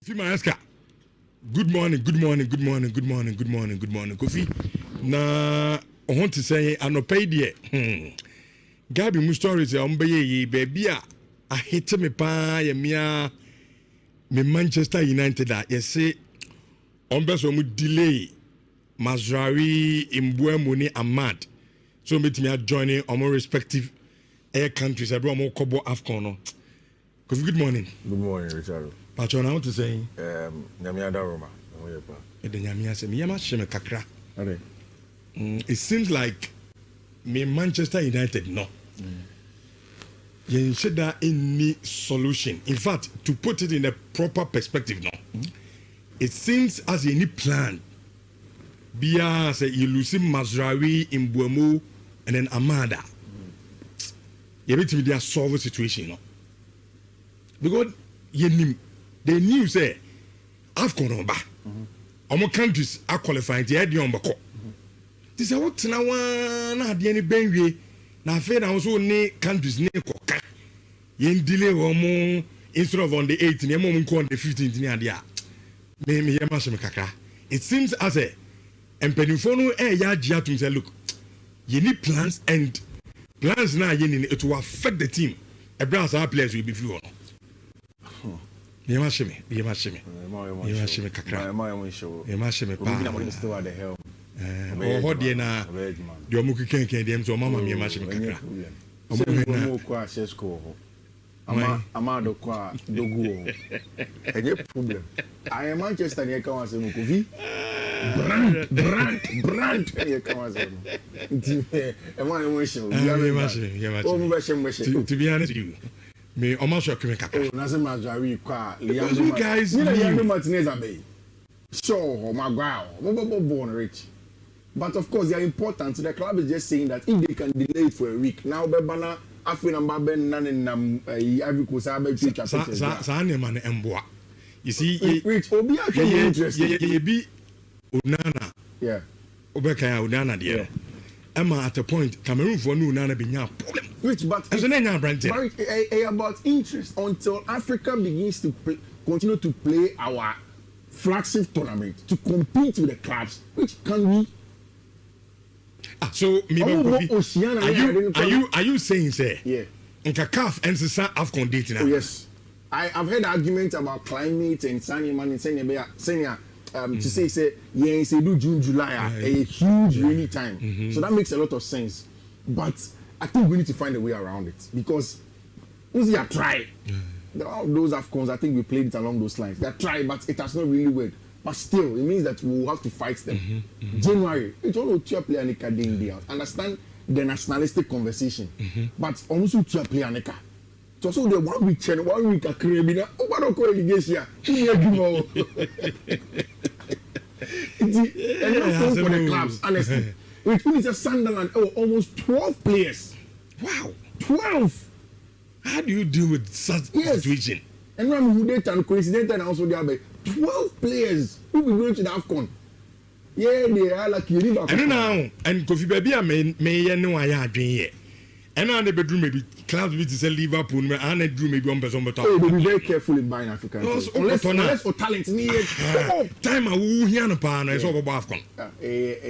Fimaska. Good morning, Kofi. Na I want to say anopay Gabi mu stories baby I hate me pa ya me Manchester United yes say so mu delay Mazraoui Mbeumo ni Ahmad so me joining on more respective air countries everyone mo kobo AFCON no. Kofi, good morning. Good morning, Richard. Patron, I want to say Nhyira Roma. It seems like me Manchester United no. You should have any solution. In fact, to put it in a proper perspective no. It seems as any plan. Bia say you lose Mazraoui, Mbeumo, and then Amada. You need to solve the situation no. Because they knew say AFCON ba. Omo countries are qualified to head on bako. This is what na wana de ni benwie na fe na so ne countries ne koka. Yen delay omo instead of on the 18th, ne mo on the 15th ni ade a. Me yema so me kakra. It seems as a empenifo no ya gia to say look. You need plans and plans na it will affect the team. A branch our players will be few on. Yemashime kakra. Yemashime pa. Still at the helm. Oh, what dey na? Your muki ken dem so mama me yemashime kakra. Omo kwa shesko ho. Ama do kwa dogu. Enye problem. I am Manchester near kan wase mu Kofi. Brand near kan wase mu. Nti e mo an show. To be honest with you. Me almost shock me kakra. Oh, nase Mazraoui kwa you guys Liam Martinez abey. Sure, Maguire. Born rich. But of course, they are important. So the club is just saying that if they can delay it for a week, now Bebana Afri number Ben Nan Ivory Coast Abbey Peter. You see, which will be actually interesting. Be Unana. Yeah. Obekaya Unana dear. Emma at a point, Cameroon for Nana be now problem. Which but about interest until Africa begins to continue to play our flagship tournament to compete with the clubs, which can we? So are you saying say? Yeah. In CAF and AFCON dating? Oh yes. I've heard arguments about climate and sunny man and senior. To say yeah, say do June, July, a huge rainy time. So that makes a lot of sense. But I think we need to find a way around it because we are trying. All those AFCONs, I think we played it along those lines. They are trying, but it has not really worked. But still, it means that we will have to fight them. January, it's all to play Anika day out. Understand the nationalistic conversation, but also to play Anika. So also the 1 week chain, 1 week a criminal. Oh, what do you call and for the clubs, honestly. Which means a Sunderland, almost 12 players. Wow. 12. How do you deal with such situation? And when we date and coincidental and also there are 12 players who will go to the AFCON. Yeah, they are like you. And now, and Kofi baby, may know I are doing here. And now the bedroom maybe clubs with say Liverpool, and the bedroom maybe on person. Oh, they be very careful in buying African. Unless for talent needed. Time I will hear no pan is over AFCON.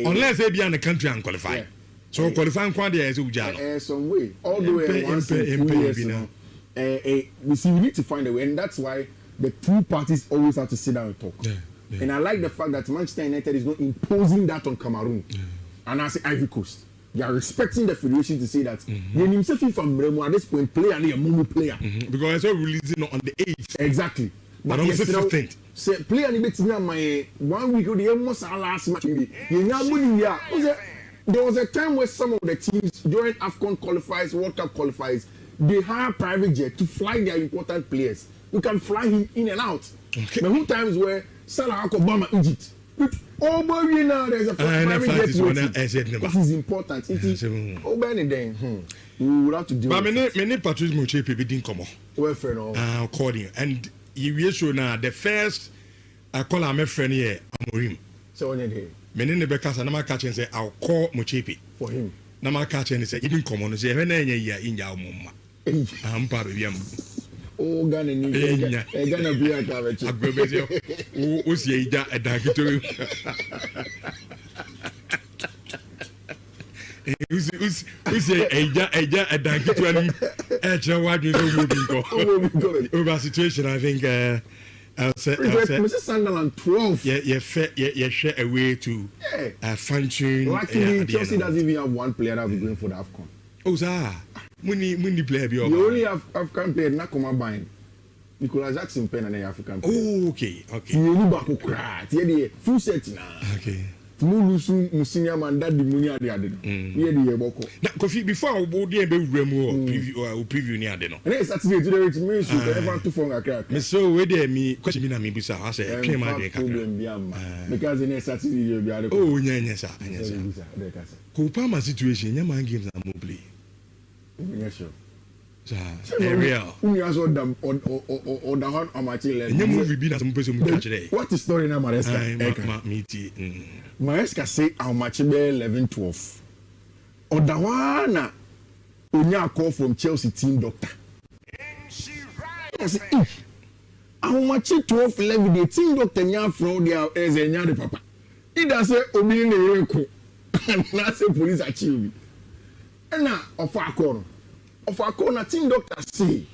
Unless they be in the country and qualify. So qualifying quantity is Ujano. Some way. All the way once 2 years now. We see we need to find a way, and that's why the two parties always have to sit down and talk. And I like the fact that Manchester United is not imposing that on Cameroon. And I say Ivory Coast. They are respecting the federation to say that they himself from Bremo at this point player and a Mumu player. Because it's all releasing on the 8th. Exactly. But on the 15th. Say player and it's me my 1 week the almost last match. There was a time where some of the teams during AFCON qualifiers, World Cup qualifiers, they hire private jet to fly their important players. You can fly him in and out. Okay. There were times where Salah Obama Egypt. Oh boy, now there's a private jet. This is important. It is then. We will have to do. But many Patrice Mochepe didn't come on. Well, friend, according and you show now the first I call my friend here Amorim. So on here. Many never catch and I'm catching say I'll call Mochepe for him. Now my catching say he didn't come on say when I in your mumma. I'm part of him. Oh, Ghana ni Ghana be a cabbage. Agbebezio. O si ida edakito. Usi eja edakito ani. Eche wadwe so moving go. Over situation I think Mrs. Sunderland 12. Yeah, share a way to function. Luckily, Chelsea doesn't even have one player that will be going for the AFCON. Oh, sir. Muni player be you only have African player, not combined. Nicolas Jackson pen and African player. Oh, okay. You need to cry. Full set now. Okay. Mulu senior man that the money at the other. Here the Boko. Now, Kofi, before I go there, we preview near the no. And then Saturday to the rich me should ever to phone a crack. Me so we there me question me na me bisa. I say claim my day because in Saturday you be able. Oh, yeah, sir. Kopama situation, your man games are more play. Yes, sir. Real. We also them or the hunt on my children. You movie be that some person will catch today. What is story now, Maresca? Maresca say how much be 11-12. Or the one Unya call from Chelsea team doctor. How much 12-11 the team doctor nya from there as a nya the papa. He does say obi in the reco. And now say police achieve me. And now of our corner. Of our corner team doctor say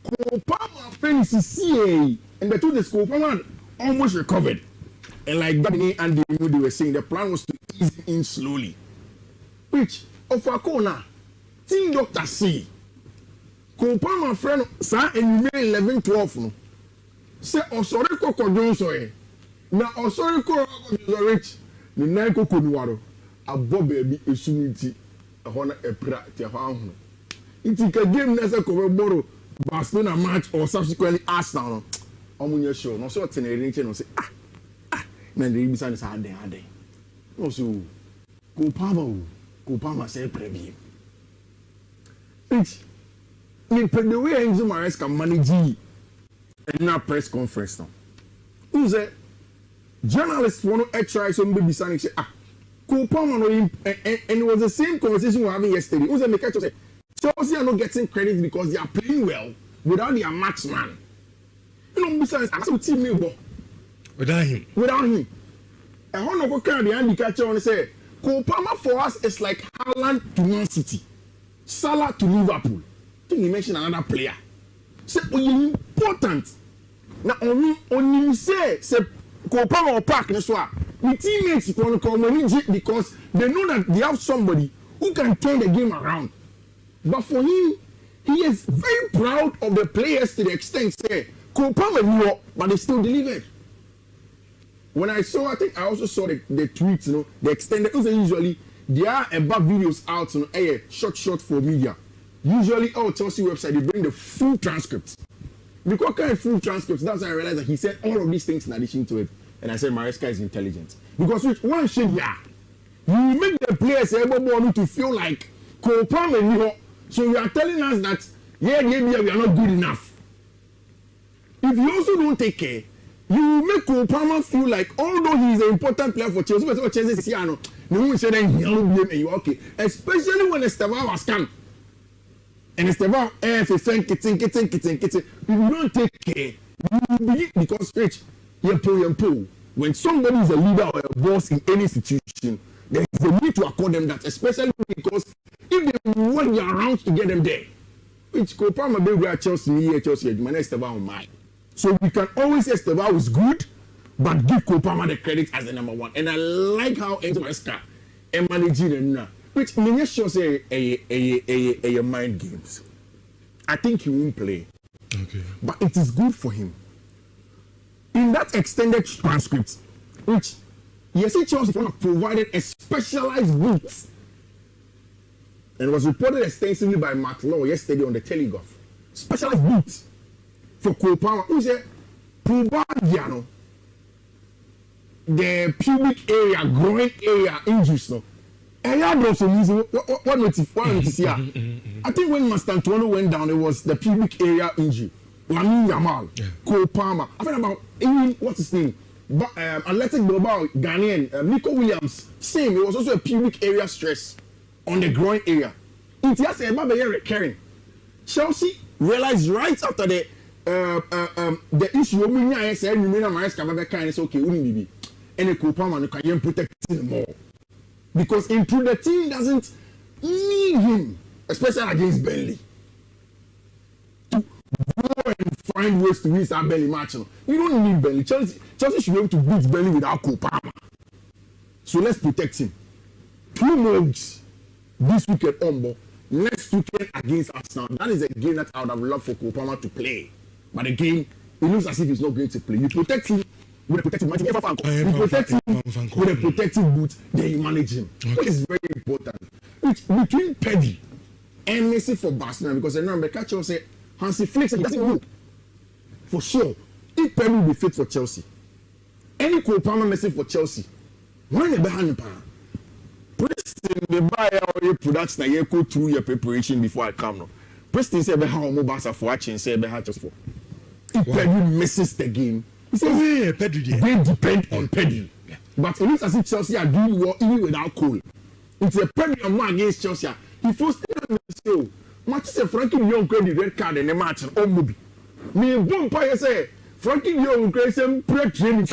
Kopama friends CA and the two the Kopama almost recovered. And like Daddy and they were saying the plan was to ease in slowly. Which of our corner team doctor say Kopama friend sa and you may 11-12 no. Say sorry Coco Johnson. Now sorry Coco rich. The nine Coco Nuaro. A bob baby a sunity a honor a prat to a it's a game necessary to borrow Barcelona match or subsequently Arsenal. On your show, no sort of generation no say man the reason is hard day. No so Kopama say preview. It's the way Enzo Mares can manage and now press conference now. Who's a journalist want to try some baby son say Kopama and it was the same conversation we were having yesterday. Who's a make say Chelsea are not getting credit because they are playing well without their matchman. You know, besides, I'm some team member. Without him. And one of the handicapper want to say, Kopama for us is like Haaland to Man City, Salah to Liverpool. I think he mentioned another player. Say, important. Now, only say Kopama or Park, that's why. The teammates want to come because they know that they have somebody who can turn the game around. But for him, he is very proud of the players to the extent say Kopama knew, but they still delivered. When I also saw the tweets, the extended. Usually there are above videos out, short for media. Usually, our Chelsea website they bring the full transcripts. Because kind of full transcripts, that's when I realized that he said all of these things in addition to it, and I said Maresca is intelligent because which one should you make the players able to feel like Kopama knew. So you are telling us that we are not good enough. If you also don't take care, you make Kopama feel like although he is an important player for Chelsea, but Chelsea is here, no one said that he will blame you. Okay, especially when Esteban was come. And Esteban, if you don't take care, you will be because rich, you when somebody is a leader or a boss in any institution, there is a need to accord them that, especially because if they want their rounds to get them there, which Kopama be where Chelsea, man, Esteban on mine. So we can always say Esteban is good, but give Kopama the credit as the number one. And I like how Enzo Maresca is managing them now. Which many shows a mind games. I think he won't play. Okay. But it is good for him. In that extended transcript, which yes, Chelsea provided a specialized booth. And it was reported extensively by Mark Law yesterday on the Telegraph. Specialized booth for Kopama. Who said, Pubagiano, the pubic area, groin area injuries. No? And I also what notice here. I think when Master Antonio went down, it was the pubic area injury. Lamin Yamal, Kopama. I thought about even what's his name? Athletic Bilbao, Ghanaian, Nico Williams. Same, it was also a pubic area stress on the groin area. It has a recurring. Chelsea realized right after the issue when I said you mean my Maresca kind is okay, wouldn't be. And a Kopama can protect him more. Because the team doesn't need him, especially against Burnley. To go and find ways to win that Burnley match. You don't need Burnley. Chelsea should be able to beat Burnley without Kopama. So let's protect him. 2 months this weekend Ombo. Next weekend against Arsenal. That is a game that I would have loved for Kopama to play. But again, it looks as if he's not going to play. You protect him with a protective boot. You protect him with a protective boot, then you manage him. Okay. Which is very important. Between Pedri and Messi for Barcelona, because I remember Kacho said Hansi Flick said he doesn't know. For sure. If Pedri will be fit for Chelsea, any Kopama Messi for Chelsea, when they behind the power. Preston, the buyer or your production, you go through your preparation before I come. No. Preston said, "How mobile for watching?" Said, "How just for." If Pedri misses the game, he says, Pedri, they depend on Pedri. Yeah. But it looks as if Chelsea are doing well even without Cole. It's a Pedri and one against Chelsea. He forced them to say, "Match say Frankie Young credit red card in the match and Omobi." Me Bompire say Frankie Young credit some pre-training.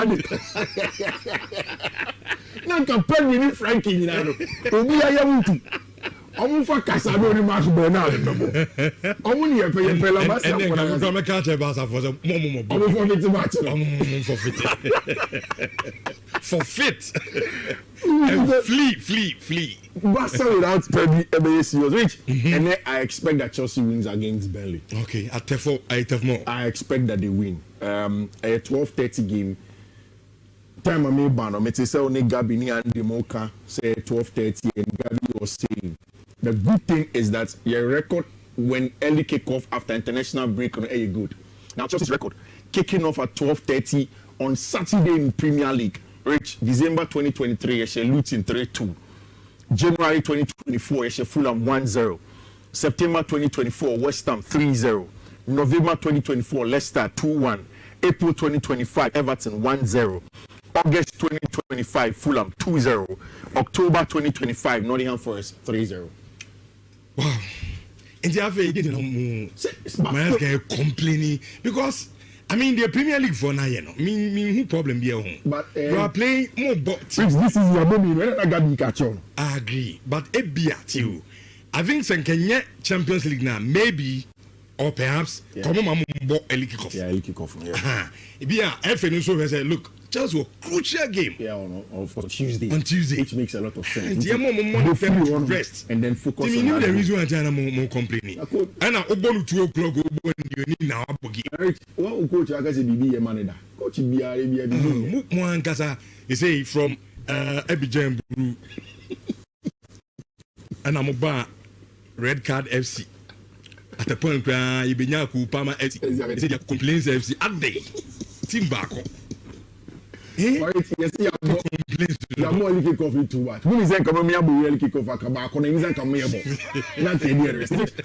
Now compare me with Frankie, you know. Obi ayamutu. Omo fa kasado ni Mark Bernard. Omo ni yepe la basa. And then come catch a basa for some momo. Omo for fit match. Omo for fit. Flee. Basa without Pedri ever serious. Which and then I expect that Chelsea wins against Burnley. Okay, at more. I expect that they win. A 12:30 game. Time I made ban, I say only Gabi and Demoka say 12:30, and Gabi was saying the good thing is that your record when early kick-off after international break on air good. Now Chelsea's record kicking off at 12:30 on Saturday in Premier League. Reach December 2023, she Luton 3-2. January 2024, she Fulham 1-0. September 2024, West Ham 3-0. November 2024, Leicester 2-1. April 2025, Everton 1-0. August 2025, Fulham 2-0. October 2025, Nottingham Forest 3-0. Wow. And they have a complaining because I mean the Premier League for now, you know. Me problem be home. But you are playing more but this is your mommy when I got catch on. I agree. But it be at you. I think some Kenya Champions League now, maybe or perhaps come on early kickoff. Yeah, early kickoff. Yeah. It be a FNU so say look. Chelsea was a crucial game. Yeah, on Tuesday. On Tuesday. Which makes a lot of sense. More rest. And then focus on that. The reason why China more complaining. And I open 2 o'clock, you need now. What coach I guess be a manager. Coach be a one Gaza, you say from Abidjan and I'm about Red Card FC. At the point where you be now Kupama FC. They say complaints FC at day. Team back. Yes, you are more kick off too much. Who is that coming here? We kick off.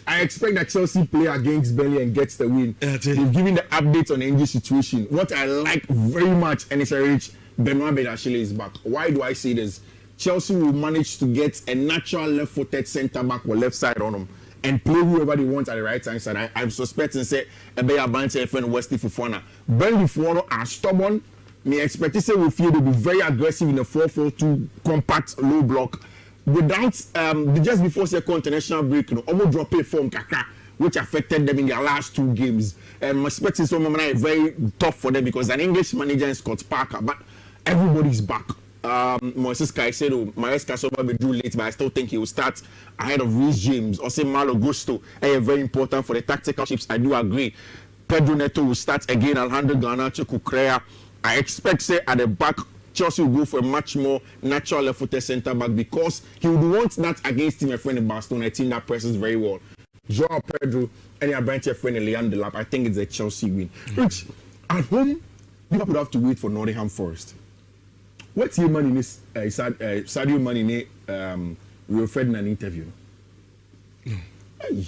I expect that Chelsea play against Burnley and gets the win. They've given the updates on the injury situation. What I like very much, and it's a rich Benoit Badiashile is back. Why do I say this? Chelsea will manage to get a natural left-footed centre back or left side on them and play whoever they want at the right hand side. I'm suspecting say Ebeya Bante and Wesley Fofana. Burnley Fofana are stubborn. Me expect to say we feel they'll be very aggressive in a 4-4-2 compact low block without just before second international break, almost drop a form kakra, which affected them in their last 2 games. I'm expecting some of them very tough for them because an English manager is Scott Parker, but everybody's back. Moises Caicedo, Maresca Soba be drew late, but I still think he will start ahead of Reece James. Or say Malo Gusto, very important for the tactical shifts. I do agree. Pedro Neto will start again. Alejandro Garnacho Cucurella. I expect, say, at the back, Chelsea will go for a much more natural left-footed centre back because he would want that against him, a friend in Barcelona, a team that presses very well. Joao Pedro and your branch friend in Leandro Lap. I think it's a Chelsea win. Which at home, Liverpool have to wait for Nottingham Forest. What's your man in this Sadio Mane in Rio Ferdinand interview? No. Hey.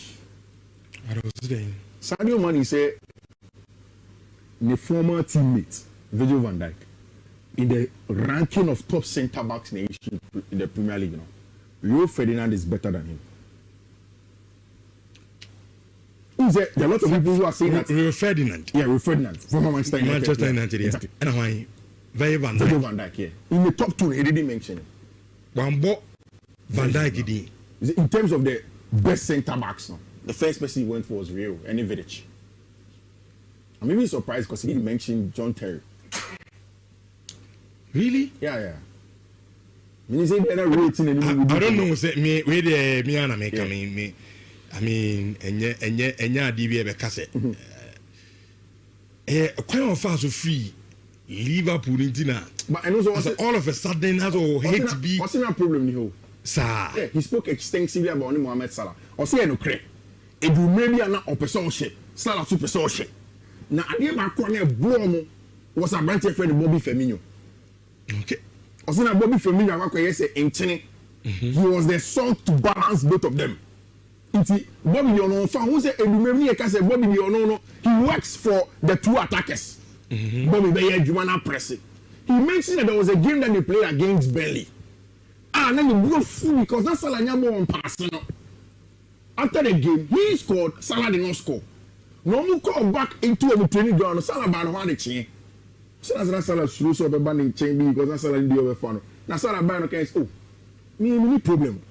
What was saying? Sadio Mane said the former teammate Virgil van Dijk in the ranking of top centre backs in the Premier League now. Rio Ferdinand is better than him. There are a lot of people who are saying that. Rio Ferdinand. Yeah, Rio Ferdinand from Manchester United. Manchester United, yeah. Exactly. And why? Very Van Dijk. Van Dijk, yeah. In the top 2, he didn't mention it. Wambo Van Dijk. In terms of the best centre backs, no, the first person he went for was Rio and Vidic. I'm even surprised because he didn't mention John Terry. Really? Yeah. You say they're not rating anything. I don't know. Say me and me. I mean, enya DB be kase. Quite of fast so free. Liverpool intina. But and also all of a sudden has all hate to be. What's the problem here? Sir. Yeah, he spoke extensively about Mohamed Salah. Or say no cre. E do maybe na opeso she. Salah super so she. Na ade ba ko na boom was a branch friend Bobby Firmino. Okay. Also na Bobby Firmino akwa say entene. He was the salt to balance both of them. Bobby Diono fan who say Edumemi e ka say Bobby Diono no he works for the two attackers. Bobby Beye Jumana pressing. He mentioned that there was a game that they played against Burnley. And then he broke through because that Salah Nyamo on passing. After the game, he scored, Salah did not score. No more call back into the training ground. Salah ban one the chain. So that's Salah through so ban chain because Salah in the other fan. Now Salah ban okay, oh, me problem.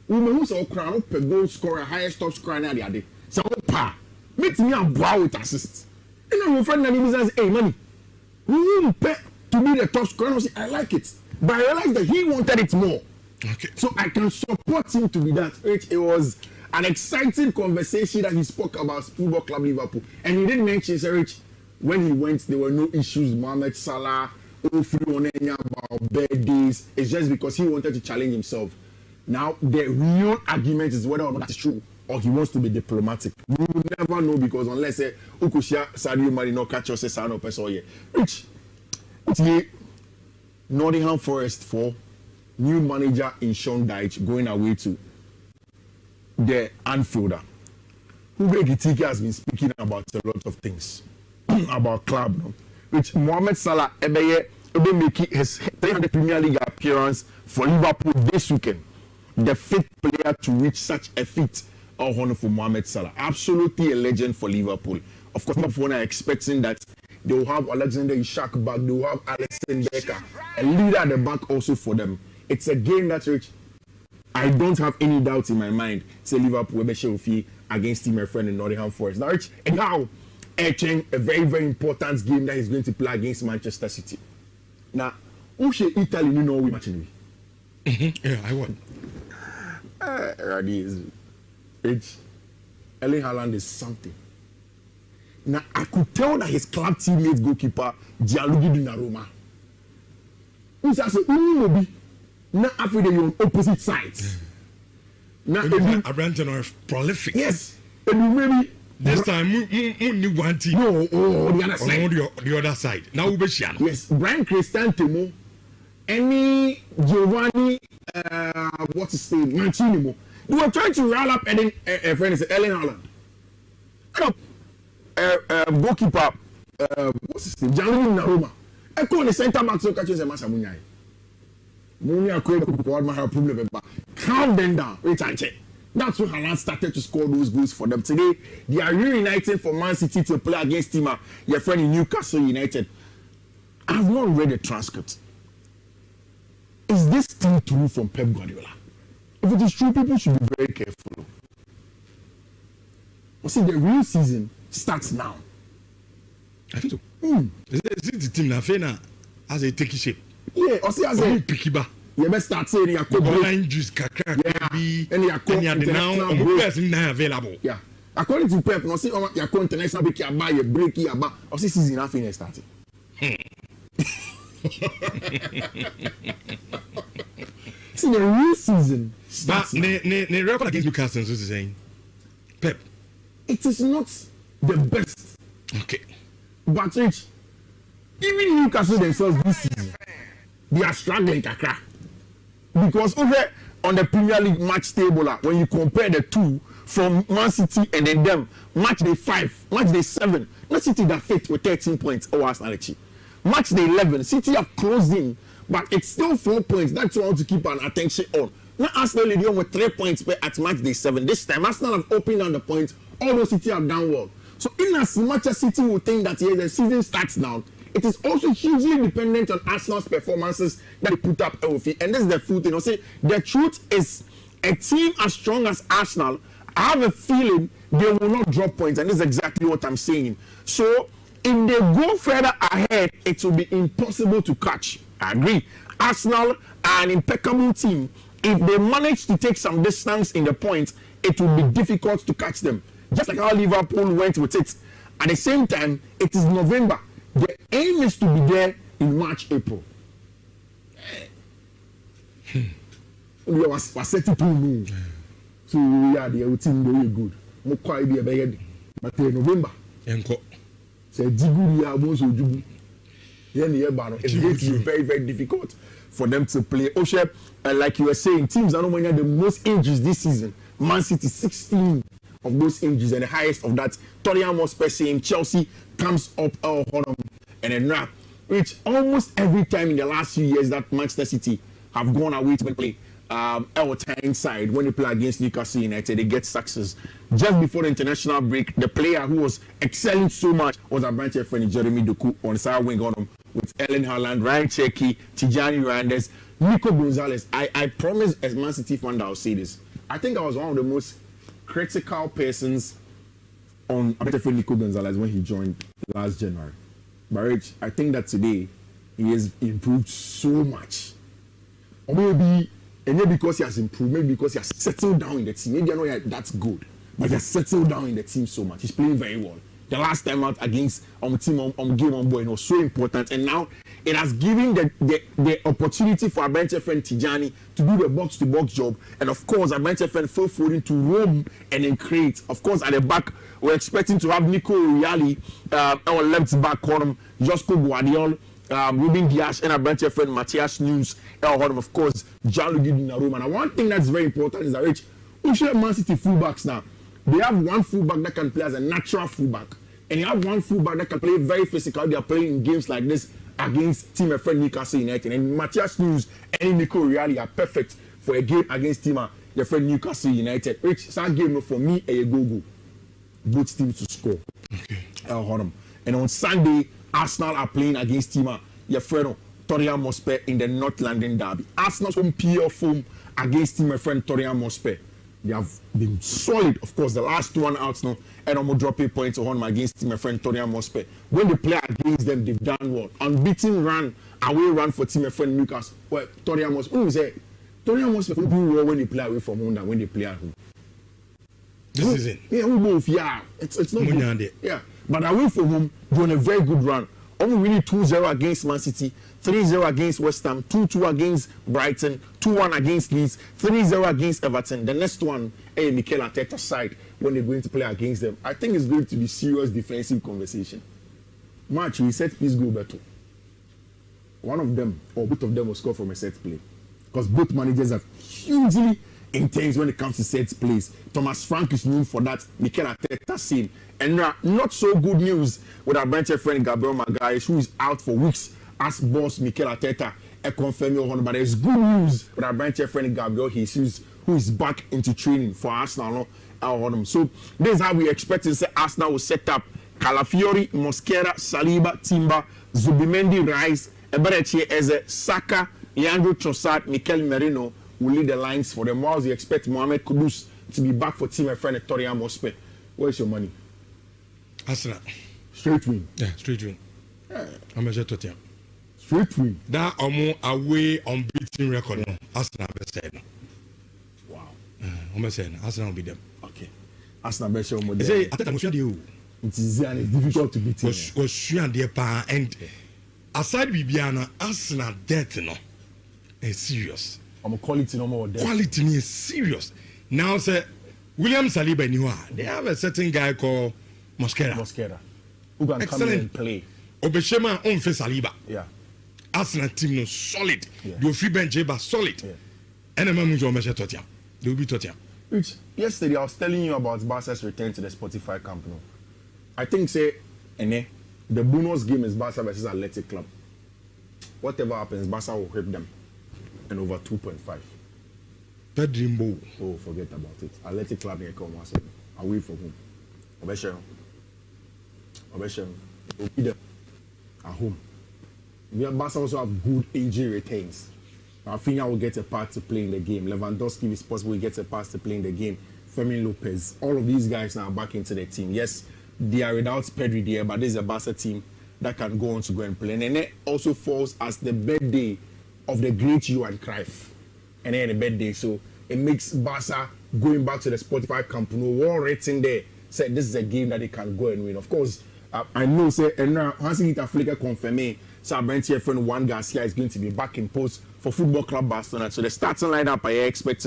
Women who say crown up a goal scorer, highest top scorer na the other. So pa, meet me and bow with assist. And then my friend and he says, hey money, we will pay to be the top scorer. I say I like it, but I realized that he wanted it more. Okay. So I can support him to be that. It was an exciting conversation that he spoke about Football Club Liverpool, and he didn't mention Rich when he went. There were no issues. Mohamed Salah, about birthdays. It's just because he wanted to challenge himself. Now the real argument is whether or not that's true or he wants to be diplomatic. We will never know because unless Ukushia Sadio Mane no catch us a person here. Rich, it's Nottingham Forest for new manager in Sean Dyche going away to the Anfielder. Ubegitike has been speaking about a lot of things about club, no? Which Mohamed Salah ebe making his 300 Premier League appearance for Liverpool this weekend. The fifth player to reach such a feat of honor for Mohamed Salah. Absolutely a legend for Liverpool. Of course, Liverpool are expecting that they will have Alexander Isak back, they will have Alisson Becker, a leader at the back also for them. It's a game that Rich, I don't have any doubt in my mind. Say Liverpool against Team friend in Nottingham Forest. Now, Rich, and now a very, very important game that he's going to play against Manchester City. Now, who should Italy know we matching? Yeah, I won. Rich, Erling Haaland is something. Now, I could tell that his club teammate goalkeeper, Gianluigi Donnarumma, who says, now after you're on opposite sides. Now Abraham are prolific. Yes. And maybe this time only one team. No, the other side. The other side. Now Ubeshiano. Yes, Brian Cristantemo, any Giovanni what's his name? Mancini. They were trying to rile up a friend is Erling Haaland. Goalkeeper what's his name? Gianluigi Donnarumma. I call the centre back so catches a Masamunyai. Calm them down. Wait and check. That's when Haaland started to score those goals for them. Today, they are reuniting for Man City to play against Tima, your friend in Newcastle United. I have not read the transcript. Is this thing true from Pep Guardiola? If it is true, people should be very careful. But see, the real season starts now. I think so. Is it the team Nafena as a take shape? Yeah, or see as a pikiba. You best start saying your online juice kakra be and your now available. Yeah. According to Pep, no see your international be buy your break your ba or see season half in starting. See the real season starts. Ne record against Newcastle so saying Pep. It is not the best. Okay. But Rich, even Newcastle themselves this season, they are struggling kakra. Because over on the Premier League match table, when you compare the two from Man City and then them, match day 5, match day 7, Man City that fit with 13 points over Arsenal. Match day 11, City have closed in, but it's still 4 points. That's what I want to keep an attention on. Now Arsenal lead with 3 points at match day 7. This time Arsenal have opened on the points all those City have done well. So in as much as City will think that yes, the season starts now, it is also hugely dependent on Arsenal's performances that they put up every. And this is the full thing. I'll say the truth is a team as strong as Arsenal, I have a feeling they will not drop points, and this is exactly what I'm saying. So if they go further ahead, it will be impossible to catch. I agree. Arsenal are an impeccable team. If they manage to take some distance in the points, it will be difficult to catch them. Just like how Liverpool went with it. At the same time, it is November. The aim is to be there in March, April. We are setting to move. So we are the team very good. Mo quite be a bad. But in November, say Jiguri Abos Ujubu. It's going to be very, very difficult for them to play. Oshe, like you were saying, teams are not winning the most injuries this season. Man City 16 of those injuries, and the highest of that. Tottenham Hotspur same. Chelsea comes up and then now, which almost every time in the last few years that Manchester City have gone away to play our side when they play against Newcastle United, they get success. Just before the international break, the player who was excelling so much was our branch friend Jeremy Doku on the side wing on with Erling Haaland, Ryan Cherki, Tijani Hernandez, Nico Gonzalez. I promise as Man City fan that I'll say this. I think I was one of the most critical persons on Nico Gonzalez when he joined last January. But Rich, I think that today he has improved so much. Or maybe, and maybe because he has improved, maybe because he has settled down in the team. Maybe I know that's good, but he has settled down in the team so much. He's playing very well. The last time out against team on game on boy, it was so important, and now it has given the opportunity for our bench friend Tijani to do the box-to-box job, and of course our bench friend Phil Foden to roam and then create. Of course, at the back we're expecting to have Nico Riali, our left back column, Josko Guardiola, Ruben Dias, and our bench friend Matthias Nunes, of course Gianluigi Donnarumma. And one thing that's very important is that Rich, we should have Man City fullbacks now. They have one fullback that can play as a natural fullback. And you have one fullback that can play very physical. They are playing in games like this against team friend Newcastle United. And Matthias Nunes and Nico Riali are perfect for a game against team your friend Newcastle United. Which is a game for me a go. Both teams to score. Okay. And on Sunday, Arsenal are playing against team your friend Tottenham Hotspur in the North London derby. Arsenal's home PL form against team friend Tottenham Hotspur. They have been solid, of course. The last one out now, and I'm going to drop a point on them against my friend Tottenham Hotspur. When they play against them, they've done well. Unbeaten away run for team my friend Newcastle. Well, Tottenham Hotspur, who say Tottenham Hotspur do well when they play away from home than when they play at home. This is it. Yeah, we both. Yeah, it's not good. Yeah, but away from home, doing a very good run. Only winning 2-0 against Man City, 3-0 against West Ham, 2-2 against Brighton, 2-1 against Leeds, 3-0 against Everton. The next one, Mikel Arteta's side, when they're going to play against them. I think it's going to be serious defensive conversation. Match, we set piece goal better. One of them, or both of them, will score from a set play. Because both managers are hugely intense when it comes to set plays. Thomas Frank is known for that. Mikel Arteta same. And not so good news with our bench friend Gabriel Magalhaes, who is out for weeks. As boss Mikel Arteta confirmed your honor, but there's good news with our bench friend Gabriel Jesus, who is back into training for Arsenal. So this is how we expect to say Arsenal will set up Calafiori, Mosquera, Saliba, Timber, Zubimendi, Rice, Eberechi Eze, Saka, Leandro Trossard, Mikel Merino will lead the lines for them. Whilst you expect Mohamed Kudus to be back for team friend Tottenham Hotspur. Where's your money? Arsenal. Straight win. Yeah, straight win. Yeah. I'm a Tottenham. Straight win. That away unbeaten record. No. Arsenal best side. Wow. I'm saying Arsenal will beat them. Okay. Arsenal best side. They say I think I'm sure they will. It is and it's difficult to beat him. Was sure and and aside Bibiana, Arsenal death no is serious. I'm a quality no more death. Quality is serious. Now say William Saliba Nhyira, they have a certain guy called Mosquera. Who can come in and play. Obeshema on face Saliba. Yeah. Arsenal team no solid. Yeah. The free bench solid. Yeah. And the man who Tottenham. They will be Tottenham. Which yesterday I was telling you about Barca's return to the Spotify Camp Nou. I think say the bonus game is Barca versus Athletic Club. Whatever happens, Barca will whip them in over 2.5. That dream ball. Oh, forget about it. Athletic Club here come once away from home. Obesha. At home. Barca also have good injury returns. Rafinha will get a part to play in the game. Lewandowski is possible he gets a part to play in the game. Fermin Lopez. All of these guys now are back into the team. Yes, they are without Pedri there, but this is a Barca team that can go on to go and play. And then it also falls as the birthday of the great Johan Cruyff. And then the birthday. So it makes Barca going back to the Spotify Camp Nou, all written there, said this is a game that they can go and win. Of course, I know, say, and now, Hansi Africa confirmed, so Brent here friend Juan Garcia is going to be back in post for Football Club Barcelona. So the starting lineup I expect,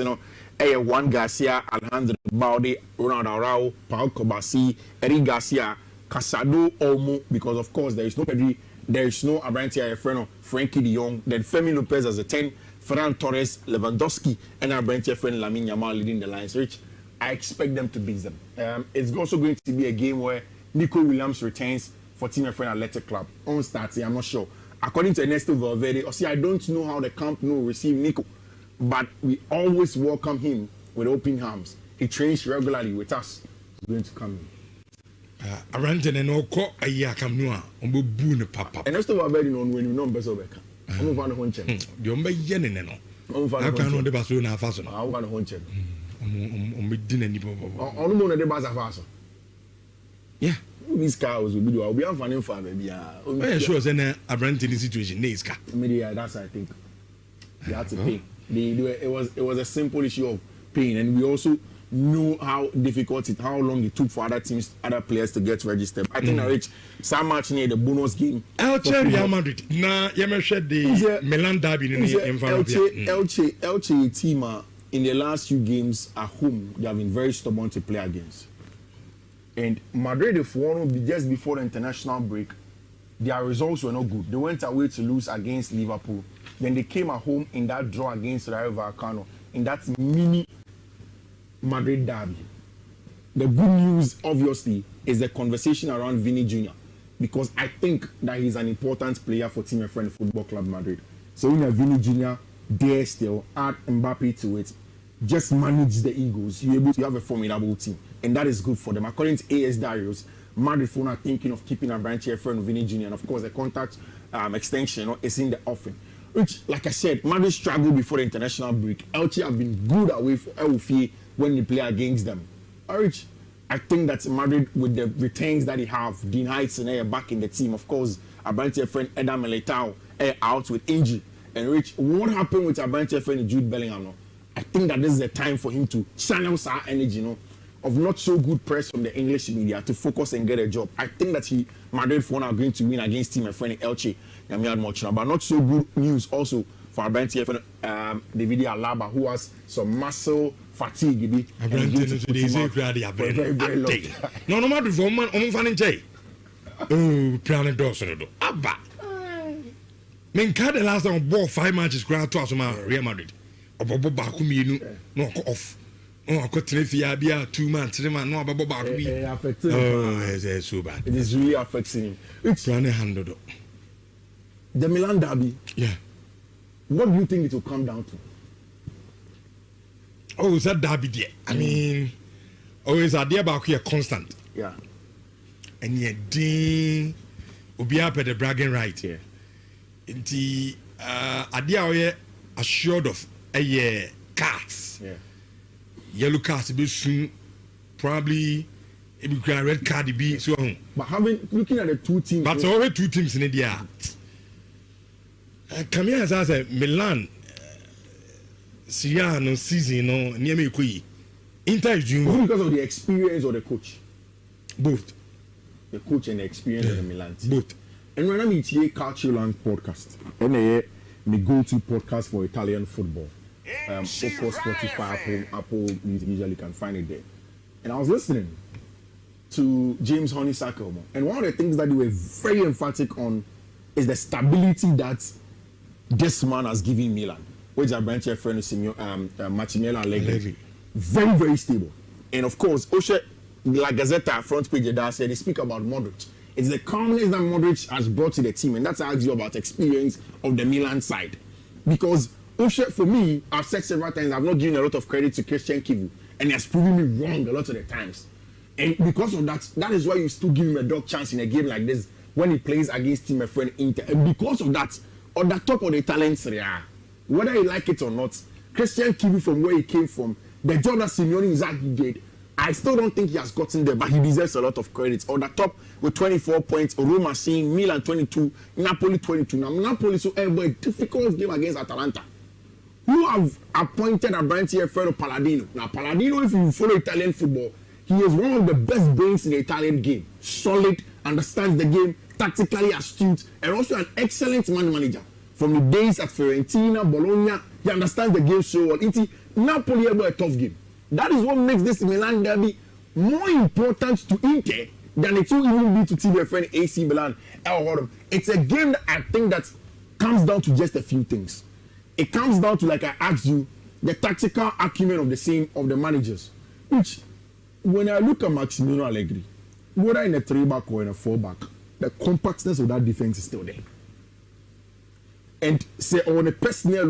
Juan Garcia, Alejandro Balde, Ronald Araujo, Paul Kobasi, Eric Garcia, Casado, Olmo, because of course there is no Pedri, there is no Abrantia Efreno, Frankie de Jong, then Fermin Lopez as a 10, Ferran Torres, Lewandowski, and Abrantia friend Lamine Yamal leading the lines, which I expect them to beat them. It's also going to be a game where Nico Williams returns for Team Friend Athletic Club on starting. I'm not sure. According to Ernesto Valverde, I don't know how the Camp Nou will receive Nico, but we always welcome him with open arms. He trains regularly with us. He's going to come in. Arranging and all call a year Camp Nou on Boone Papa. Ernesto Valverde known when you know Besobeka. I'm going to hunt him. You're my yen and all. I can't know the Basuna Fason. I want to hunt him. On dinner. On the moon of the Baza Fason. Yeah. These cows will be doing. We have fun for baby. I'm sure it's an Abranting situation. Media, that's I think. They had to pay. It was a simple issue of pain, and we also know how difficult how long it took for other teams, other players to get registered. I think I reached some match near the bonus game. Elche Real Madrid. Nah, you said the Milan derby in Elche team in the last few games at home, they have been very stubborn to play against. And Madrid, if one just before the international break, their results were not good. They went away to lose against Liverpool. Then they came at home in that draw against Rayo Vallecano in that mini Madrid derby. The good news, obviously, is the conversation around Vini Jr. because I think that he's an important player for Team Friend Football Club Madrid. So when Vini Jr. there still, add Mbappe to it, just manage the egos, you're able to have a formidable team. And that is good for them. According to AS Darius, Madrid are thinking of keeping a branch here friend Vini Jr. And of course, the contract extension is in the offing. Which, like I said, Madrid struggled before the international break. Elche have been good away for LFA when they play against them. Which I think that Madrid, with the returns that they have, Dean Heights and back in the team, of course, a branch here friend Eda Militao out with injury. And Rich, what happened with a branch here friend Jude Bellingham? I think that this is the time for him to channel our energy, of not so good press from the English media to focus and get a job. I think that Madrid are going to win against Team Friend Elche, but not so good news also for David Alaba, who has some muscle fatigue. No matter for man, Planet Dawson. Abba. The last time bought 5 matches ground to Real Madrid. No off. Oh, I got 2 months, 3 months. No, it's so bad. It is really affecting him. It's handled. The Milan derby. Yeah. What do you think it will come down to? Oh, is that derby there? I mean, always a dear about here constant. Yeah. And yet, ding, will be up at the bragging right here. The idea assured of a cards. Yeah. Yellow cards be soon, probably it will be a red card be so on. But looking at the two teams, but already 2 teams in India. Come here as I said, Milan, Syria no season no near me kui. Inter is doing because of the experience of the coach. Both. The coach and the experience of the Milan team. Both. And when I'm here, Calcioland podcast, and my go-to podcast for Italian football. Of course, Spotify, Apple Music, usually can find it there. And I was listening to James Honeysuckle, and one of the things that they were very emphatic on is the stability that this man has given Milan, which is a branch of friend Maximiliano Allegri. Very, very stable. And of course, La Gazzetta front page that said they speak about Modric. It's the calmness that Modric has brought to the team, and that's how I ask you about experience of the Milan side. Because for me, I've said several times, I've not given a lot of credit to Christian Kivu, and he has proven me wrong a lot of the times. And because of that, that is why you still give him a dog chance in a game like this when he plays against team a friend Inter. And because of that, on the top of the talents, whether you like it or not, Christian Kiwi from where he came from, the job that Simeone Inzaghi did, I still don't think he has gotten there, but he deserves a lot of credit. On the top with 24 points, Roma seeing Milan 22, Napoli 22. Now Napoli so a difficult game against Atalanta. You have appointed a brand here, Ferro Palladino. Now Palladino, if you follow Italian football, he is one of the best brains in the Italian game. Solid, understands the game, tactically astute, and also an excellent manager. From the days at Fiorentina, Bologna, he understands the game so well. It's Napoli a tough game. That is what makes this Milan derby more important to Inter than it will even be to team their friend AC Milan. It's a game that I think that comes down to just a few things. It comes down to, like I asked you, the tactical acumen of the managers. Which, when I look at Massimiliano Allegri, whether in a 3-back or in a 4-back, the compactness of that defense is still there. And say on a personnel,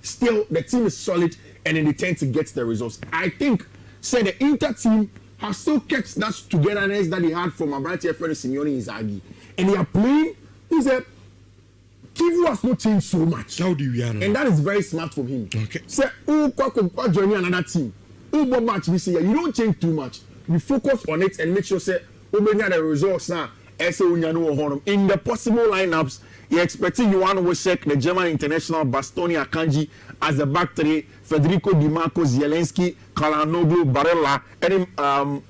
still the team is solid and they tend to get the results. I think say the Inter team has still kept that togetherness that they had from Abrante friend Simeone Inzaghi, and they are playing. He said Kivu has not changed so much. How do you know? And that is very smart from him. Okay. Say joining another team. Match this year, you don't change too much. You focus on it and make sure say the results now. In the possible lineups, you're expecting Johan Wojciech, the German international, Bastoni Akanji as the back three, Federico Di Marco, Zielinski, Calhanoglu, Barella, and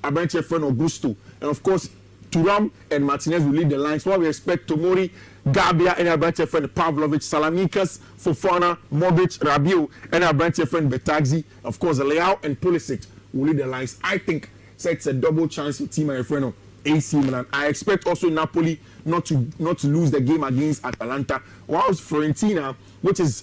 Abrante friend Augusto. And of course, Thuram and Martinez will lead the lines. While we expect Tomori, Gabia, and Abrante friend Pavlovic, Salamikas, Fofana, Modric, Rabiot, and Abrante friend Betagzi. Of course, Leao and Pulisic will lead the lines. I think it's a double chance for team and friend AC Milan. I expect also Napoli not to lose the game against Atalanta. Whilst Fiorentina, which is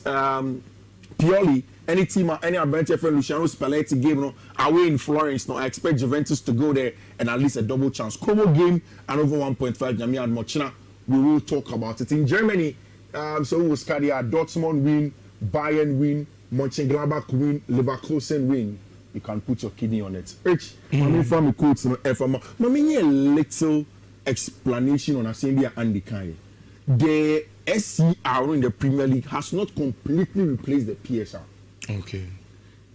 purely any team, any Abrante friend Luciano Spalletti game, away in Florence. I expect Juventus to go there and at least a double chance. Como game and over 1.5. Jamia and Mochina. We will talk about it in Germany. So we will study Dortmund win, Bayern win, Mönchengladbach win, Leverkusen win. You can put your kidney on it. From the quotes, a little explanation on Assembly and the kind. The SCR in the Premier League has not completely replaced the PSR. Okay.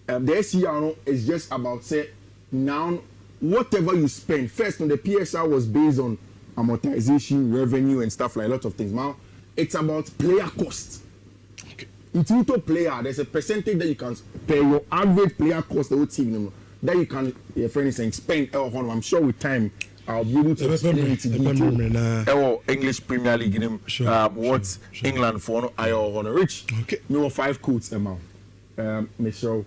The SCR is just about say now whatever you spend. First, on the PSR was based on amortization, revenue, and stuff like a lot of things. Now it's about player cost. It's into player. There's a percentage that you can pay your average player cost the whole team that you can, for instance, spend. I'm sure with time I'll be able to explain it to English Premier League. What England for I on a rich. Okay. No 5 codes amount. Michelle,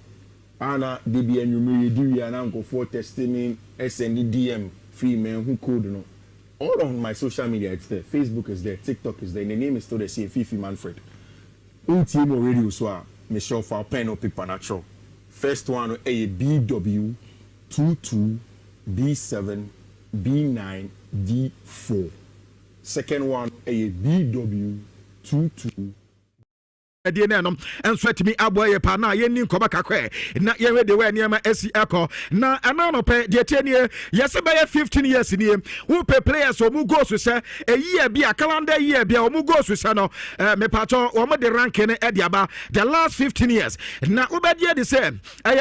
Anna, DBN, you may do and Uncle for testing SND DM free man who code no. All of my social media it's there. Facebook is there, TikTok is there. And the name is still the same. Fifi Manfred. Team already so Michelle for pen or paper natural. First one a BW 22 B7 B9 D4. Second one a BW 22 and sweat me aboye pa na ye nin koba kakwe na ye we de we niam asi eko na anano pe de tenie yes be 15 years ni wo pe players o mu go so se a year bi a calendar year bi o mu go so se no me pato o mo de ranking e de aba the last 15 years na wo be de say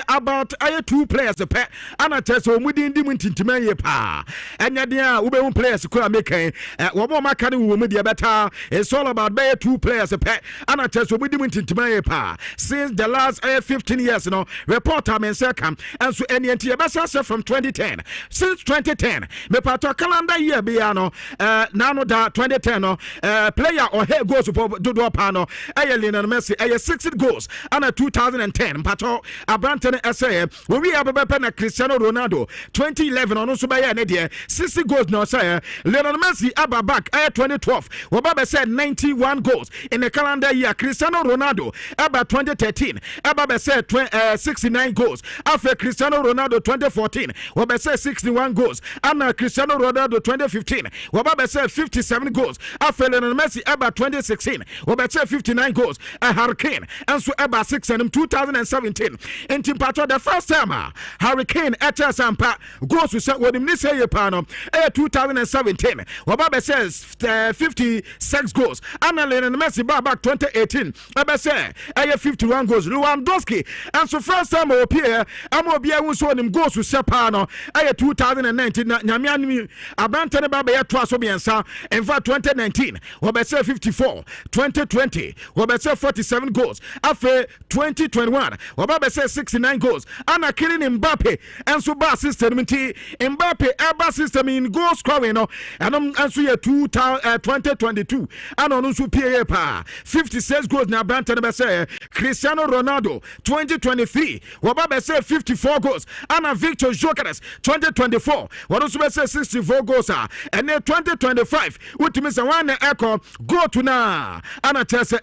about 2 players pe ana test o mu din dim tintiman ye pa enya de a wo be hu players ko american wo mo maka ne wo mu de beta it's all about be 2 players pe ana test o since the last 15 years, reporter men come and so any from 2010. Since 2010, me pato calendar year biano nano da 2010 player or head goes to do pano Lionel Messi 60 goals and 2010 pato Abrante essay we have a Cristiano Ronaldo 2011 on also by 60 goals no say Lionel Messi back 2012 Wababa said 91 goals in the calendar year. Cristiano Cristiano Ronaldo about 2013 about say 69 goals. After Cristiano Ronaldo 2014 we say 61 goals. And Cristiano Ronaldo 2015 we say 57 goals. After Lionel Messi about 2016 we say 59 goals. A Hurricane and so about 6 and 2017 in Timpato the first time Hurricane at Sampa goes to say what him say pano 2017 we says 56 goals. And Lionel Messi back 2018 we say 51 goals. Lewandowski and so first time up here Amobia who saw him goes to Sepano 2019 Nyamiani Abantene Baba ya twaso biensa in fact 2019 we say 54 2020 we say 47 goals after 2021 we say 69 goals and killing Mbappe and so bar system Mbappe ever system in goal scoring and so year 2022 and on so pa 56 goals na Abantene say Cristiano Ronaldo 2023 we say 54 goals and Victor Jokeres 2024 we also say 64 goals and then 2025 which means one echo go to now and I tell say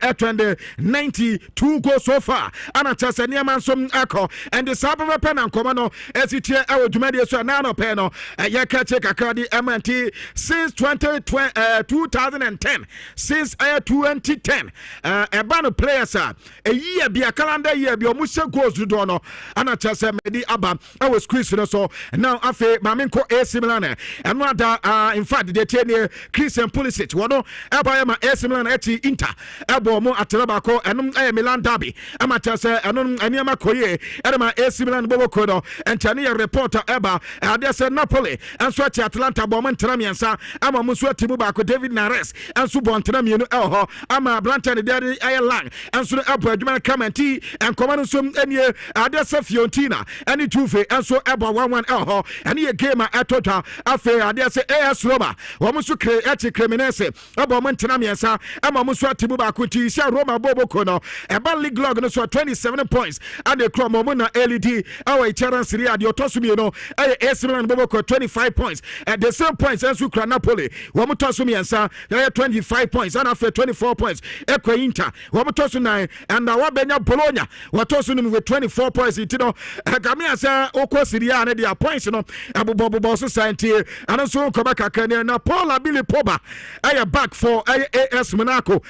92 goals so far and I tell say near man some echo and the Sababa pen and commano as it here our Jumedia so nano peno ya catch a cardi MNT since 2010 since 2010 a band of players a year be a calendar year be almost goals to dono and I tell say medi aba I was Christian so now afe Maminko AC Milan and not in fact they tell you Christian Pulisic wano aba ma AC Milan eti Inter abo mo atrabako enum Milan derby amata say enum eniama koye edema AC Milan bobo kodo entani reporter eba ade say Napoli and so Atlanta bo mo ntena miensa ama mo so timu ba ko David Nares and so bo ntena mienu elho ama Blanton de Ireland and so abo adwuma kamenti and command so enie ade say Fiorentina any tufe and so abo 1-1 elho and ye game atota afa ade say AS Roma wo mo so Cremonese abo mo ntena miensa ama mo so timu ba ko ti sha Roma bobo kono eba league log no so 27 points and the club mo na LED our Charan Serie A the otosumi no AS Milan bobo ko 25 points at the same points as Ukra Napoli wo mo tosumi ansa 25 points and after 24 points Ekwa Inter wo mo tosu 9 and wa benya Bologna wo tosu no with 24 points it no kamia say okọ Serie A na their points no abobobo society and so ko back kan na Paul Billy Pogba back for AS Monaco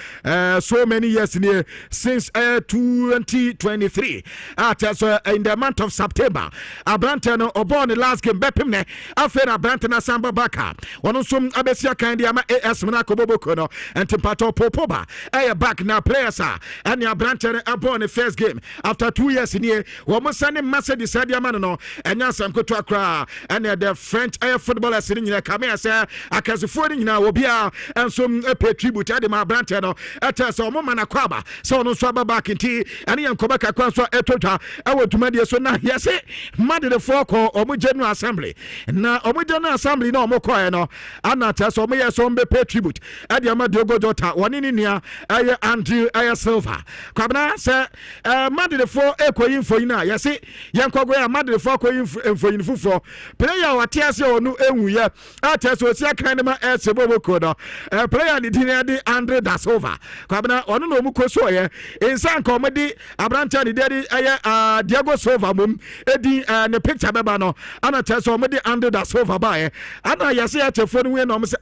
so many years near since 2023 in the month of September Abranton obon the last game bepimne after Abranton Samba Baka one some abesia kind ama AS Monaco Boboko no and Timpato Popoba back now players and Abranton upon the first game after 2 years in here one Sunday master decided man no and Yansam Kotwa and the French footballers sitting in the camera say akasifo nyina obia and some pay tribute at the Abranton no at so mo mana kwaba so no so back into and yankoba kakwa so etota awotumade so na yese made the four call omo general assembly na omo general assembly na omo call no anata so omo yeso mbe pay tribute at the Amadiogo Jota woni ni nua aye Andrew aye Silva kwabna say made the four ekoyin for ina yese yankogo ya made the four koyin for yin fufo player watiase onu enwu ye ata so sia kan ma esebobo ko no player ni din ade Andre da Silva kwabna onu no mu koso ye insan ko modi Abranta ni dedi aye Diego Silva mum edi ne picture beba no ana teso modi Andre da Silva ba ye ana yase atefo ni we no say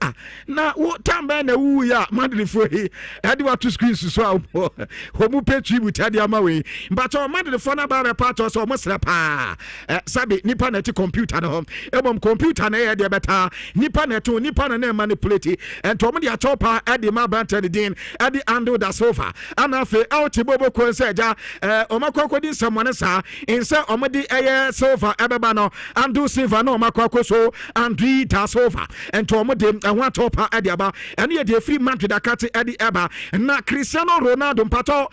na wo tambe na wu ya madri fo he edi wa to screen so ho mu pay tribute edi ama we but o madri fo na ba be part so mo sra pa sabi nipa na ti computer no ebom computer na ye de beta nipa na to nipa na manipulate and to mo dia chopa edi ma Abranta ni din edi Andre da Silva ana fe out bobo ko se ja omakokodi samwane sa insa omodi eye Silva ebeba no Andrew Silva no omakokoso Andrew da Silva and to omodi ehwa topa ediaba ene ye de free Madrid akate edi eba na Cristiano Ronaldo mpato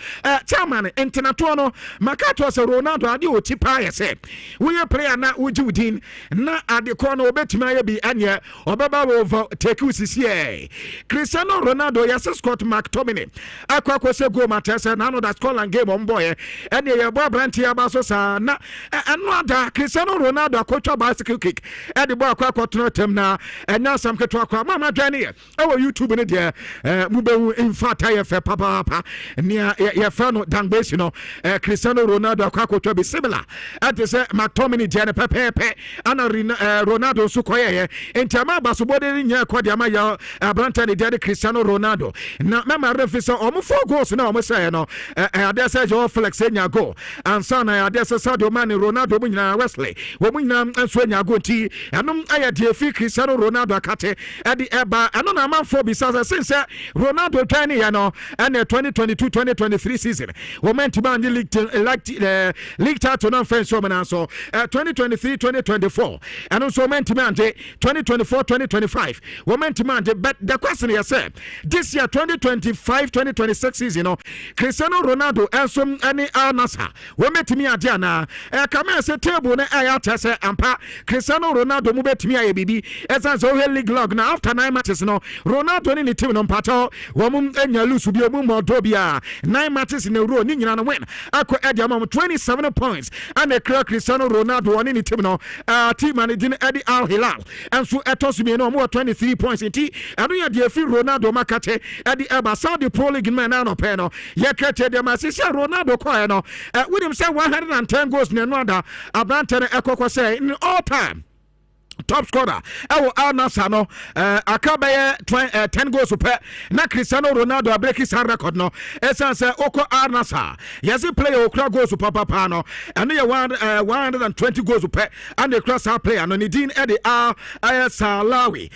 chairman internato no makato se Ronaldo ade o chipa yese we player na uji udin na ade ko no obetima ye bi anye obeba over take usisi Cristiano Ronaldo yese Scott McTominay akwakose go matese na no that Scotland game on boy and ye boy Branty abaso sa na another Cristiano Ronaldo akotwa bicycle kick and the boy akwakoto tem na enya sam ketwa kwa mama dwane e wo YouTube ne de mube in fact aye fe papa nia ye fa no Dan Base no Cristiano Ronaldo akwakoto be similar at say McTominay dia ne pepepe ana Ronaldo so koye entiama basobode nya kwade ma ya abranta ne dia Cristiano Ronaldo na mema refisa omo 4 goals na omo say no ade say Joe Flex nya go ansa na ade say Sadio Mane Ronaldo mu nyina Wesley wo mu nyina anso nya go ti anom aya de fi Cristiano Ronaldo akate ade eba ano na manfo bi say since Ronaldo training ya no and 2022-2023 season wo meant man league title no fence so man so 2023-2024 and also meant man 2024-2025 wo meant man but the question is this year 2025-2026 season no Cristiano Ronaldo also any Al-Nassr wo meant me ade na come say table na aya tese ampa Cristiano Ronaldo mu betimi aye bibi esa so league log na after 9 matches no Ronaldo ni team no pato wo mu enya lose bi mu modo bia 9 matches in a row ni nyina no win akọ edia mom 27 points and a Cristiano Ronaldo oni ni team no team managing Eddie Al Hilal and so etos me no mo 23 points inti anu ya de fi Ronaldo makate Eddie Eba Saudi Pro League man na no pe no ye kete de masisi Ronaldo ko no with him say 110 goals na no ada abrante na ekoko say in all time top scorer Al-Nassr no akabaye 10 goals per na Cristiano Ronaldo break his record no essence oko Al-Nassr yes player okra goals papa no and you 120 goals per and the cross player no Nidin Eddie Al-Salawi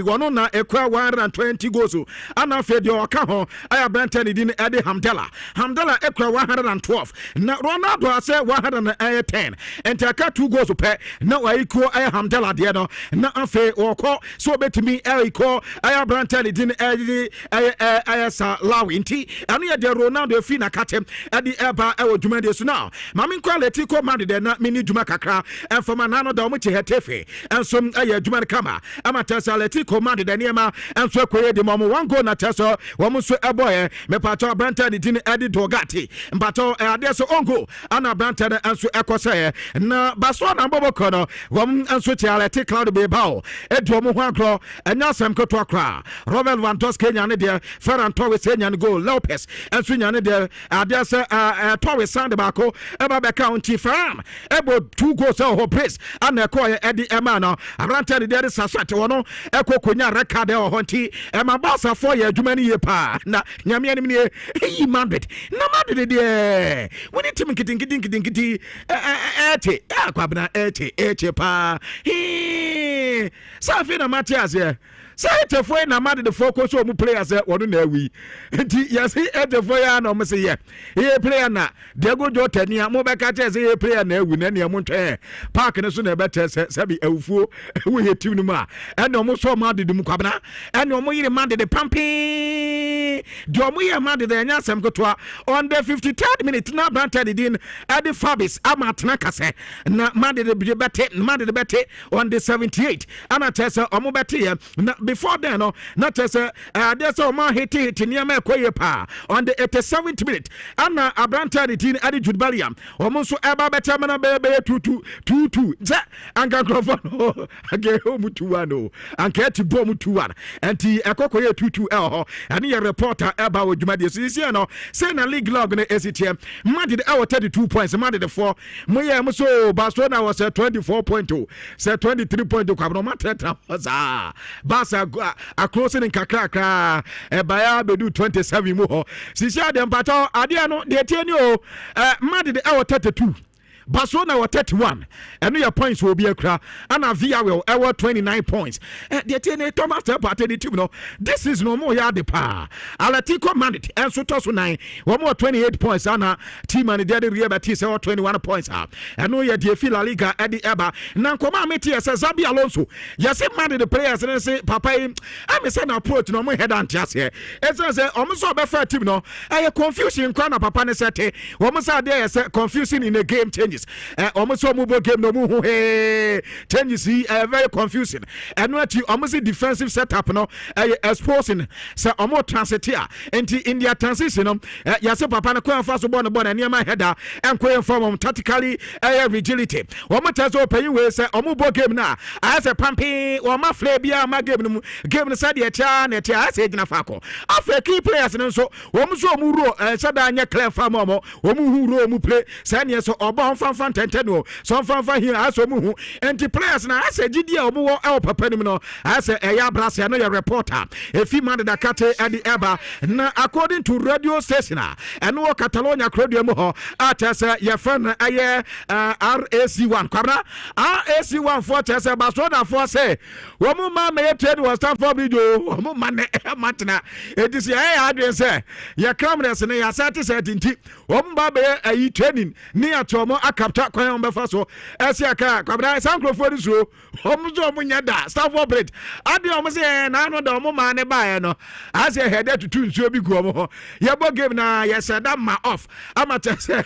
wono na ekra 120 goals and after the oka ho aya Brenten Nidin Eddie Hamdallah ekra 112 na Ronaldo say 110 and take 2 goals per na wa equal Hamdallah de no na afe woko so betimi eiko aya Brantani din ayasa lawinti anu ya de Ronaldo fi na katem adi eba ewo dwuma de so now mami quality ko man de na mini dwuma kakra enfoma na no da omo che hetefe enso aya dwuma kama ama tasaleti ko man de niema enso koye de momo one goal na teso wo mo so eboye me pato Brantani din adi dogati mbato ade so ongo ana Brantani enso ekose na baso na mboboko no wo enso Aleti Cloud be bao Edromo Huancro and Nasam Kotwakra Robert Van Toscania de Ferran Torres Enyan goal Lopez and Swinyan de Adesa Torres Sandabako Eba County Farm Ebo 2 goals ho press and Koya Eddie Emano Aranta de Sasat wono Eko Konya record o honti Emma Basa 4 year Jumani ye pa na Nyamia ni hey mandate na mandate de when it kidding ete akwabna ete pa Safi na Matias here. Say te foi na mad the focus o mu players wonu na awi. Nti yes te foi ya na mo say ye. He player na de go jo tani mo be ka che say he player na awi na ne mo ntwe. Park ne so na be te se bi awufuo we he team no ma. And mo so mad de mu kwabna. And mo yire mad de pampi. Do mo yire mad de anya sem kotoa on the 53rd minute na Brantad din at the Fabis amatna kase. Na mad de bete on the 78. Ana tesa o mo bete na before then no not as there's a man hit near me pa on the 87th minute and Abranta the teen Adi Jude Baliam almost eba better man baby 2-2 and Gagrofano again home 2-1 and get bomb 2-1 and the Ekokoye 2-2 and your reporter about Jumadi Sisiano say na league log na STM Madid our 32 points Madid 4 Moya so Barcelona was 24.2 say 23.2 Kwabno Mateta was Basa a closing in Kakaka Baya be do 27 more. Sisia dem pato adia no de tenio mad the hour 32. Barcelona were 31 and your points will be a crowd and a Via will 29 points. The TNA Thomas party team no this is no more yard the power. Alatico mandate and so toss 9 one more 28 points and team and the Ria Batista 21 points up. And no ya de La Liga at the Eba Nankoma Meti as Zabi Alonso. Yes, it mandate the players and say Papa I'm a son approach no more head and just here. As I say almost so better team no I confusion corner Papa Nesete almost are there confusing in the game changes. changes almost omubo game no mu then you see very confusing and what you almost defensive setup no exposing so omo transit here into India transition yase papa na kwa fa so ball na niam header and kwa form tactically rigidity omo tell so pay we say omubo game na as a pampi o ma flay bia ma game no side e tia na tia as e gina fa ko afa key players no so omo so omu ro sada anya clear farm omo hu ro omu play say ne so obo fan no so fan here as omu hu anti players na as gidi omo wo el papa nim no as ya brase no your reporter if man da kate at the eba na according to radio station and no Catalonia radio mu ho atese your friend RAC1 kwabra RAC1 for tese Barcelona for say womu ma me trade was stand for video womu mane matna it is adwen say your cameras na ya set nti womu ba be training ni atomo akapta kwan be fa so esiaka kwabra sankrofo so womu zo mu nyada staff operate ade omu say na no da omu ma ne ba no as a header to two nsuo bi gu omu ye bo game na ye said that ma off amata say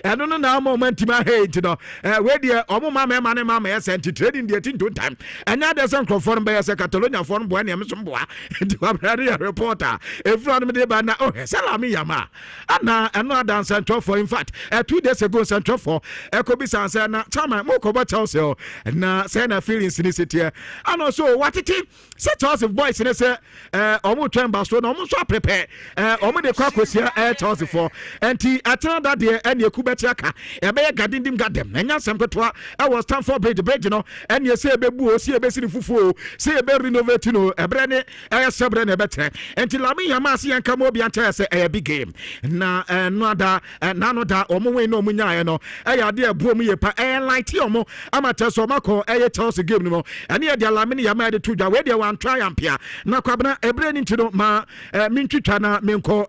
I don't know now moment ma hate no we dey omu ma ye sent trading dey tin time anya dey sankrofo be say Catalonia for bo na me so mboa nti kwabra reporter everyone me dey ba na salami yama ana eno adan central for in fact 2 days ago central for ekobi sanse na chama mo ko ba Chelsea na say na feelings ni sitie and also what it set us of boys in say omo train Barcelona omo so prepare omo de kwa kosia Chelsea for enti atena that dey ene ekubeti aka e be gadindim gadem enya sempeto e was Stamford Bridge no ene say bebu o say be sini fufu say be renovate no ebre ne sebre ne betre enti lami yama se yanka mo bi anta say e big game na no da no da omo we no munya no e ya de abu omo ye pa light omo amata so mako e Chelsea game no ene ye de lami yama de tuja we de wan triumph ya na kwabna ebre ni ntino ma mintwitwa na menko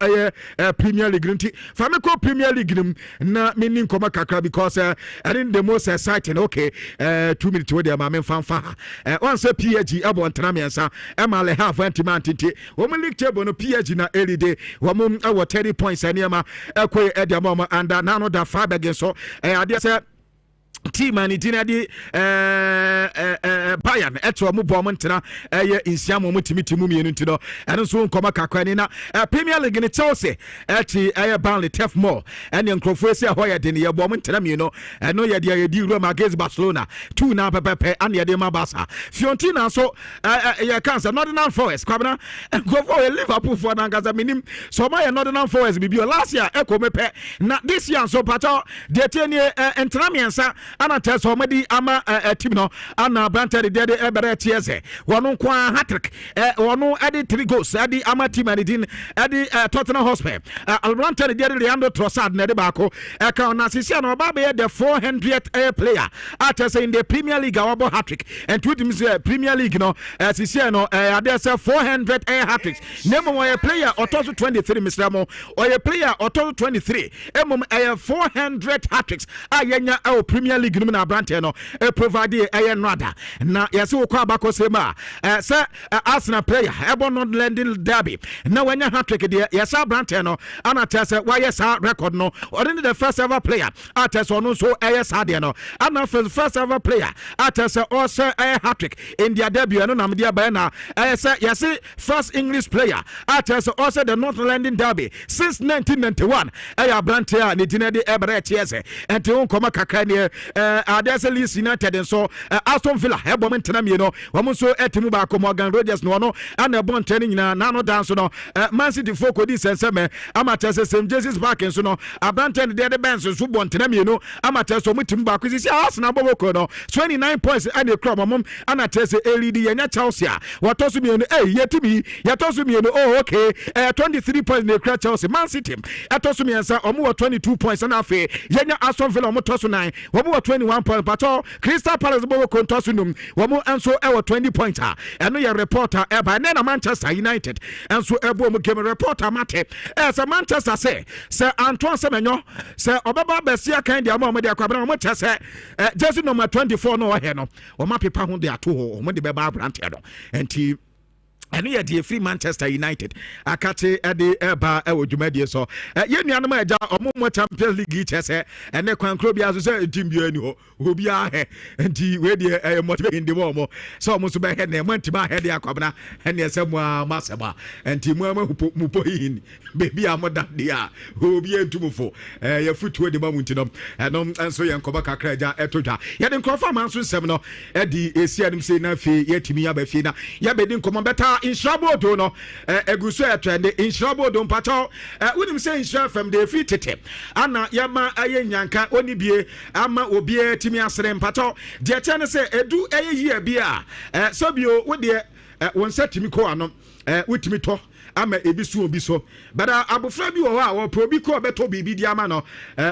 Premier League nti fa me ko Premier League nim na menni nkoma kakra because and the most exciting okay 2 minutes we dey ma men fanfa one say PSG abo ntana mensa e ma le half anti-man tete wo mo league table no PSG na early day wo mo 30 points aniema ekwe e dey ma and na no da 5 against so ade say team and di Bayern eto mu bom ntena insiam mu timimu mienu ntino eno so nkoma kakwani na Premier League ni Chelsea eti Burnley Turf Moor ene nkrofo esi ahoya de ne ye bom ntena mienu eno ye de di Roma against Barcelona 2 na pepepe ane ye de ma Barca Fiorentina so ye cancer Nottingham Forest kwabna nkrofo Liverpool for na ngaza minim so ma ye Nottingham Forest bibio last year ekomepe na this year so pato de tenie ntena miensa ana teso medi ama team no ana Brantford de ebere tiese wono kwa hat-trick wono edi 3 goals edi ama team edin edi Tottenham Hotspur Brantford de Leandro Trossard na de bako ka na sisia no ba be the 400th player atese in the Premier League awabo hat-trick and to teams Premier League no sisia no ade say 400 hat-tricks name one player otoso 23 Mr. or a player otoso 23 emom 400 hat-tricks ayenya our Premier League no na Brantford no provide nada na yesi wo kwa abako sema say Arsenal player ebo not landing derby na wanya hat-trick de yesa Brantford no ana tese why yesa record no already the first ever player atese no so yesa de no ana first ever player atese also hat-trick in their debut no na media ba na yesi first English player atese also the North London derby since 1991 Brantford ni dinede ebere tiese enti won koma kakra ne adese Leeds United so Aston Villa ebo mentena mi no wo so etimu ba ko Morgan Rogers no no ana ebo nteni nyina na no dance no Man City folk odi senseme amatese St Jesus Park so no Brantford de Benz so bo ntena mi no amatese mutimu ba ko sisi Arsenal boboko no 29 points and club mom anatese LED yenya Chelsea watosu mi no yetimi yatosu mi no oh okay 23 points ne kra Chelsea Man City atosu mi ensa omo 22 points na afi yenya Aston Villa omo tosu 9 omo 21 points pato Crystal Palace bobo kontosu num omo enso 20 points eno ye reporter eba na Manchester United enso ebo omo game reporter mate say Manchester say Antoine Semenyo say obaba besia kan dia omo de akwabra omo chese jersey number 24 no he no omo pepa ho de ato ho omo de beba Brantford enti ɛno yɛ deɛ free Manchester United akate ɛde ɛba ɛwɔ dwumadie so yɛn nuanom agya ɔmo mo Champions League kyɛ sɛ ɛne kwankro bia so sɛ team bi ani hɔ obi ahɛ nti we deɛ ɛyɛ motivate ndem ɔmo sɛ ɔmo so bɛhɛ ne mo ntima ahɛ de akɔbena ɛne ɛsɛ mo masɛba nti mo mo poyin baby amoda dia obi entumfo yɛ futuo de ma mu ntinom ɛnom nso yɛ nkɔba kakra agya ɛtodwa yɛde nkrɔfa man so nsɛm no ɛdi esianim sɛ na fe yɛtimi aba fe na yɛbɛdi nkɔmɔ bɛta inshrabodo no eguso ɛtrɛnde inshrabodo mpacho wonim sɛ inshra fam de fi tete ana yɛma ayɛ nyanka oni bie ama obi timi asere mpacho deɛ kyɛ ne sɛ edu ɛyɛ yie bia sobio wo deɛ won setimi ko ano wotimi tɔ ama ebi so obi so bada abofra bi wɔ hɔ a wɔ probi ko beto bibi di ama no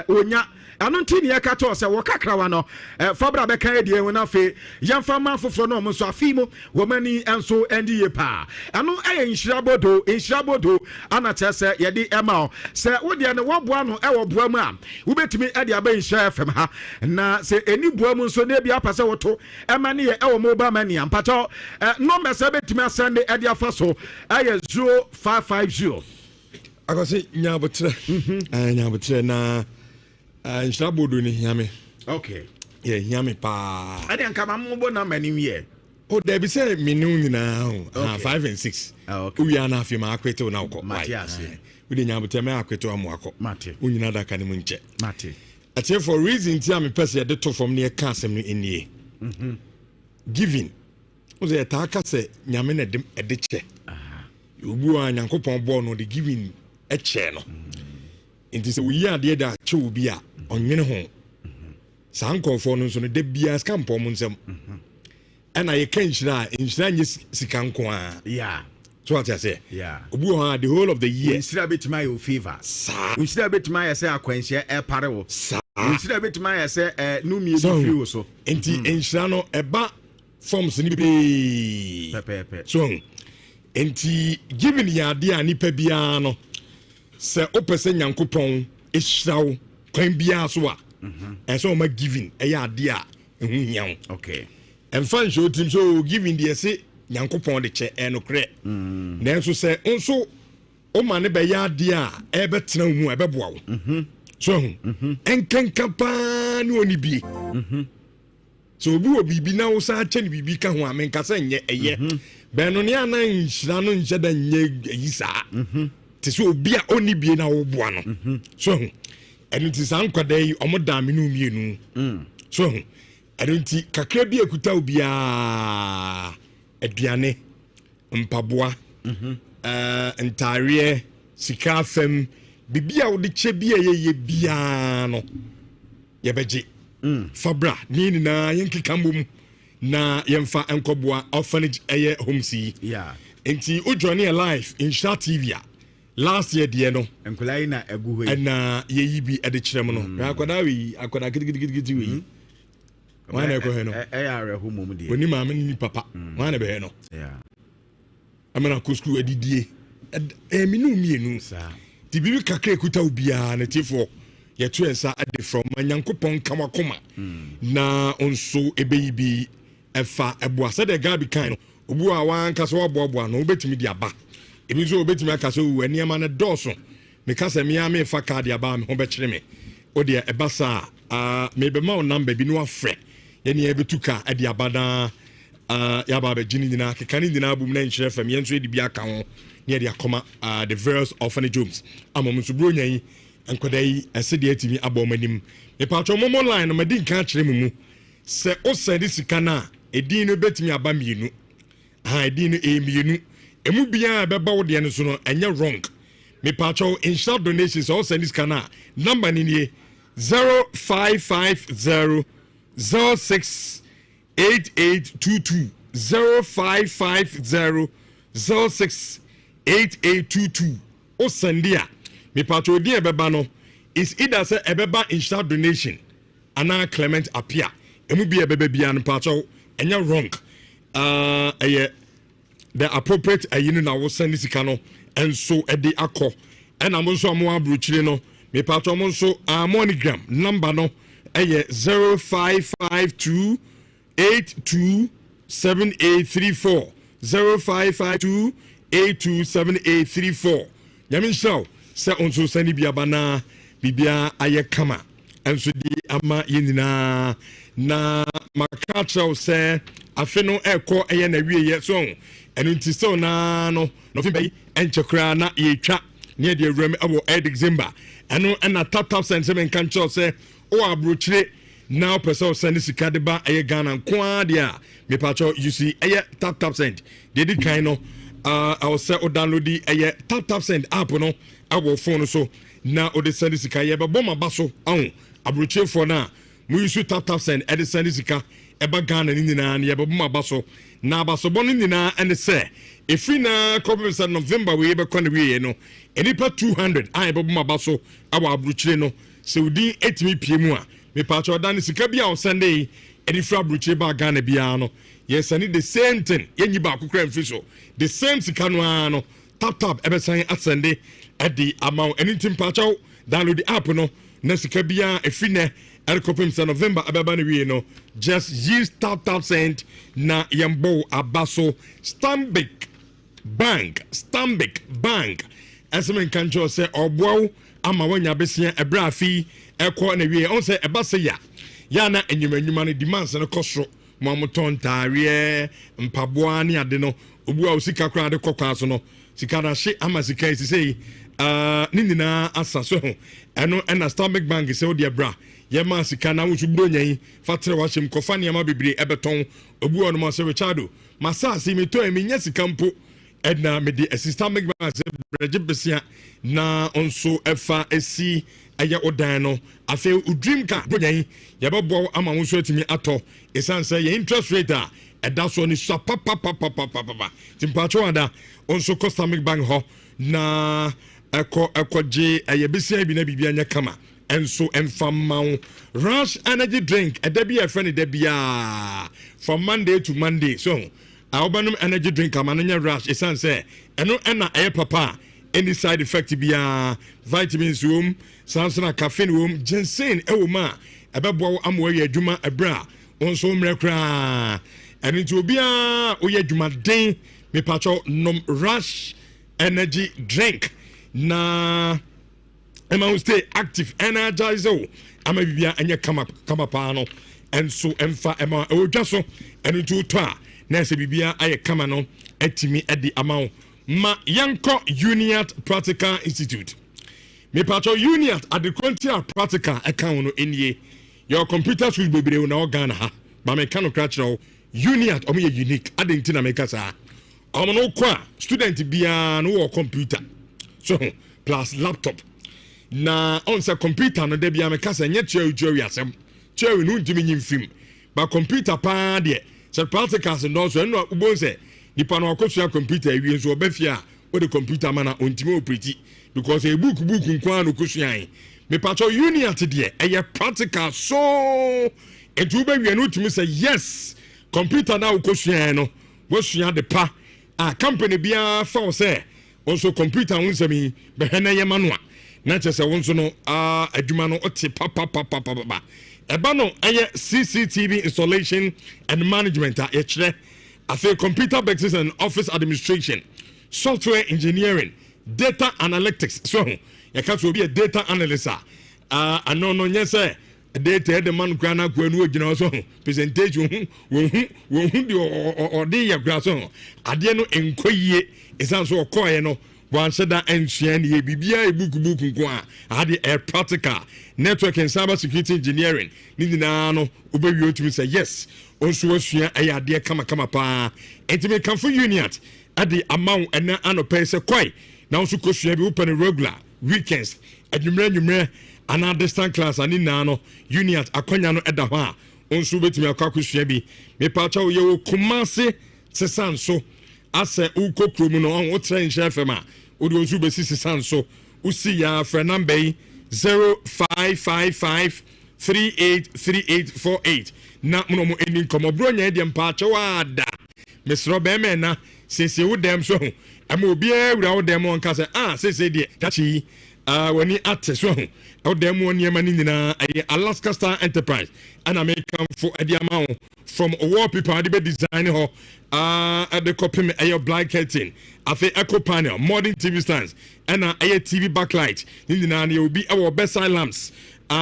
onya ano ntini ya kato sɛ wɔ kakrawa no fabra bɛka edie wona fe yɛmfa man foforo no so afi mu wɔ mani enso endi ye pa ano ɛyɛ inshirabodo ana kyɛ sɛ yɛde ɛma sɛ wo de ne wɔboa no ɛwɔ boa mu a wobɛtumi ɛde aba inshira fm ha na sɛ eni boa mu nso na bia pa sɛ woto ɛma ne yɛ ɛwɔ mobile money ampato number sɛ bɛtumi asɛnde ɛde afa so ɛyɛ 0550 akɔse nyabotre na Inshrabodo ni hiame. Okay. Yeah, hiame pa. Ade anka mambo na mani wie. Oh, there be say minu nyina 5 and 6. Okay. We are na afi ma akwete na ukọ. Matias. We de nyabote me akwete amu akọ. Mate. Unyina da ka ne mu nche. Mate. Ati for reason ti am pese de to from ne ka asem no enie. Giving. O ze ta ka se nyame na de che. Aha. Obu a nyankopon bo no de giving e che no. Nti se we ya de da che obi a onwene ho sankofo no nso no de bia skampo mo nsem ana ye kan nhyira nye sika nko a yeah so what I say yeah obu ha the whole of the year nhyira betima your favor nhyira betima ya se akwanhye e pare wo nhyira betima ya se numi e fi wo so enti nhyira no eba forms ni be so enti given ya de anipa bia no se opese nyankopon ehyirawo kwan bia so a so ma giving ade a ehu hian okay and fan show team so giving the say nyankopon de che enokre na enso se nso o ma ne be ade a e betena hu e beboa wo so enkenka pa ne oni bi so obi obibi na wo sa che ne bibi ka ho amenka se nye eye be no ne anan nhyira no nche da nye yisa te so obi a oni bi na wo boa no so ɛno nti saa nkwada yi ɔmo da me no mienu so ɛno nti kakra bi ekuta obiaa aduane mpaboa ntareɛ sika fam bibia wo de che bia ye bia no yɛbɛgye fabra ni na yɛnkeka mbom na yɛmfa nkɔboa orphanage ɛyɛ homes yi nti ojone live in Star TV last year die no enkulai na agu hoyi na yeyi bi ade kyerem no akoda gidigidi wi wana ko he no are ho mom die oni ma ni papa wana be he no amana ko school adidie minu mienu ti bibi kakra ekuta obia na tifo ye to ensa ade from anyankopon kamakoma na onso ebeyi bi efa eboase de gabi kan no obu a wan kaso oboaboa no obetimi di aba ebi so obetimi akaso aniama na dɔso me kasa me ya me fa card ya ba me ho be kyere me o de ebasa me be ma o number bi no afrɛ ye ne ebetuka ade abada ya ba be gini nyina keka ni nyina bum na nkyerɛ fam ye nso edi bi aka ho ne de akoma the various orphanage homes amom so bro nyan enkoda yi ese de atimi abomanim me patro momo line no medi nka kyerɛ mu sɛ o send sika na edin no betimi aba mienu edin no mienu emu bia beba wo de no so no enye wrong me patcho instant donations all send this kana number ni nie 0550 068822 0550 068822 o sendia me patcho di beba no is either say ebeba instant donation ana Clement appear emu bia beba bia no patcho enye wrong the appropriate ayinu na wo send sika no enso ede akọ ena mo nso amo abrochire no me patro mo nso monogram number no eye 0552827834 0552827834 yamin show se onso sani biabana bibia aye kama enso di ama yenina na makacho se afeno eko eye na wieye so enu nti so na no fi bai enchekra na yetwa ne de awram awo December enu na tap sense men kan cho se o abrochire now person send sika de ba eye Ghana kwa dia me pacho you see eye tap send they did kind of I will say o download the eye tap send app no our phone so now o de send sika ye ba bomba baso ahun abrochire for na mu use tap send e de send sika e ba Ghana ni nyina na ye ba bomba baso na baso bon ni nyina and say if we na come November we be kon we no enipa 200 I ba bomba baso our abrochire no so di 8 pm a me pacho dan sika bia on Sunday edi fra bruche ba Ghana bia no yes I need the same thing yenyi ba kokra mfiso the same sika no ano tap ebesan asende edi amount anything pacho download the app no na sika bia efine erikopem sa November ababa ne wie no just use tap send na yembo abaso Stanbic Bank esemen kanjo se obwo ama wanya besia ebra afi eko na wie on se ebase ya na enyuma no demands no kosro mamoton tare mpaboa ne ade no obu a osika kra de kokwa so no sika na hye ama sika isi sei ni nyina asaso ho eno na Stanbic Bank se odi ebra ye ma sika na wo subro nyan fatre wa hyem kofa ne ma bebre ebeton obu ono ma se Richardo masa si meto eminya sika mpo edna me di Stanbic Bank se breje besia na onso efa esi aya odan no afi udream ka bonyan ye bebo ama wo so atimi ato esan say ye interest rate a eda so ni so papa timpacho ada onso Stanbic Bank ho na ekoje aye besia bi na bibia nya kama enso emfamma Rush energy drink eda bi e friend eda bia from Monday to Monday so Albanum energy drink amananya Rush esan say eno na papa any side effect bia vitamins room sansana caffeine room ginseng ewoma ebebo amwe adwuma ebra onso mrekra eno nti obia oye adwuma den me pacho nom Rush energy drink na ema stay active energizer ama bibia anya kama pa no enso emfa ema odwa so eno nti to a na se bibia aye kama no etimi edi amount ma yanko Uniat Practical Institute me pacho Uniat at the Quantia Practical account no enye your computer should be bebre na Ghana ha ba me kanokrachro Uniat omo ye unique adentina me kasa omo no kwa student bia no computer so plus laptop na on sa computer no de bia me kasa nye chewi asem chewi no ntimi nyim film ba computer pa de se practicals no so no ubonse nipa no akosua computer ewie so obafia o de computer mana ontimi operate because a book nkwa no kosua me pacho Uniat de eye practical so etu be wie no timi say yes computer na okosua no wasua de pa a company bia for say also computer unsemi be hena ye manua na chese wonso no adwuma no ote papa eba no eye CCTV installation and management a kire afi computer basics and office administration software engineering data analytics so you can so be a data analyst no nyese data the man kwana kwanu ogina so presentation wo di odi ya gra so ade no enkoyie esan so okoye no wan seda ensua ne bibia ebuku nko a ade a practical network and cyber security engineering ni nyina no obewi otumi say yes onso asua aye ade kama pa entime kan for Uniat ade amount ena anope se kwai na onso kosua bi open regular weekends adwumre ana distant class ani na no Uniat akonya no eda ho a onso betumi akosua bi me pa cha ye wo Kumase sesan so ase ukokrom no on wotre nhye fema odi onso be sesan so usi ya fra number 0555383848 na mo mo eni komo bronya de mpache wada mesro be me na sese wo dem so ama obi awura wo dem on ka se sese de tachi when he at so out there one year man in Alaska Star Enterprise and American for the amount from wallpaper the design at the copy a black curtain afi echo panel modern TV stands and a TV backlight in the will be our best side lamps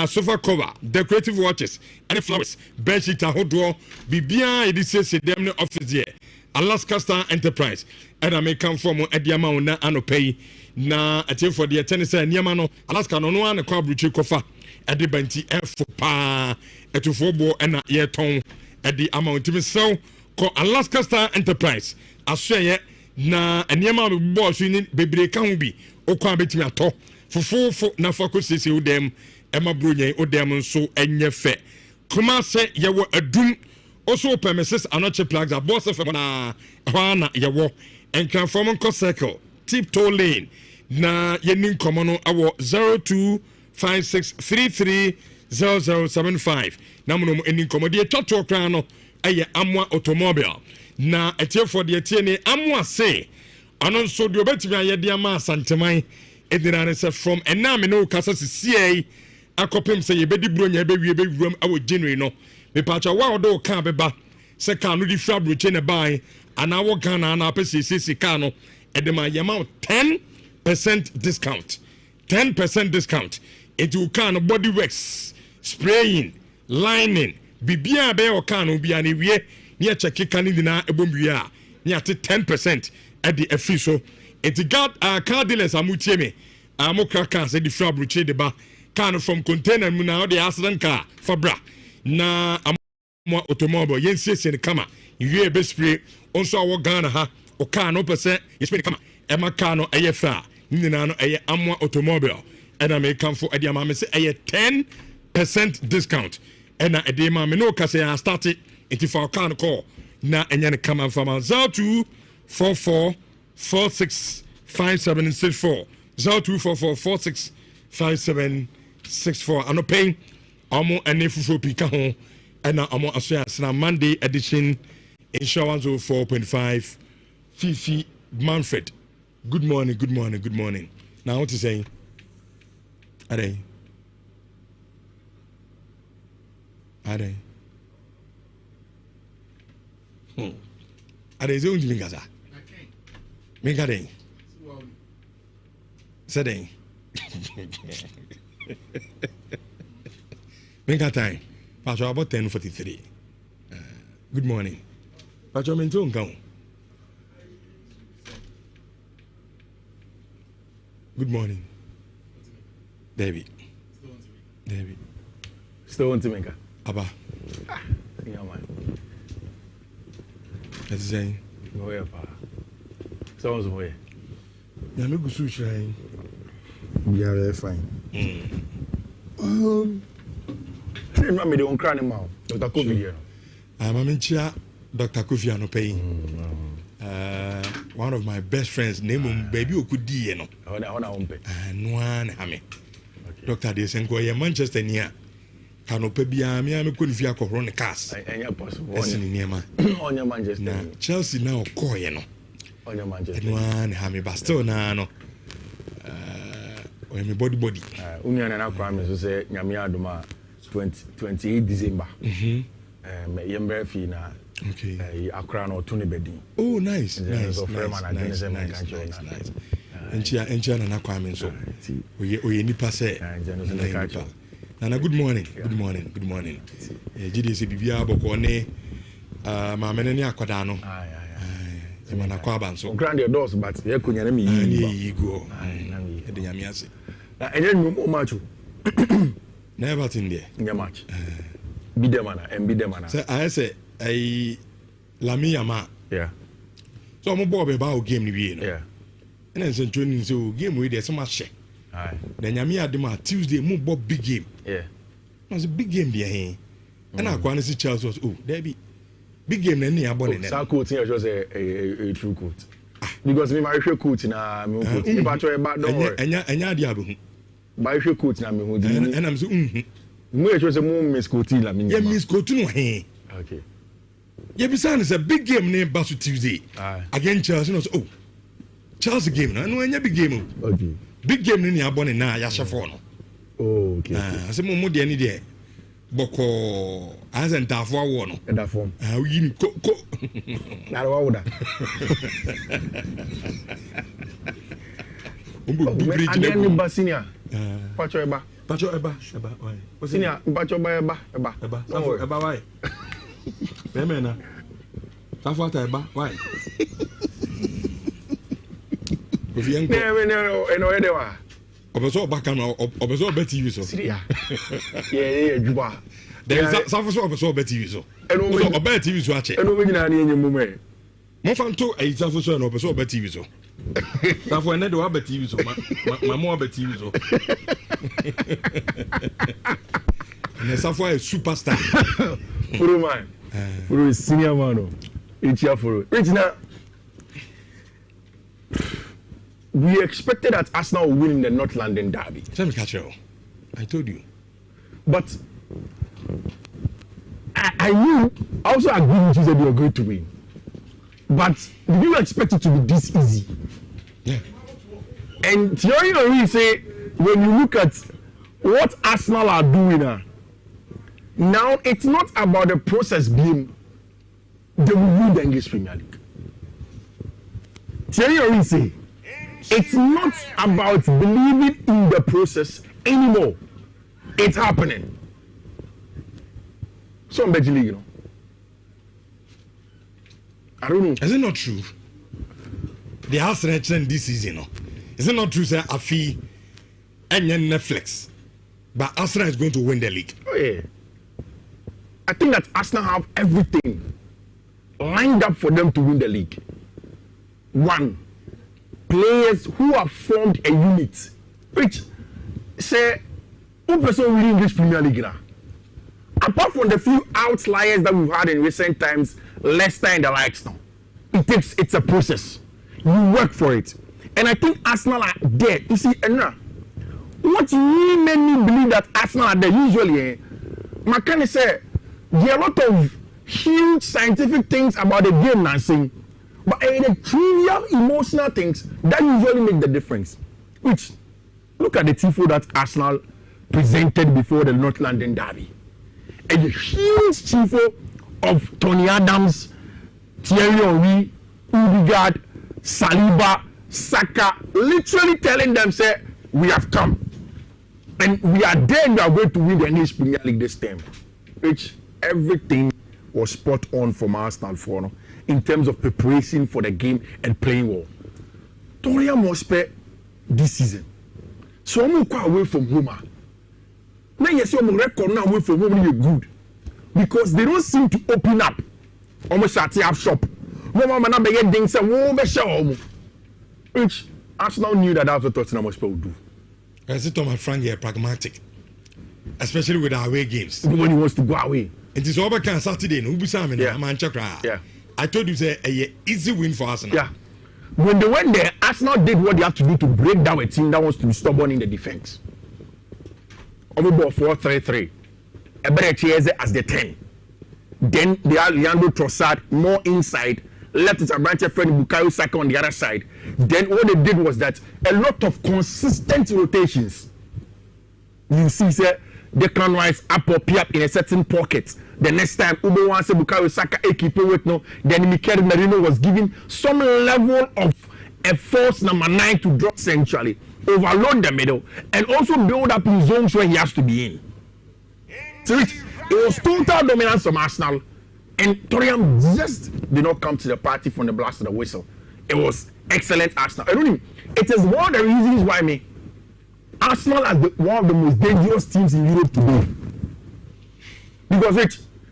sofa cover decorative watches and flowers bedsheet ahodoɔ bibia it says them office here Alaska Star Enterprise and American form at the amount na anopay na atie for the tennis niema no Alaska no no an kwa bruche kofa at the banti efo pa etufo bo na ye ton at the amount to so ko Alaska Star Enterprise asoye na niema bo so ni bebre kan bi okwa betimi ato fofofo na focus sisi udem ema bronye udem so enye fe kuma se ye wo adum also premises anoche plugs are boss of na hwana ye wo enkan from circle tiptoe lane na yenin komono awo 0256330075 na muno enin komodi etwato kran no eye amwa automobile na etie for de etie ne amwa se anon so de obetimi ayede ama santeman edinane se from ename no kasa sie akopem se yebedi bronya be wie be wuram awo January no me pacha wa odo kan beba se kan no di fabruche ne bai ana wo kan na apese sisi kan no edema yema 10% discount 10% discount into can body wax spraying lining bibia be o kan no bia ne wie ne check kan ni na ebomwia ne ate 10% at the official it got car dealers amutie me amokra kan se di fabruche de ba kan from container mu na the accident car fabra na amwa automobile yensie kama wie be spray onso awo Ghana ha o car no percent yespray kama ema car no eyefa nina no eye amwa automobile and I may come for edi ama me say eye 10% discount and na edi ma me no ka say I started it for car no call na enya ne kama from 0244465764 0244465764 ano paying amo ene fufu pika ho and na amo aso na Monday edition insurance 4.5 Fifi Manfred. Good morning, good morning, good morning. Now what you saying? Are they? Are they doing things as that? Make a day. Say day. Make a time. Pastor about 10:43. Good morning. Pastor Menton come. Good morning. David. Still want to make a Abba. Yeah, man. That's saying. Go here, pa. Someone's away. Yeah, me go so shine. We are very fine. Remember they won't cry anymore. Dr. Kofi here. I'm a mentia Dr. Kofi ano paying. One of my best friends name him baby okudi ye no. Ona ompe. No one hame. Dr. Desenko ye Manchester nia. Kanope bia me ko nfi akọhoro ne cars. Enya possible. Esi ni niema. Onya Manchester. Na Chelsea na okọ ye no. Onya Manchester. No one hame but still na no. Oye me body. Unya na kwa me so say nyame adoma 28 December. Me yembe fi na okay. Accra no to ne bedin. Oh nice. Nice. Enchia na kwa me so. Oye nipa se. Nana good morning. Good morning. Jide se bibia aboko ne ma mene ne akoda no. Mana kwa ba nso. Grand your doors but ye kunya na me yi go. E de nyame ase. Na enye no match. Never tin there. Nya match. Be them ana. Say I say I Lami Yama. Yeah. So I'm bob about game ni bi no. Yeah. And then training so game we there so much. Aye. Then Nyame adema Tuesday mo bob big game. Yeah. Was a big game there here. And I go see Chelsea was there be big game na ni abon na. Sa coach here just a true coach. Because me my coach na me coach. Me ba try back don't worry. Enya dia bo hu. Ba coach na me hu. And I'm so Mo e chose mo miss coach la me. Yeah miss coach no he. Okay. Yeah besides a big game name Basu Tuesday. Aye. Against Chelsea no Chelsea game no enya big game. Okay. big game ni abone na ya shefo no. Oh, okay. Ase mo de ni de boko azentafo awo no. And that form. Yin ko. Na wa woda. Umbu bibiri jine. Again ni senior. Pacho eba. Why? Senior, pacho eba. Eba why? Bemena. Tafata eba why? No, Obeso baka no obeso beti you so. Yeah, juba. There is Safoso obeso beti you so. Obeso obeti you so ache. Eno we nyina na enyim mu me. Mo fanto e Safoso no obeso beti you so. Safo ene de wa beti you so. Ma mo beti you so. And Safo is superstar. Furu man. Furu is senior man. Ichia Furu. Regina, we expected that Arsenal will win the North London derby. Let me catch you. I told you. But I knew, I also agree with you that they were going to win. But did you expect it to be this easy? Yeah. And Thierry Henry say, when you look at what Arsenal are doing now, it's not about the process being they will win the English Premier League. Thierry Henry say, it's not about believing in the process anymore. It's happening. So I'm betting, you know. I don't know. Is it not true? They have strengthened this season, no? Is it not true, sir? Afi and Netflix, but Arsenal is going to win the league. Oh yeah. I think that Arsenal have everything lined up for them to win the league. One, players who have formed a unit, which say, who person win English Premier League now? Apart from the few outliers that we've had in recent times, Leicester and the likes now, it's a process. You work for it. And I think Arsenal are there. You see, what really made me believe that Arsenal are there usually, McCann said, there are a lot of huge scientific things about the game now saying, but the trivial emotional things that usually make the difference. Which, look at the tifo that Arsenal presented before the North London derby. A huge tifo of Tony Adams, Thierry Henry, Odegaard, Saliba, Saka, literally telling them, say, we have come. And we are there and we are going to win the English Premier League this time. Which everything was spot on from Arsenal for in terms of preparation for the game and playing well. Toria must pay this season. So I'm going away from home. Now you see I'm record now away from home is good. Because they don't seem to open up. Almost at the shop. No mama na be getting say wo be show. Which Arsenal knew that that's what Tottenham was supposed to do. As it my friend here pragmatic. Especially with our away games. Nobody wants to go away. It is over can Saturday no be sam na man check. Yeah. I told you say a easy win for Arsenal. Yeah. When they went there, Arsenal did what they have to do to break down a team that wants to be stubborn in the defense. Over 4-3-3. Eberechieze as the 10. Then they have Leandro Trossard more inside. Left is a branch friend Bukayo Saka on the other side. Then what they did was that a lot of consistent rotations. You see, sir, they can rise up or up in a certain pocket. The next time Ubo wants to Bukayo Saka a keeper with no, then Mikel Merino was given some level of a false number 9 to drop centrally, overload the middle, and also build up in zones where he has to be in. So it was total dominance from Arsenal, and Torian just did not come to the party from the blast of the whistle. It was excellent Arsenal. I don't know. It is one of the reasons why Arsenal is one of the most dangerous teams in Europe today. Because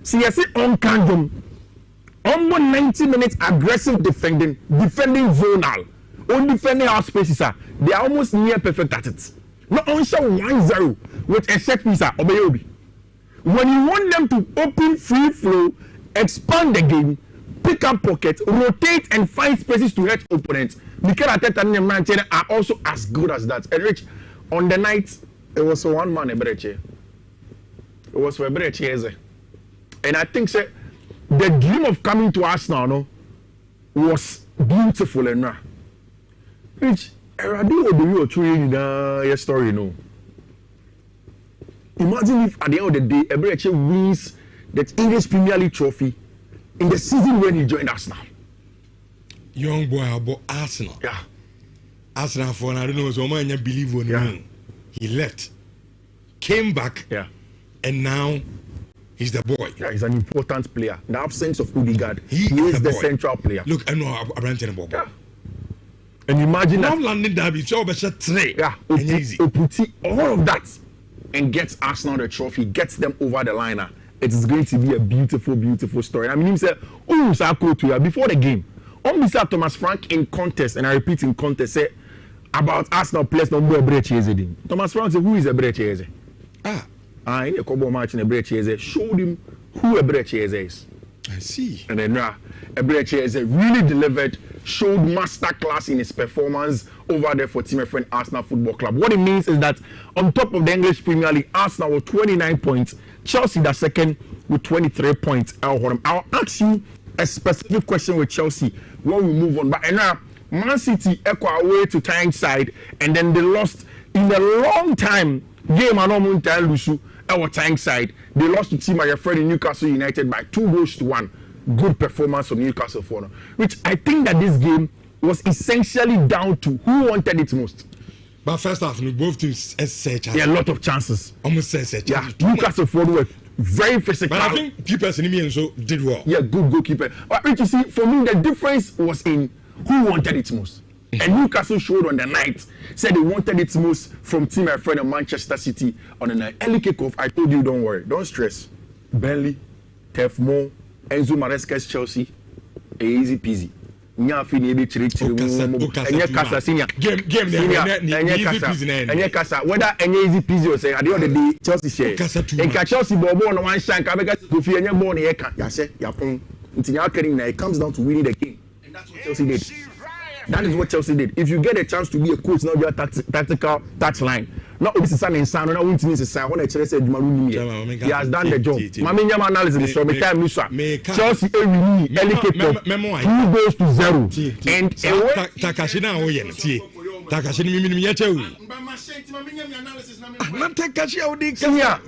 CSC on Kangum, almost 90 minutes aggressive defending zonal, on defending our spaces, they are almost near perfect at it. Not only 1-0 with a set piece of Obeyobi. When you want them to open free flow, expand the game, pick up pockets, rotate and find spaces to hurt opponents, Mikel Arteta and Manchester are also as good as that. And Rich, on the night, it was one man Eberechi. It was for Eberechi. And I think the dream of coming to Arsenal was beautiful enough. Which Eradi will be real true in your story, no. Imagine if at the end of the day, Eberechi wins that English Premier League trophy in the season when he joined Arsenal. Young boy about Arsenal. Yeah. Arsenal for I don't know, so man believe on him. He left, came back, and now he's the boy. Yeah, he's an important player. The absence of Odegaard, he is the central player. Look, I know Abraham Bob. Yeah. And imagine that London derby, so three. Yeah, Oputi, all of that, and gets Arsenal the trophy, gets them over the line. It is going to be a beautiful, beautiful story. I mean, him said, "Oh, Sako to you before the game." On beside Thomas Frank in contest, and I repeat in contest, say about Arsenal players don't do Eberechi. Thomas Frank said, "Who is Eberechi?" In a couple match in Eberechi, showed him who Eberechi is. I see. And then Eberechi really delivered, showed masterclass in his performance over there for team friend Arsenal Football Club. What it means is that on top of the English Premier League, Arsenal with 29 points, Chelsea the second with 23 points. I'll ask you a specific question with Chelsea when we move on. But now Man City echo away to Tyneside, and then they lost in a long time game. I know Muntai Lusu our Tyneside. They lost to team I friend in Newcastle United by 2-1. Good performance from Newcastle for them, which I think that this game was essentially down to who wanted it most. But first half, both teams said a lot of chances. Almost said Newcastle for were very physical. But I think keepers in me and so did well. Yeah, good goalkeeper. But you see, for me, the difference was in who wanted it most. And Newcastle showed on the night, said they wanted it most from team my friend of Manchester City on the night. Early kickoff, I told you, don't worry, don't stress. Burnley, Tef Mo, Enzo Maresca's Chelsea, easy peasy. Nya fi ni ebe chire enye kasa senior game enye kasa whether enye easy peasy or say at the end of the day Chelsea share enka Chelsea ball no one shine ka be go fi enye ball no ye kan ya se ya pon ntinya akari na it comes down to winning the game, and that's what Chelsea did. That is what Chelsea did. If you get a chance to be a coach, now you are tactical touchline. Not only San and San, now wins is San. When I said he has done the job. Mami Nyama analysis from the time Musa. Chelsea early 2-0, and Takashina oyen. Takashina mimi yeche. Not Takashi odi kanya.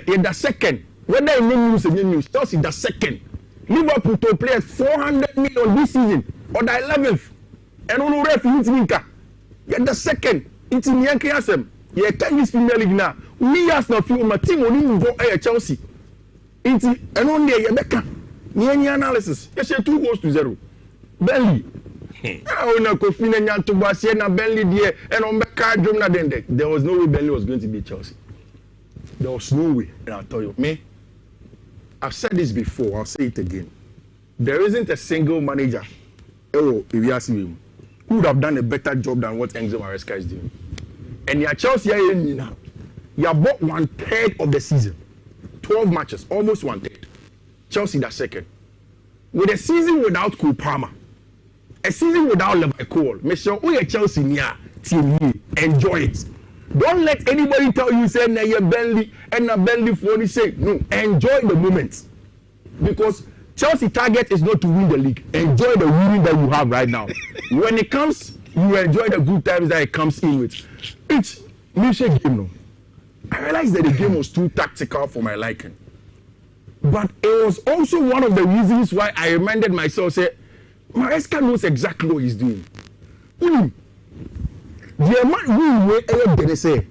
In the second, when they news, Chelsea the second. Liverpool to play 400 million this season or the 11th, and on ref Minka. Get the second. It's in Yankee Asem. Yeah, can you Premier League now? We ask now for my team on go Chelsea. It's and only a Rebecca. Any analysis. You say 2-0. Burnley. I want to Kofi and to Barcelona, Burnley there, and on Becca Drumna then. There was no way Burnley was going to beat Chelsea. There was no way. And I'll tell you, me. I've said this before, I'll say it again. There isn't a single manager who would have done a better job than what Enzo Maresca is doing. And your Chelsea now, you have bought 1/3 of the season. 12 matches, almost 1/3. Chelsea the second. With a season without Cole Palmer, a season without Levi Cole, make sure you're Chelsea near team, enjoy it. Don't let anybody tell you say na your Burnley and na Burnley for the sake. No, enjoy the moment, because Chelsea target is not to win the league. Enjoy the winning that you have right now. When it comes, you enjoy the good times that it comes in with. It's milkshake game, no. I realized that the game was too tactical for my liking, but it was also one of the reasons why I reminded myself, say, Maresca knows exactly what he's doing. The man we say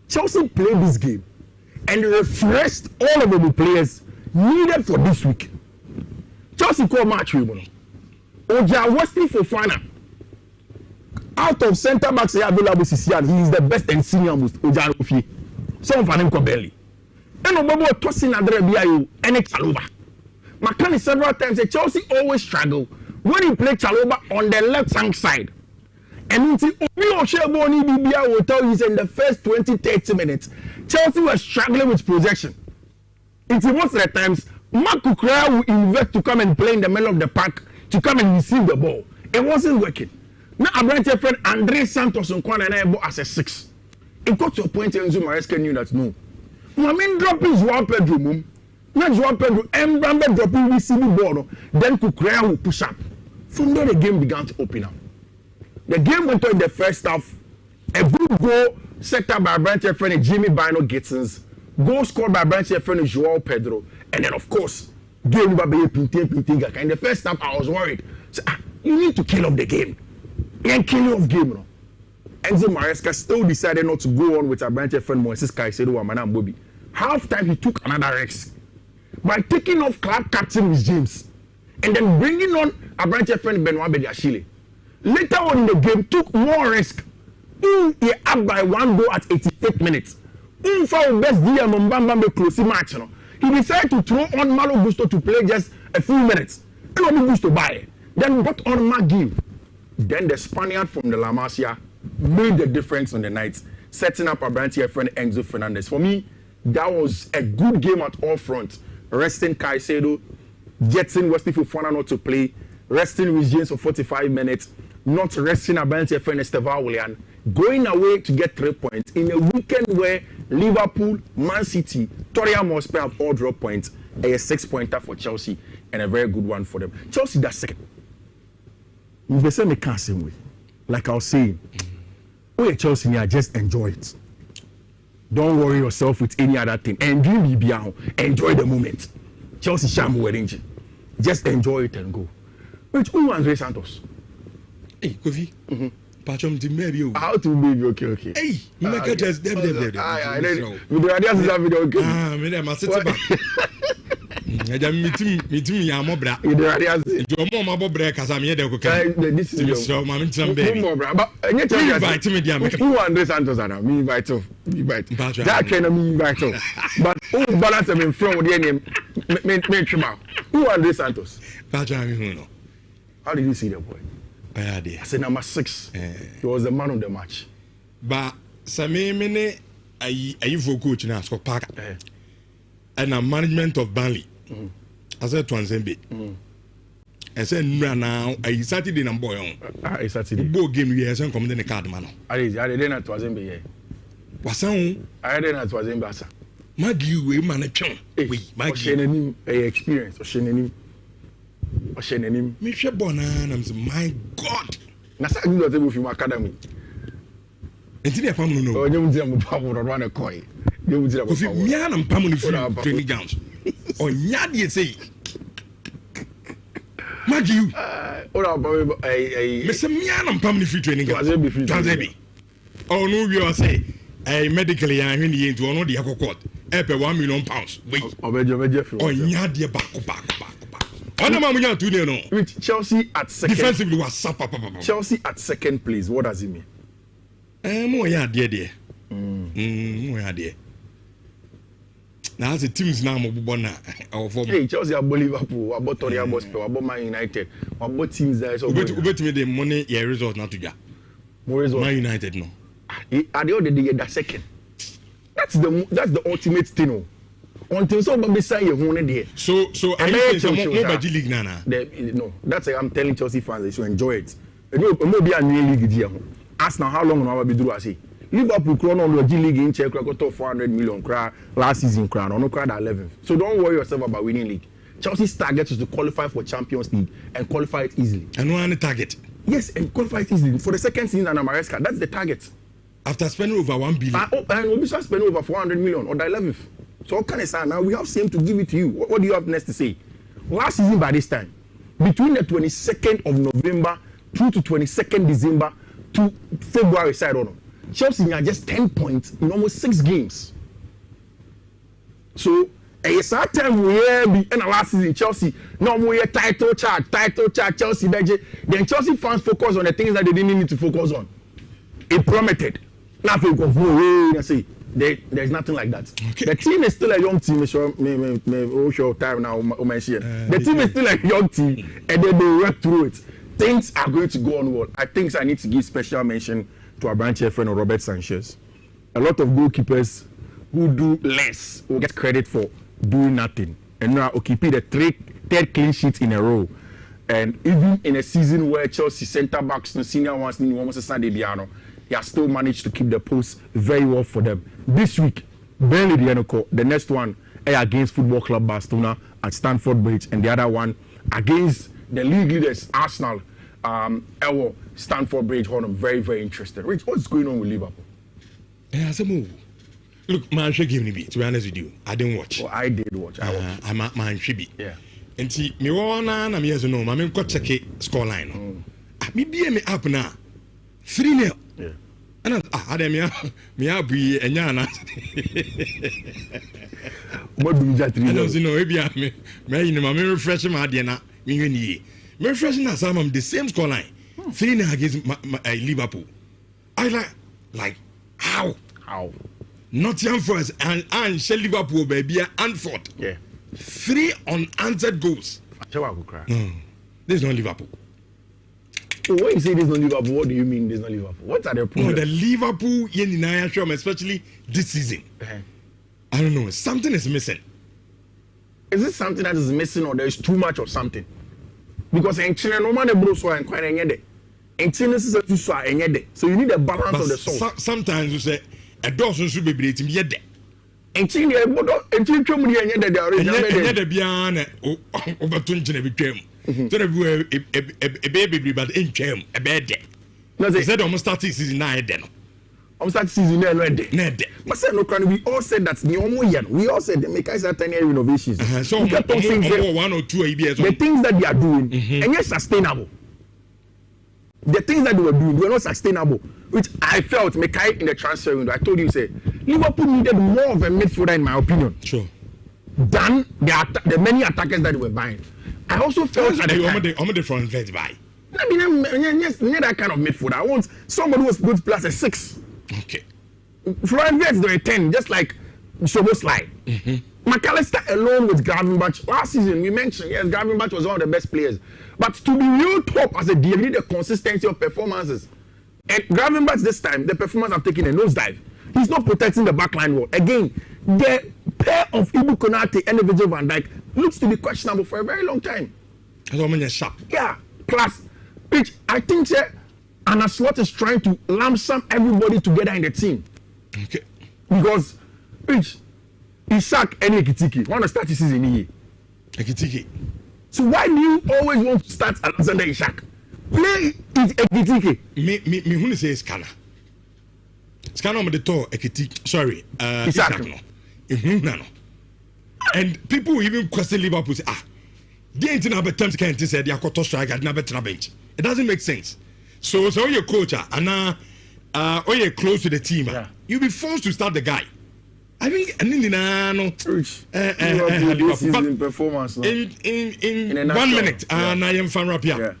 Chelsea played this game and refreshed all of the players needed for this week. Chelsea called match Oja Wesley Fofana out of centre backs available this year, he is the best and senior most Oja Ofi. Some of them come belly. And Obobo tossing Andre Biayo and Chaloba. McCann several times said Chelsea always struggle when he play Chaloba on the left hand side. And Obi will tell you in the first 20-30 minutes, Chelsea was struggling with possession. Most of the times, Mark Kukurea will invest to come and play in the middle of the park to come and receive the ball. It wasn't working. Now, I brought your friend Andre Santos and Kwana as a 6. It got to a point Enzo Maresca knew that no. I mean, dropping Joao Pedro, not Joao Pedro, and Bramber dropping receiving ball. Then Kukurea will push up. From there, the game began to open up. The game went on in the first half. A good goal set up by Branch friend Jimmy Bino Gittins. Goal scored by Branch friend Joao Pedro. And then, of course, game by Pintinga. In the first half, I was worried. So, you need to kill off the game. And kill off game. No? Enzo Maresca still decided not to go on with a Branch friend Moises Caicedo and Manam Bobby. Half time, he took another risk by taking off club captain with James and then bringing on a Branch friend Benoit Bediashile. Later on in the game, took more risk. He up by 1 goal at 85th minutes. For best DM on Bambam close match. No? He decided to throw on Malo Gusto to play just a few minutes. And only Gusto buy. Then brought on McGill. Then the Spaniard from the La Masia made the difference on the night, setting up a branch here friend Enzo Fernandez. For me, that was a good game at all fronts. Resting Caicedo, getting Wesley Fofana not to play, resting with James for 45 minutes, not resting a branch here friend Estevao Willian, going away to get 3 points in a weekend where Liverpool, Man City, Tottenham Hotspur have all drop points, a 6-pointer for Chelsea and a very good one for them. Chelsea that's second. They say me can't same way. Like I was saying, Chelsea here, just enjoy it. Don't worry yourself with any other thing. Enjoy the moment. Chelsea sham wedding. Just enjoy it and go. Which who Andre Santos? Hey, Kofi. Pachom to maybe. How to maybe okay. Hey, you make it just them. With the ideas is having okay. Me dem asete ba. Eja meeting ya mobra. With the ideas. Jo mo ma bobra kasa me dey ko kan. This is so ma me tram baby. But any chance invite me there. Who Andre Santos ana? Me invite him. That kind of me invite him. But who balance them in front with the name? Me trim. Who Andre Santos? Pachom me who no. How did you see the boy? I said number 6. He was the man of the match. But Sammy I for coach now Scott Parker. And a management of Burnley. I said to Anzembe. I said now I Saturday na boy on. I Saturday. Bo game we have come in the card man. I did not to Anzembe here. Wasan I did not to Anzembe asa. Magi we man a chon. We Magi experience Oshenenim. Me hwe bona na my God. Na sa you do film academy. Enti fam no. O nyem dia mo pa mo ro na coin. Nyem dia mo pa. Kofi mia na mpam no free training grounds. O nya de say. Magi you. Ora ba me se mia na mpam no free training grounds. Transebi. Oh no we say medically I hwe ni into ono de akokot. E pe 1 million pounds. Wait. Obeje free. O nya de back. With Chelsea at second. Defensively was sapa. Chelsea at second place. What does it mean? More yeah there. More there. Now the teams now mo bona. Hey, Chelsea about Liverpool, about Tottenham Hotspur, about Man United, about teams there. So ubet me the money yeah result not to ja. More result. Man United no. At the end of the day, that second. That's the ultimate thing. Until somebody say you want there. So are you saying more league nana? No, that's why I'm telling Chelsea fans they should enjoy it. You know, maybe a new league here. Ask now how long I will be do I say. Liverpool crown on the G League in Czech got 400 million last season crown or no crown at 11th. So don't worry yourself about winning league. Chelsea's target is to qualify for Champions League and qualify it easily. And no any target. Yes, and qualify it easily for the second season and Maresca. That's the target. After spending over 1 billion. And we'll be spending over 400 million on the 11th. So what can I say now? We have same to give it to you. What do you have next to say? Last season by this time, between the 22nd of November through to 22nd December to February side on, Chelsea are just 10 points in almost 6 games. So it's that time we be in the last season Chelsea. No more title chart, Chelsea budget. Then Chelsea fans focus on the things that they didn't need to focus on. It plummeted. Nothing of say. There's nothing like that. Okay. The team is still a young team. Show time now. The team is still a young team, and then they work through it. Things are going to go on well. I think I need to give special mention to our branch friend Robert Sanchez. A lot of goalkeepers who do less will get credit for doing nothing. And now Okipi the third clean sheet in a row. And even in a season where Chelsea centre backs, the senior ones, almost a Sunday Diano, he has still managed to keep the post very well for them. This week, Burnley the next one against Football Club Barcelona at Stamford Bridge, and the other one against the league leaders Arsenal Stamford Bridge, I'm very, very interested. Rich, what's going on with Liverpool? Yeah, it's a move. Look, man, should give me to be honest with you. I didn't watch. Well, I did watch. I'm man should be. Yeah. And see, me one and I'm here to know. I'm going to check it score line. Me be me up now. 3-0. Yeah. And I me be and yana. What do you just I don't know. Maybe me refresh my dinner. Me refreshing that some the same score line. 3-0 against Liverpool. I like how Nottingham Forest and Shell Liverpool baby Anfield. Yeah. 3 unanswered goals. No. This is not Liverpool. So when you say this is not Liverpool, what do you mean this is not Liverpool? What are the problems? No, the Liverpool in especially this season. I don't know. Something is missing. Is it something that is missing or there is too much of something? Because in China, no man bro so and quite anyede. In China, is too so anyede. So you need a balance but of the salt. Sometimes you say a dozen should be breathing yet. In China, in China, they are already beyond over 20 every term. So a baby, but in term, a bad day. They said almost starting season 9 then. Almost starting season 9 already. But say no, we all said that we all said they make us 10-year renovations. So we got 1 or 2 years. The things that they are doing, and yet sustainable. The things that they were doing were not sustainable, which I felt Mekai in the transfer window. I told you, say Liverpool needed more of a midfielder, in my opinion, sure, than the many attackers that they were buying. I also felt at the time, the front vet buy. I mean, that kind of midfielder. I want somebody who was good plus a 6. Okay. Front vets they were 10, just like Szoboszlai. McAllister alone with Gravenberch. Last season we mentioned, yes, Gravenberch was one of the best players. But to be real top as a DM, you need the consistency of performances. And Gravenberch this time, the performance have taken a nosedive. He's not protecting the backline wall. Again, the pair of Ibu Konate and Virgil van Dijk looks to be questionable for a very long time. Sharp. Yeah. Plus, which I think Anna Slot is trying to lump sum everybody together in the team. Okay. Because which Isak and Ekitike want to start the season here. Ekitike. So why do you always want to start Alexander Isak? Play it Ekitike. Me who say Scanner. Scanner on the door Ekitike. Sorry, Isak no. And people even question Liverpool say they ain't never attempts can't say they are got to strike at never bench. It doesn't make sense. So your coach and you're close to the team, you'll be forced to start the guy. I think this season performance in 1 minute and I am fan rapia.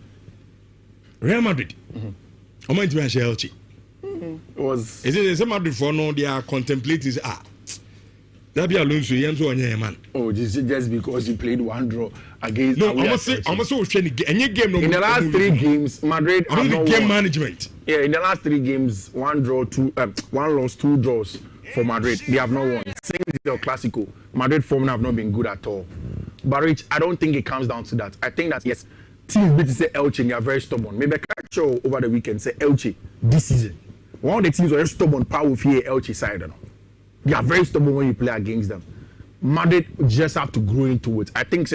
Real Madrid. I'm going to be Chelsea. Is it Madrid for no they are contemplating that be alone so man. Oh, just because you played one draw against no, I'm also training any game no. In the last 3 games, Madrid have not game won. Management. Yeah, in the last 3 games, 1 draw, 1 loss, 2 draws for Madrid. They have not won. Same with the Clasico. Madrid form have not been good at all. But Rich, I don't think it comes down to that. I think that yes, teams beat say Elche, they are very stubborn. Maybe catch over the weekend say Elche this season. One of the teams were stubborn power with here Elche side. They are very stubborn when you play against them. Madrid just have to grow into it. I think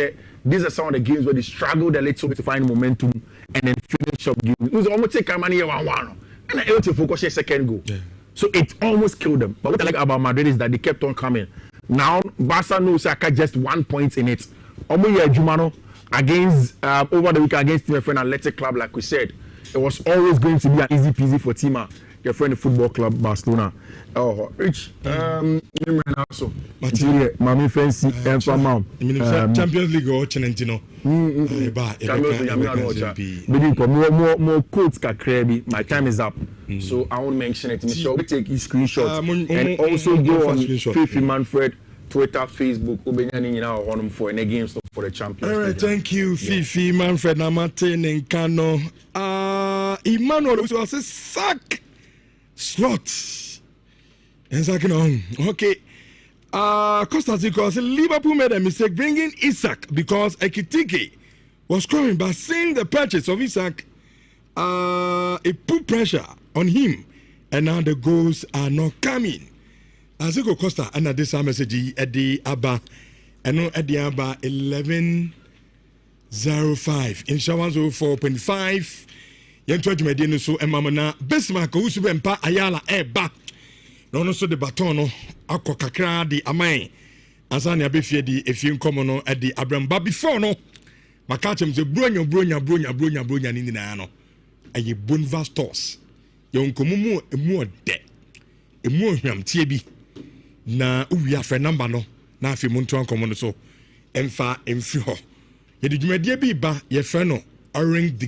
these are some of the games where they struggled a little bit to find momentum and then finish up games. It was almost take Kamani 1-1 and then able to focus a second goal. Yeah. So it almost killed them. But what I like about Madrid is that they kept on coming. Now Barca knows I got just 1 point in it. Omoye Jumano against over the weekend against Team Friend Athletic Club, like we said, it was always going to be an easy peasy for Tima. Your friend, the football club Barcelona. Oh, Rich. Also, Mami Fancy, Champions League or Chenentino. More quotes can my time is up. So I won't mention it. Michelle, we take his screenshot and also go on Fifi Manfred, Twitter, Facebook, Ubenyani for any games for the Champions League. All right, thank you, Fifi Manfred, Namate, Nkano. Emmanuel was a sack. Slot. Okay. Costa Rica said Liverpool made a mistake bringing Isak because Ekitike was scoring, but seeing the purchase of Isak, it put pressure on him, and now the goals are not coming. Aziko Costa and this message at the Abba, and no at the Abba 11:05 in Shawan 04.5. yɛnto adwumadie no so ɛma na Bismarck wusu bɛmpa ayala ɛba na ɔno so de baton no akɔ kakra de aman ansa ne abɛfie de efie nkɔmɔ no de abramba before no maka kyem sɛ bronya ne nyinaa no ɛyɛ Bonva stores yɛ nkomumu emu ɔdɛ emu ohwamtie bi na uwi afɛ number no na afi mu nto ankɔmɔ no so ɛmfa ɛmfi hɔ yɛde dwumadie bi ba yɛfɛ no Orange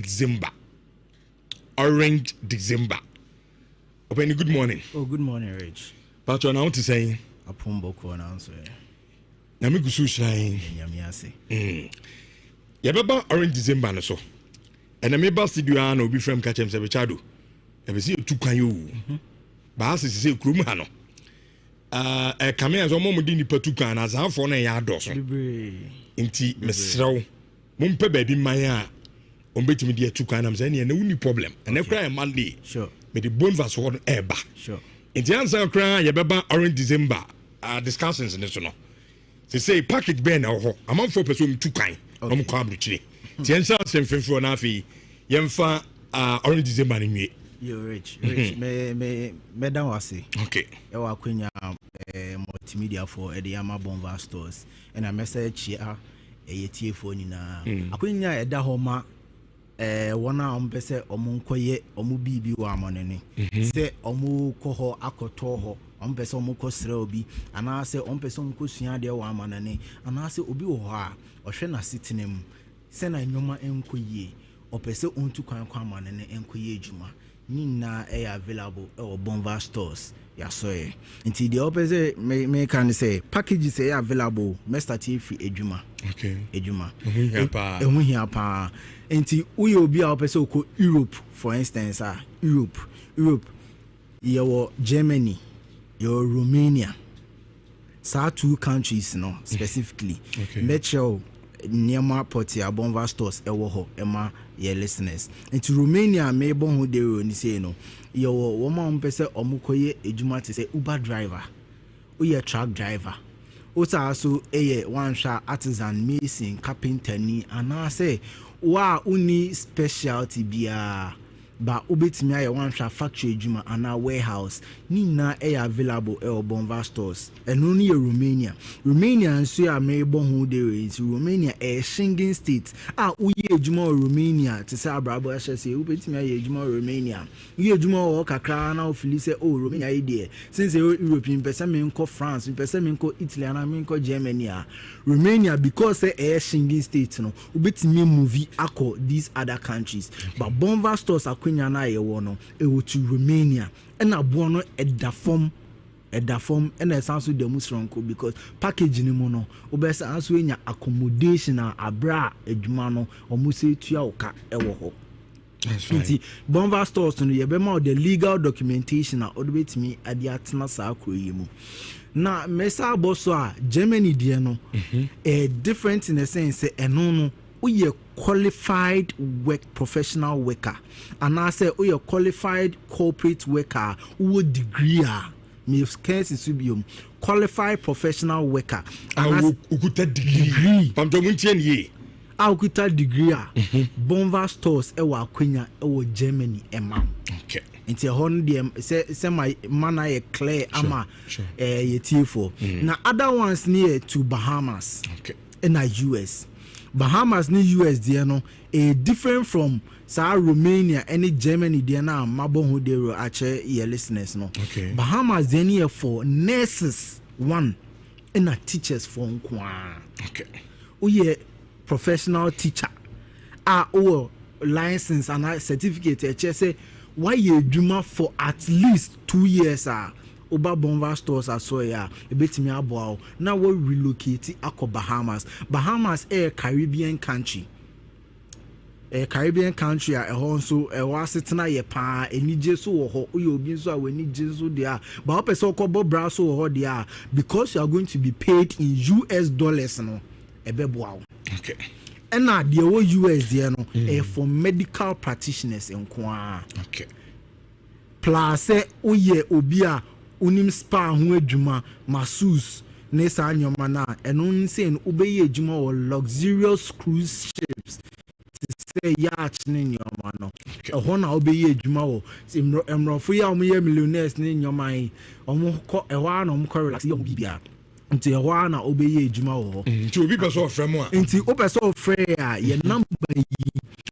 December. Open, good morning. Oh, good morning, Rich. But you're now to say, a Pumboko answer. Namigusu shine. Yamiase. Yababa Orange December, so. And I may bust you and be from Catchem Savachado. Ever see you took you. Bass is a Krumano. A come as a moment in the Patukan as half on a yard or so. Inti, Miss Row. Mumpe baby Maya. Umbeti me dear Tukan, I'm saying, no only problem. And every cry Monday. Sure. Me the Bonva sword eba. Sure. In the answer cry, Yababa Orange December discussions in this one. They say package ben or among 4 person Tukan. Cabri. The answer same for an afi. Yemfa Orange December in me. You're rich. Me down was okay. You are queen multimedia for Ediama Bonva stores. And a message here a TFO Nina. A queen Eda Homa. Wana ompese omunkoye omubibi wa amonene se omu koho akotoho ompese omukosre obi anase ompese omukosua de wa amonene anase obi wo ha ohwe na sitinem se na nyoma enkoye opese ontu kwan kwa amonene enkoye ejuma nina available Bonva stores ya soye nti de opese me can say packages available mesta free ejuma okay ejuma ehu hia pa enti uye obi a opese oko Europe for instance Europe your Germany your Romania sa 2 countries no specifically metro niema portia Bonva stores ewo ho ema ye listeners enti Romania me bon ho de ni say no your woman pese omukoye ejuma te say Uber driver uye truck driver ota so one shot artisan mason carpenter ni anase wa uni specialty bia ba obetimi aye one shot factory ejuma ana warehouse ni na available Bonva stores eno ni Romania nso ya mebo hu de Romania Schengen state uye ejuma Romania te say abrabo ahye say obetimi aye ejuma Romania uye ejuma o kakra na ofili say Romania ide since European person me nko France person me nko Italy na me nko Germany Romania because Schengen state no obetimi movie akọ these other countries but Bonva stores akwenya na ye wono to Romania and abo no eda form and esanso de musronko because package ni mo no obesa anso enya accommodation abra adwuma no omuse tua oka ewo ho. Nti Bonva stores no ye be ma the legal documentation na odebetimi ade atena sa akroyi mu na mesa boso a Germany die no different in the sense eno no uye qualified professional worker and I say uye qualified corporate worker who degree me case subium qualified professional worker and ukuta degree pamdomuntie nie ukuta degree Bonva stores ewa akwenya ewo Germany ema okay nti hon dem say my mana ye clear ama ye tifo na other ones near to Bahamas okay in the US Bahamas ni US there no a different from Romania any Germany there na mabo hu there ache your listeners no okay Bahamas then here for nurses one and a teachers for nkwa okay uye professional teacher or license and a certificate say why you duma for at least 2 years Oba Bonva stores so ya ebetimi abo now we relocate akọ Bahamas a Caribbean country a also was setna ye pa enije so wo ho oye obi so a weni je there but opese okobo bra so wo there because you are going to be paid in US dollars no ebebo okay and na the US there no for medical practitioners enko okay plus oye obi a unim spa ho adwuma masseuse ne sa nyoma na eno nse no obeye adwuma o luxurious cruise ships say yacht in your man. A one I'll be a jumo. Emrofui, I'm millionaires in your mind. A one correct young bibia. Until a one I'll be a jumo. To be person from one. Until open so fair, your number.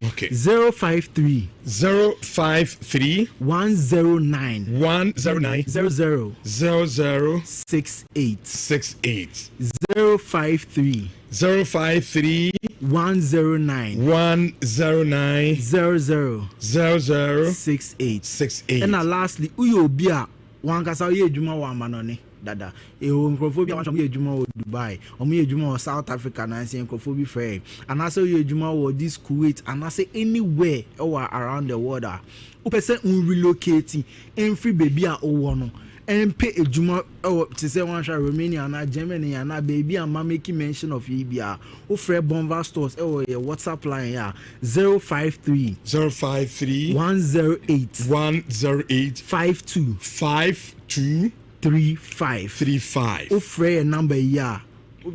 Okay. 053 053 109 109 00 00 68 68 053 053 109 109 00 00 68 68. And lastly, uyo bia one kasa ye juma wa manone dada nkrofobia wan ye juma wo Dubai ye juma wo South Africa na say nkrofobia free and also ye juma wo this Kuwait and I say anywhere around the world upese relocate en free baby a owo no en pay ejuma to say one sha Romania na Germany na baby and ma make mention of Libya o free Bomba stores your WhatsApp line ya 053 108 108 52 35 o free number ya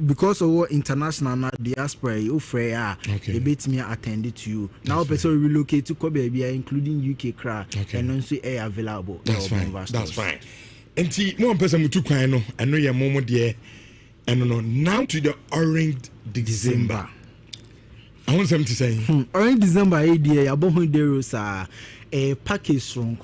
because of what international na diaspora o free okay. a bit me attend to you now person relocate to Kobe including UK cra and also available. That's fine. And see, one person with 2 kwan no, I know your mom there. And no, now to the Orange December. I want something to say. Orange December idea, abon there is a package from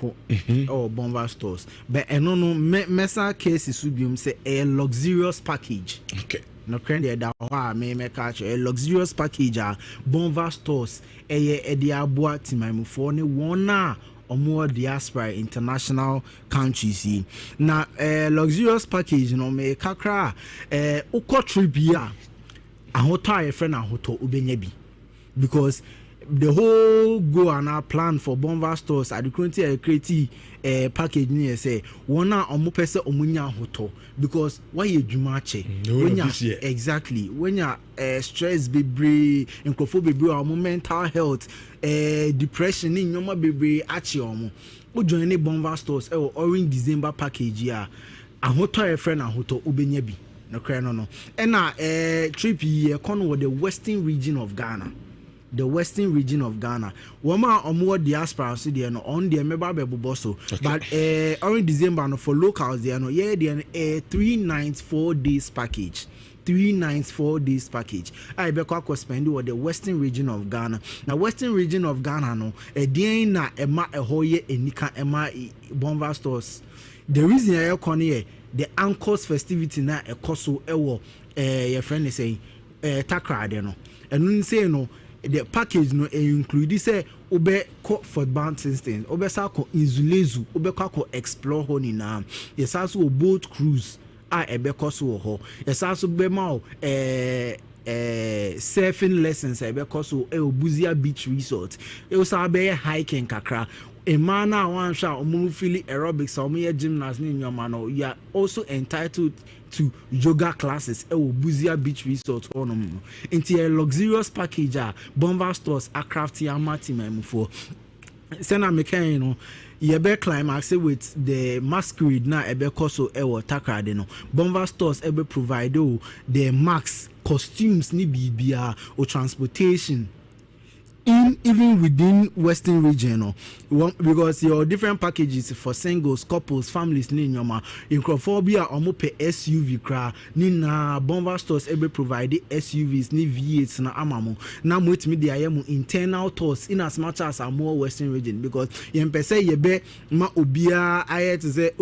or Bomba stores. But I don't know, Mesa case is say a luxurious package. Okay. No credit that may catch a luxurious package. Bomba stores, a diabua timam for ne one. Or more diaspora international countries na luxurious package no me kakra uko trip ya ahoto a friend ahoto ubenya bi because the whole go and our plan for Bomba stores at the currently create package near say one omo pese omunya hoto because why you jumache when you exactly when you stress bebre nkofo bebre or mental health depression in your bebre achi omo o join any Bomba stores Orange December package ya ahoto a friend ahoto ubenya bi no kra no and na trip ye kon with the western region of Ghana. The western region of Ghana. Woma omo diaspora so there no on there meba bebo so. But Orange December no for locals there no yeah there 3 nights 4 days package. 3 nights 4 days package. I be kwa spend with the western region of Ghana. Now western region of Ghana no dey na ema ehoye enika ema Bomba stores. The reason I come here the Anchors festivity na ekoso ewo your friend is saying takra there no. And say no the package no include say obe ko for bounce instance obe sa ko inzulezu obe ko explore ho ni na yes also boat cruise ebe ko so ho yes also be ma surfing lessons ebe ko so Obuzia beach resort also be hiking kakra a man one shot feel aerobics or me gymnast in your man you are also entitled to yoga classes Obuzia beach resort on into a luxurious package Bomba stores a crafty and for send a mechanic, you know, you be climax with the masquerade na ebe koso ewo takrade no. Bomba stores ebe provide the max costumes ni bibia or transportation. Even within western region because your different packages for singles, couples, families ni nyoma incrophobia omo pe SUV kra ni na Bomba stores ebe provide SUVs ni V8s na amamo na mo etimi de ayemu internal tours in as much as more western region because yempese yebe ma obia aye to say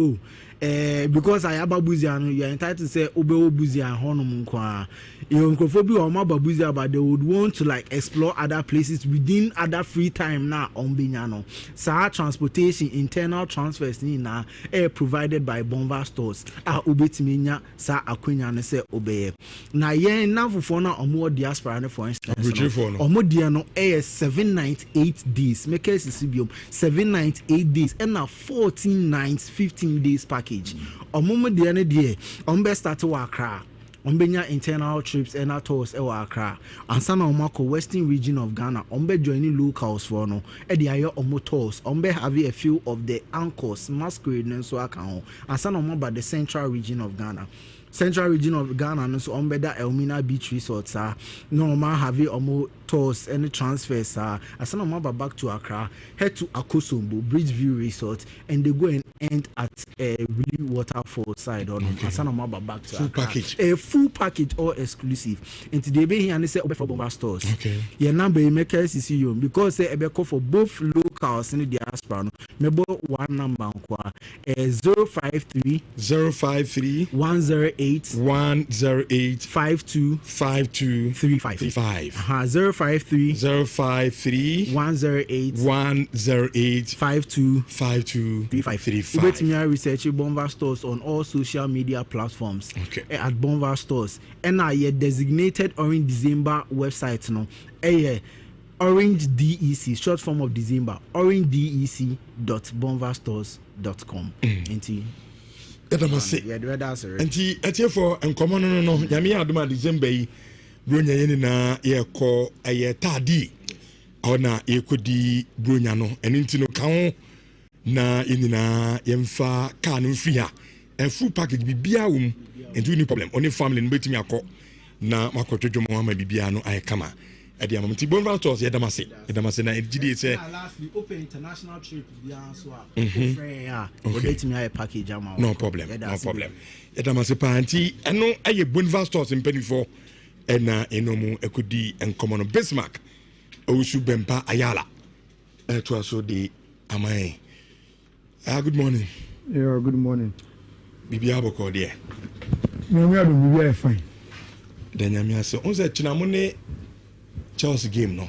because I have Babuzia, you are entitled to say Obuzia Honum Kwa. You Babuzi, but they would want to like explore other places within other free time now on Binyano. Sa transportation, internal transfers na provided by Bomba stores. Ubetiminya sa Aquina se obey. Na yen now for now or more diaspora for instance. Or more diano 7 nights 8 days. Make a 7 nights 8 days and now 14 nights 15 days package. Omomo de ane de ombe start to Accra ombenya internal trips and tours Accra ansa na omako western region of Ghana ombe joining locals for no e de ayo omotors ombe have a few of the anchors masquerade nso aka ho ansa na omba the central region of Ghana no so ombe da Elmina beach resorts no ma have omo tours and transfers asana maba back to Accra, head to Akosombo Bridgeview Resort, and they go and end at really waterfall side on asana maba back to full Accra. package. A full package, all exclusive. And today be here and they say open for Bomba stores. Okay. Your number you make CC you because say ebe call for both locals and the diaspora. Mebo one number 053 108 52 35 053 108 52 35. Wait me research Bomba stores on all social media platforms. Okay. At Bomba stores and I designated Orange December website no. Orange DEC, short form of December, orangedec.bonvastores.com. Enti that's for and common no yami aduma December yi bronya yeni na ye ko tadi ona ye kodi bronya no enti no kan na yenina yemfa kan mfi ha a full package bibia wum enti ni problem oni family no betimi akọ na makotodwo mo ama bibia no ay kama edi amamti Bonva stores yedamase na gidi say lastly open international trip bia so betimi ay package ama no problem yedamase panti eno aye Bonva stores mpanifo ena enomu ekudi enkomono Bismarck owusu bempa ayala to aso de amai. Good morning. Yeah, good morning. Bibia boko there. Me adu bibia fine. Den yamia so on say chinamone Chelsea game no.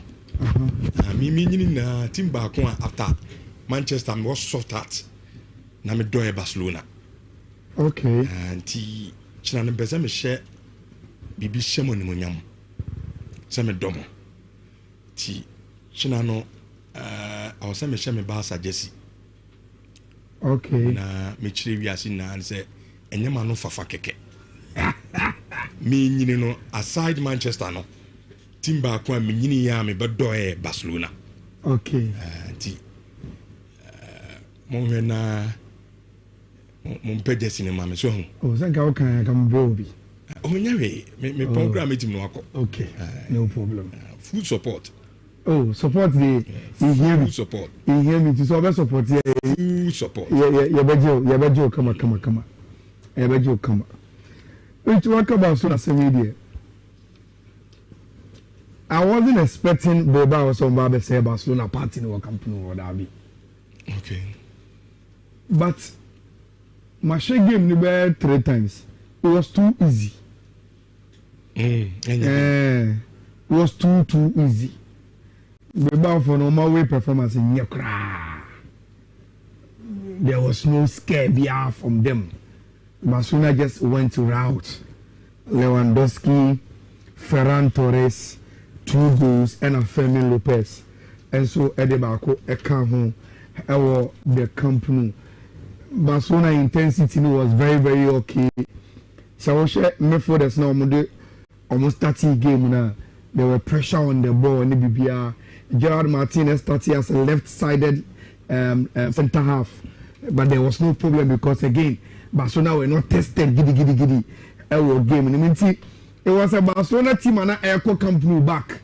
Me nyini na team back one after Manchester was soft heart. Na me do Barcelona. Okay. And ti chinana beza me share bibi shemo ni munyam. Se me domo. Ti chinano I say me share me Barca jersey. Okay. Na me chire wiase na say enyama no fafa keke. Me nyini no aside Manchester no. Timba kwa me nyini ya me bedo Barcelona. Okay. Ti mo hwena mo mpede sinema me so ho. Oh, sanka o kan ka mbo bi. O nyawe me program etim no akọ. Okay. No problem. Full support. Oh, support the you hear me. Full support. You hear me to so support here. Full support. Yeah, bejo come. Yeah, bejo come. Which one come about so na say media. I wasn't expecting Boba or somebody say Barcelona party in our company or that be. Okay. But my share game ni 3 times. It was too easy. It was too easy. Boba for normal way performance in Nyakra. There was no scare from them. Barcelona just went to route. Lewandowski, Ferran Torres, 2 goals and a Fermin Lopez. And so Edebako Ekaho our the company. Barcelona intensity was very okay. So I share me for this now almost 30 game now. There were pressure on the ball and the BBR. Gerard Martinez started as a left-sided center half. But there was no problem because again Barcelona were not tested giddy our game. And I mean, it was a Barcelona team and a Echo company back.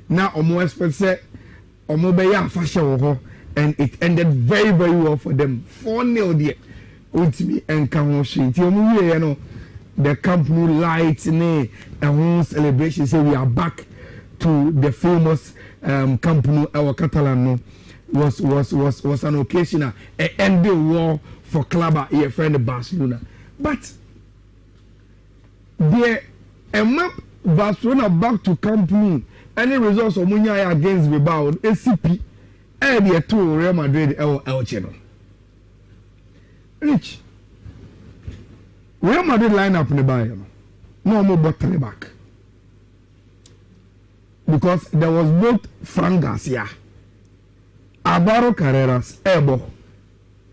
Now Omo expect say Omo be ya fashion and it ended very well for them. 4-0 there. Ultimately encounter shit. You know the company lights and whole celebration say we are back to the famous company our Catalan no was an occasion end the war for club a friend Barcelona. But there a map Barcelona back to company. Any results of Munya against Bilbao, ACP, and the 2 Real Madrid El channel. Rich. Real Madrid line up in the Bayern. No more bottle back. Because there was both Fran Garcia, Alvaro Carreras, Ebo.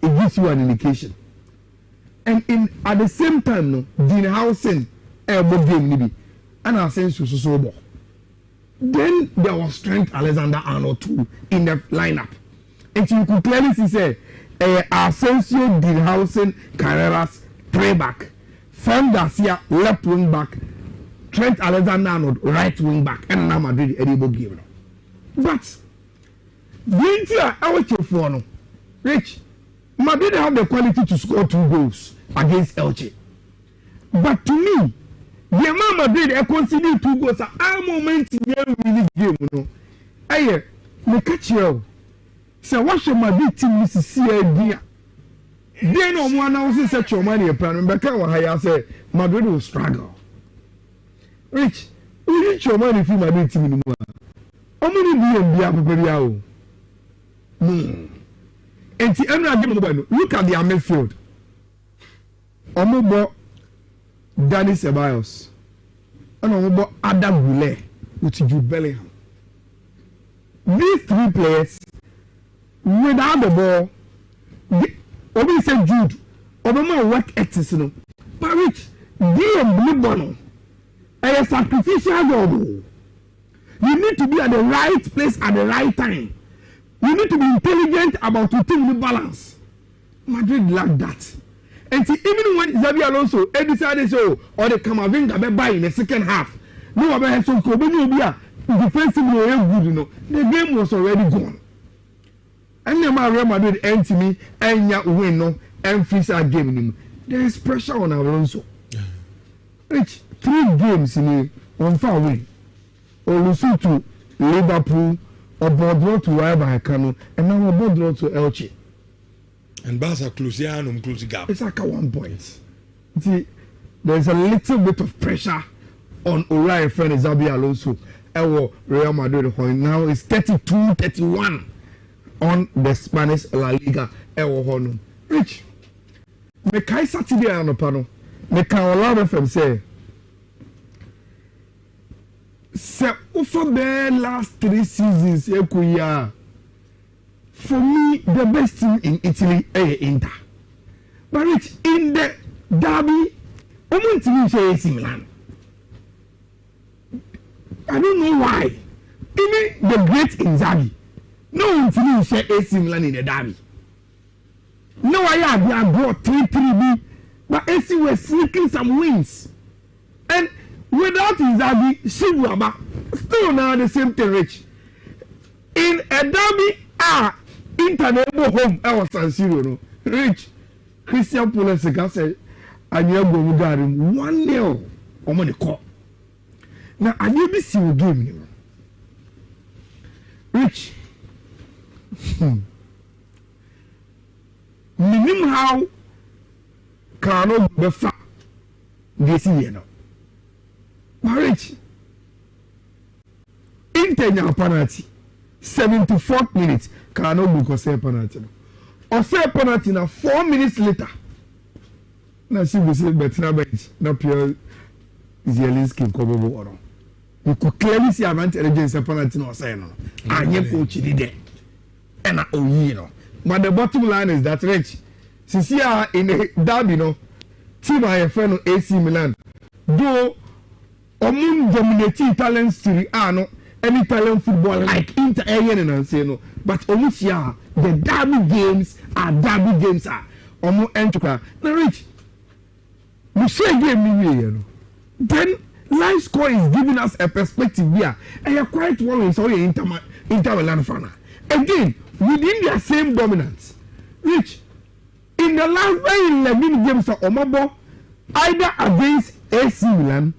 It gives you an indication. And at the same time, no, Dean Housen, Ebo game nibi, and Asensio so. Then there was Trent Alexander-Arnold too in the lineup. And you could clearly see say Asensio, Dean Housen, Carreras, 3 back. Fran Garcia, left wing back. Trent Alexander-Arnold, right wing back. And now Madrid, Edibo game. But the Elche for no, Rich, Madrid have the quality to score 2 goals against Elche. But to me, the man Madrid I consider 2 goals at a moment in the winning game. No, I me catch you. So what should Madrid team is see idea? Then no one else set your money plan. But can I say Madrid will struggle. Rich, we reach your money for Madrid team anymore. How many billion be able no. And the end of the look at their midfield. Omobo Danny Ceballos and Omobo Adam Goulet with Jude Bellingham. These 3 players, without the ball, Obi said Jude, Obama work ethics, no. But Rich, they are blue bono. A sacrificial goal. You need to be at the right place at the right time. You need to be intelligent about to think the balance. Madrid lack that. And see, even when Xabi Alonso decided so, or the Camavinga be buy in the second half, no one has so cool, defensive good, you know. The game was already gone. And the Real Madrid enter me and ya win no and freeze our game. There is pressure on Alonso. Rich 3 games in on far away. Olusu to Liverpool, or Bordeaux to Rayo and now Bordeaux to Elche. And Barca close gap. It's like a 1 point. See, there's a little bit of pressure on Uriah friend Xabi Alonso. Real Madrid now it's 32-31 on the Spanish La Liga. Rich, me kai Saturday on the panel. Me can a lot of them say. For the last 3 seasons, for me, the best team in Italy is Inter. But Rich, in the derby, AC Milan. I don't know why. Even the great Inzaghi, no one to share AC Milan in the derby. No, I have brought 3-3B, but AC were sneaking some wins. And without Inzaghi, Shibuaba, still now the same thing, Rich. In a derby, Inter home, I was San Siro, no. Rich, Christian Pulisic said, and you're going to 1-0 on the court. Now, I need to see you game. Rich, minimum how cannot be fat this year. Rich, Inter penalty, 74th minute, cannot book or say penalty. Or say penalty now 4 minutes later. Now she will say, but now bench, not pure Zielinski cover. You could clearly see an intelligence penalty no saying, and you coach did it. And you know. But the bottom line is that Rich, since you are in a derby, no, team I friend of AC Milan, though Omun dominating Italian Serie A, no, any Italian football like Inter and say no, but Omuchia, the derby games are Omu Entuka. Now, Rich, we say game you know. Then live score is giving us a perspective here, and you're quite worried. So Inter Milan fan again within their same dominance. Rich, in the last 11 games of Omabo, either against AC Milan,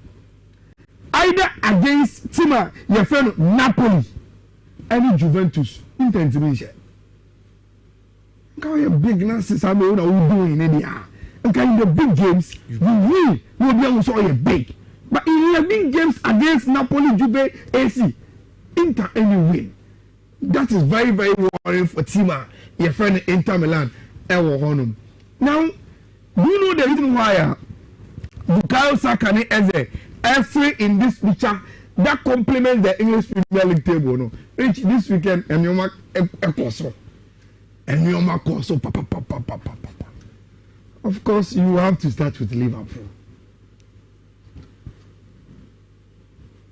either against Tima, your friend Napoli, any Juventus, intention. How big nonsense I mean, we do in India. Okay, in the big games, you will be able to show you big. But in the big games against Napoli, Juve, AC, Inter, any win. That is very, very worrying for Tima, your friend Inter Milan, Ewo Honum. Now, do you know the reason why Bukayo Saka and Eze every in this picture that complements the English Premier League table? No, Rich, this weekend, and you mark a course. And you mark also, papa. Of course, you have to start with Liverpool.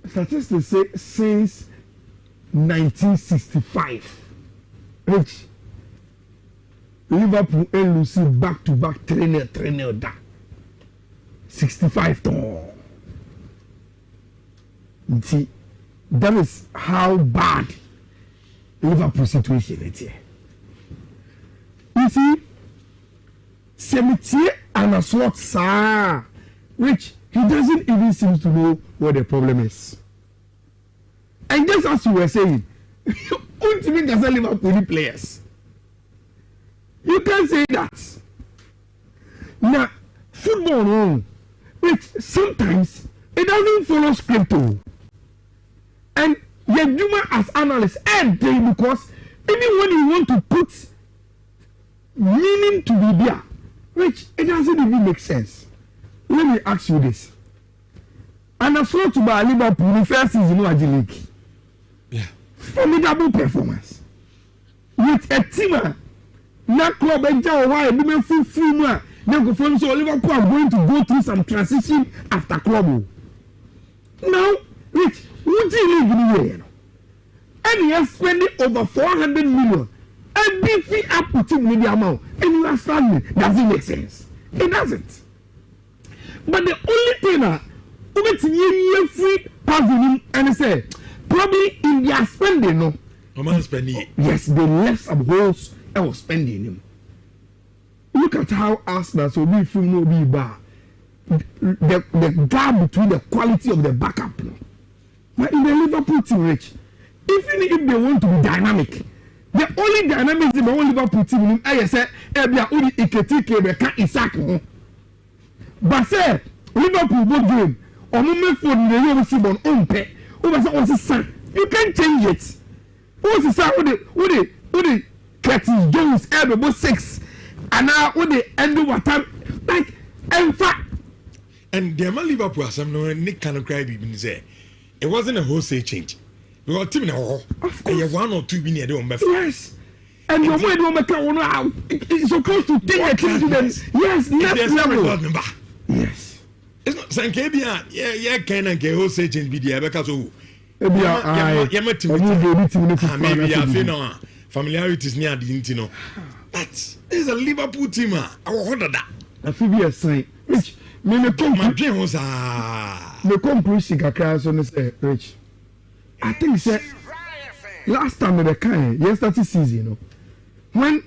Statistics say since 1965, Rich, Liverpool and Lucy back-to-back 3-0 da. 65 ton. See, that is how bad Liverpool situation it here. You see, Semitier and a slot, sir, which he doesn't even seem to know what the problem is. And just as you were saying, ultimately doesn't Liverpool players. You can say that. Now, football, no, which sometimes it doesn't follow script. And Yeduma as analysts and because even when you want to put meaning to be there, which it doesn't even make sense. Let me ask you this. And I saw to buy Liverpool the first season of the league. Yeah. Formidable performance. With a team, na club and why women full now go from so Liverpool are going to go through some transition after club. Now, Rich, what do you live anywhere? And you are spending over 400 million and beefing up with the amount, and you are standing. Doesn't make sense. It doesn't. But the only thing that you free passing and say probably in their spending, no. Yes, they left some holes and was spending him. Look at how Arsenal so be from no be bar. The gap between the quality of the backup. No? But in the Liverpool team, Rich, even if they want to be dynamic, the only dynamic in the whole Liverpool team, I say, only Iketike Isak. But say, Liverpool both game, or moment for the Euro Simon own pay, what's his son? You can't change it. What's his son? What the Curtis Jones, both 6, and now what the end of what time? Like, in fact, and the man Liverpool, some no Nick can cry, even say it wasn't a wholesale change. We got team now, and 1 or 2 minutes on Beth. Yes. And your way to make out it's supposed to take a team to them. Yes, next level. Yes. It's not Sankabia, yeah, can and get wholesale change be the because of maybe I feel familiarities near the Intino. That is a Liverpool team. I wonder that. I feel be a sign. Which me come my dream was me come push kakra so no say Rich. I think say last time the kind yesterday season, you know, when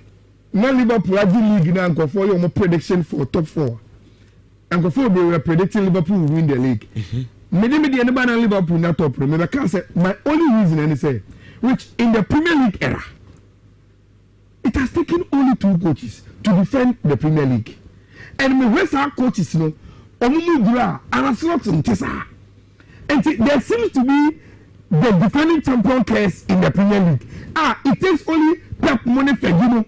Liverpool had the league now go for your prediction for top 4. And before they were predicting Liverpool will win the league. Maybe the anybody Liverpool not top. Remember, I can't say my only reason and say, which in the Premier League era, it has taken only 2 coaches to defend the Premier League. And my West Ham coaches, you know, Omumudura and Aslot and Tessa. And there seems to be the defending champion case in the Premier League. It takes only Pep money for you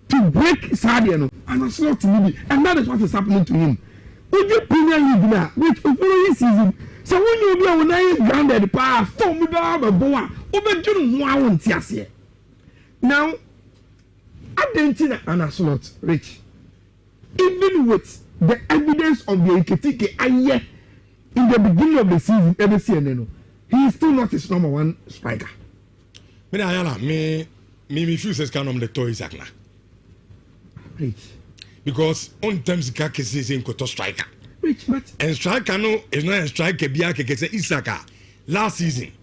to break Sadio and Aslot to me, and that is what is happening to him. With the Premier League now, which following season, so when you be on a grounded path, don't be a boa, over to 1 year. Now, Argentina and a slot, Rich, even with the evidence of the Iketike Aye in the beginning of the season, every season, he is still not his number 1 striker. Me refuses can on the toys, Rich. Because on terms is in Koto striker. Rich, but and striker no is not a striker Biake Isaka last season.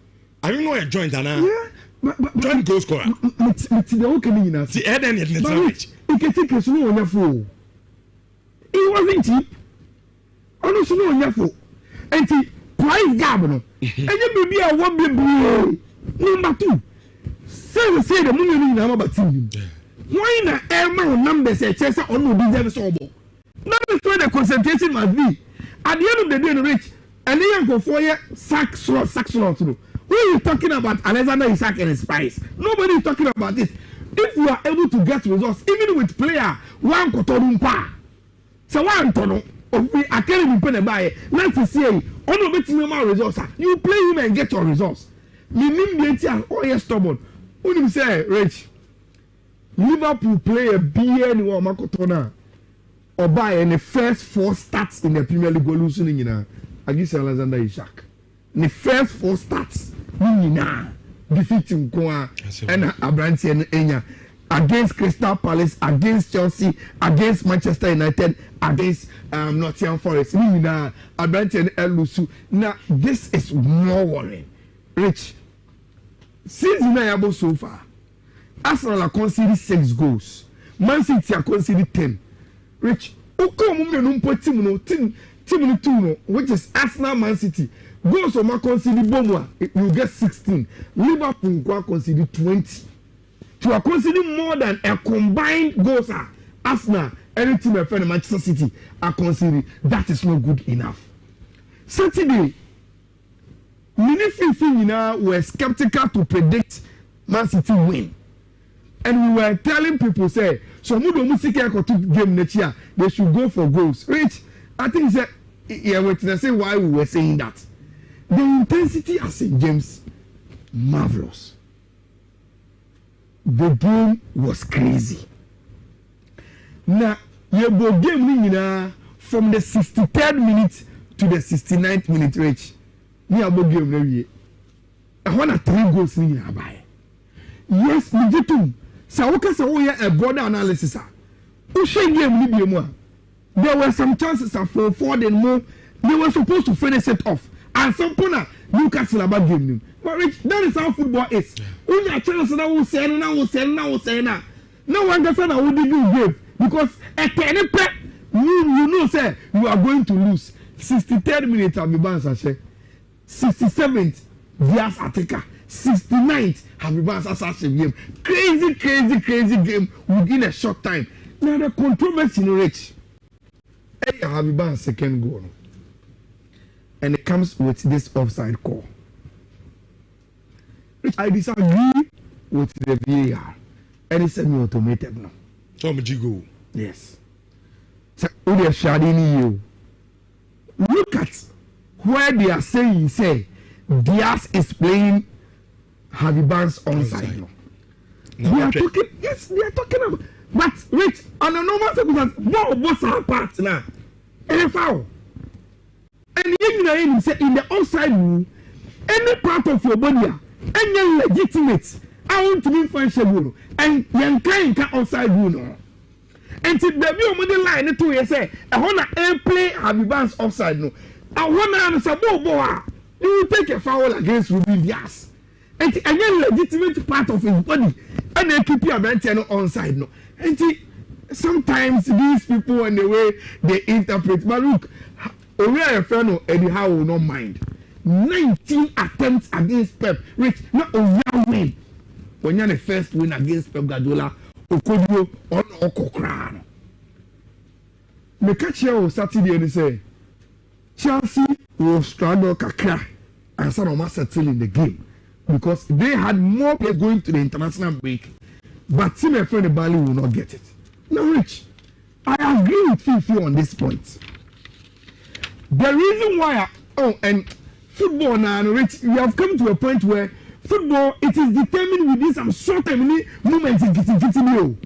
I don't know a joint and joint goal scorer. The okay now. See Eden is not rich. Iketike is no wonderful. It wasn't cheap. Honestly, no wonderful. And the price gap no. And you be a 1 baby. Number 2. Say the money in our team. Why not air numbers a chess or no deserve so much? That is where the concentration must be. At the end of the day, Rich, and then go for your sack slot. Who is talking about Alexander Isak and his price? Nobody is talking about this. If you are able to get results, even with player, 1 kotorumpa. So 1 tono, I can't even pay the buy. Let's see, on the bit results. You play him and get your results. You are stubborn. When you say, Rich, Liverpool play a BN or Makotona or buy in the first 4 starts in the Premier League losing against Alexander Isak. The first 4 starts, defeating Goa and Abranti and Enya against Crystal Palace, against Chelsea, against Manchester United, against Nottingham Forest. Abranti and Elusu. Now, this is more worrying. Rich, since so far, Arsenal are conceded 6 goals. Man City are conceded 10. Rich, team 2, which is Arsenal, Man City. Goals of conceded Bomwa, you get 16. Liverpool conceded 20. To are conceding more than a combined goals are Arsenal, any team of Manchester City are conceding. That is not good enough. Saturday, many people were skeptical to predict Man City win. And we were telling people, say, so game next year, they should go for goals. Rich, I think say why we were saying that. The intensity at St. James, marvelous. The game was crazy. Now, you go game from the 63rd minute to the 69th minute, Rich. Me about game I want 3 goals in here. Yes, we get to. Sawoka Sawoya a broader analysis. Game there were some chances for 4 and more. They were supposed to finish it off. And some puna Newcastle about game. But Rich, that is how football is. Only a chance now will say now. No one can say how did you give because a penny pet you know say you are going to lose. 63rd minute of the Bansa 67th Diaz Attica 69th Habibans assassin game. Crazy game within a short time. Now the controversy in Rich. Habibans second goal. And it comes with this offside call. Which I disagree with the VAR. And it's semi-automated now. Tom Jigo. Yes. So, look at where they are saying, Diaz is playing Habibans onside now. They are talking about. But Rich, on a normal circumstance, what's our part now? And foul. And you say in the outside rule, any part of your body, any legitimate, I want to be functional, and you can't outside rule. And to the view of the line, it to say, I want to play Habibans offside. No, I want to answer boy. You will take a foul against Ruben Diaz. And again, legitimate part of his body, and then keep your bench onside. No, and sometimes these people and the way they interpret, but look. Oria Efrano anyhow will not mind. 19 attempts against Pep. Rich, not a win. When you're the first win against Pep Guardiola, Okodio on Okokran. Me catch you Saturday and say Chelsea will struggle kakra and some of us settle in the game because they had more players going to the international break, but Team Efrano Bali will not get it. Now, Rich, I agree with Fifi on this point. The reason why, and football now, Rich, we have come to a point where football, it is determined within some short-term moments in getting you.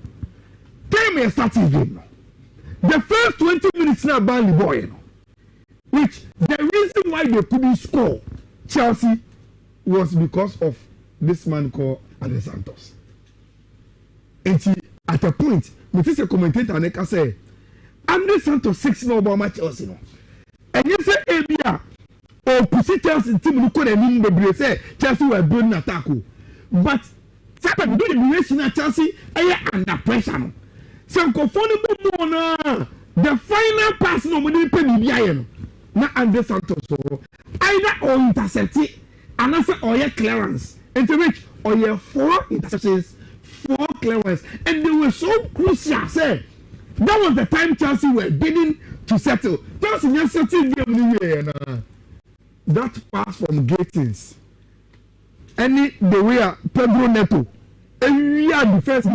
Time may start his game. The first 20 minutes now, Burnley boy, which the reason why they couldn't score Chelsea was because of this man called Ade Santos. And at a point, a commentator and I say, Ade Santos 6-0 about Chelsea, no. And you say, Abia, or pussy Chelsea team who could have been the say Chelsea were building attack. But Satan do the duration at Chelsea, under pressure. So, the final pass no money penny not Ade Santos either or intercept it, and answer or your clearance. And to reach or your 4 interceptions, 4 clearance, and they were so crucial, say. That was the time Chelsea were bidding to settle. Chelsea just settled game. That pass from Gatins. Any the way Pedro Neto. Every defense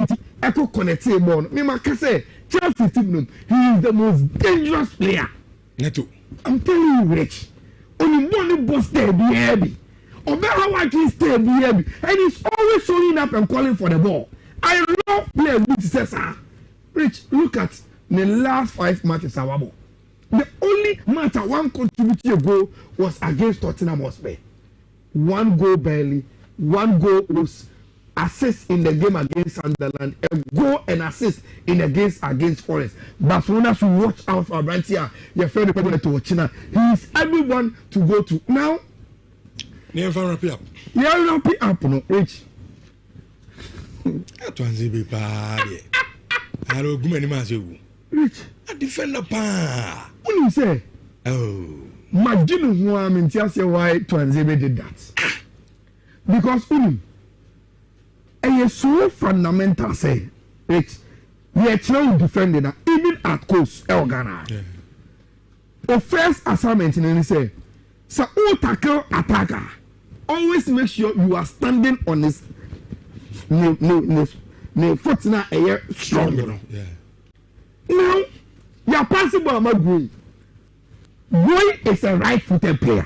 echo connected ball. Me say Chelsea team. He is the most dangerous player. Neto. I'm telling you, Rich. Only one boss there be heavy. Or better how I can stay be heavy. And he's always showing up and calling for the ball. I love players which says, Rich, look at the last 5 matches. The only match one contributed goal was against Tottenham Hotspur. 1 goal barely, 1 goal was assist in the game against Sunderland, a goal and assist in the games against Forest. Barcelona should watch out for Brantia. Your friend to China. He is everyone to go to. Now, wrap it up. Yeah, wrap it up, no, Rich. Twanzebe party. I don't go many miles. Rich. A defender pa. What you say? Oh. Imagine who I'm in Tiasia why Twanzebe did that. Because and so fundamental say it. We are trying defending even at coast Ghana. The first assignment in any say, so all tackle attacker. Always make sure you are standing on this no foot na a strong. Yeah. Now your possible Boy is a right-footed player.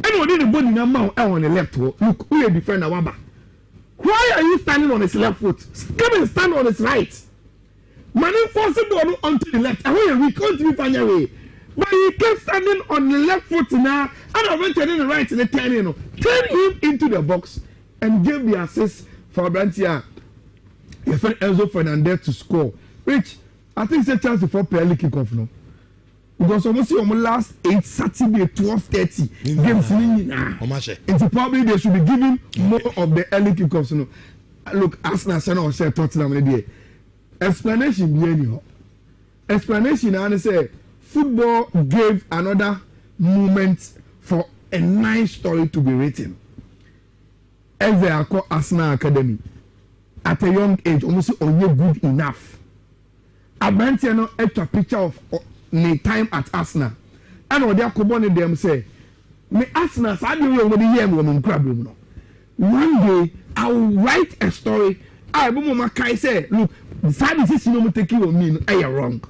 And when the body now on the left, look who a defender Waba. Why are you standing on his left foot? Come and stand on his right. Man, impossible onto the left. We can't be find a way. But he kept standing on the left foot now, and I went to the right and turn him into the box and gave the assist for Brantia. He found Enzo Fernandez to score, which I think is a chance for early kickoff now. Because almost on the last 8 Saturday 12:30 games and probably they should be giving more of the early kickoffs. You know. Look, Arsenal said Tottenham. Explanation behind explanation and say football gave another moment for a nice story to be written. As they are called Arsenal Academy at a young age, almost only good enough. Abantiano extra picture of my time at Arsenal. And what they are combining them say, me Arsenal, I don't know what the year woman crab. One day I will write a story. I will say, look, the side is no take you on me, I am wrong.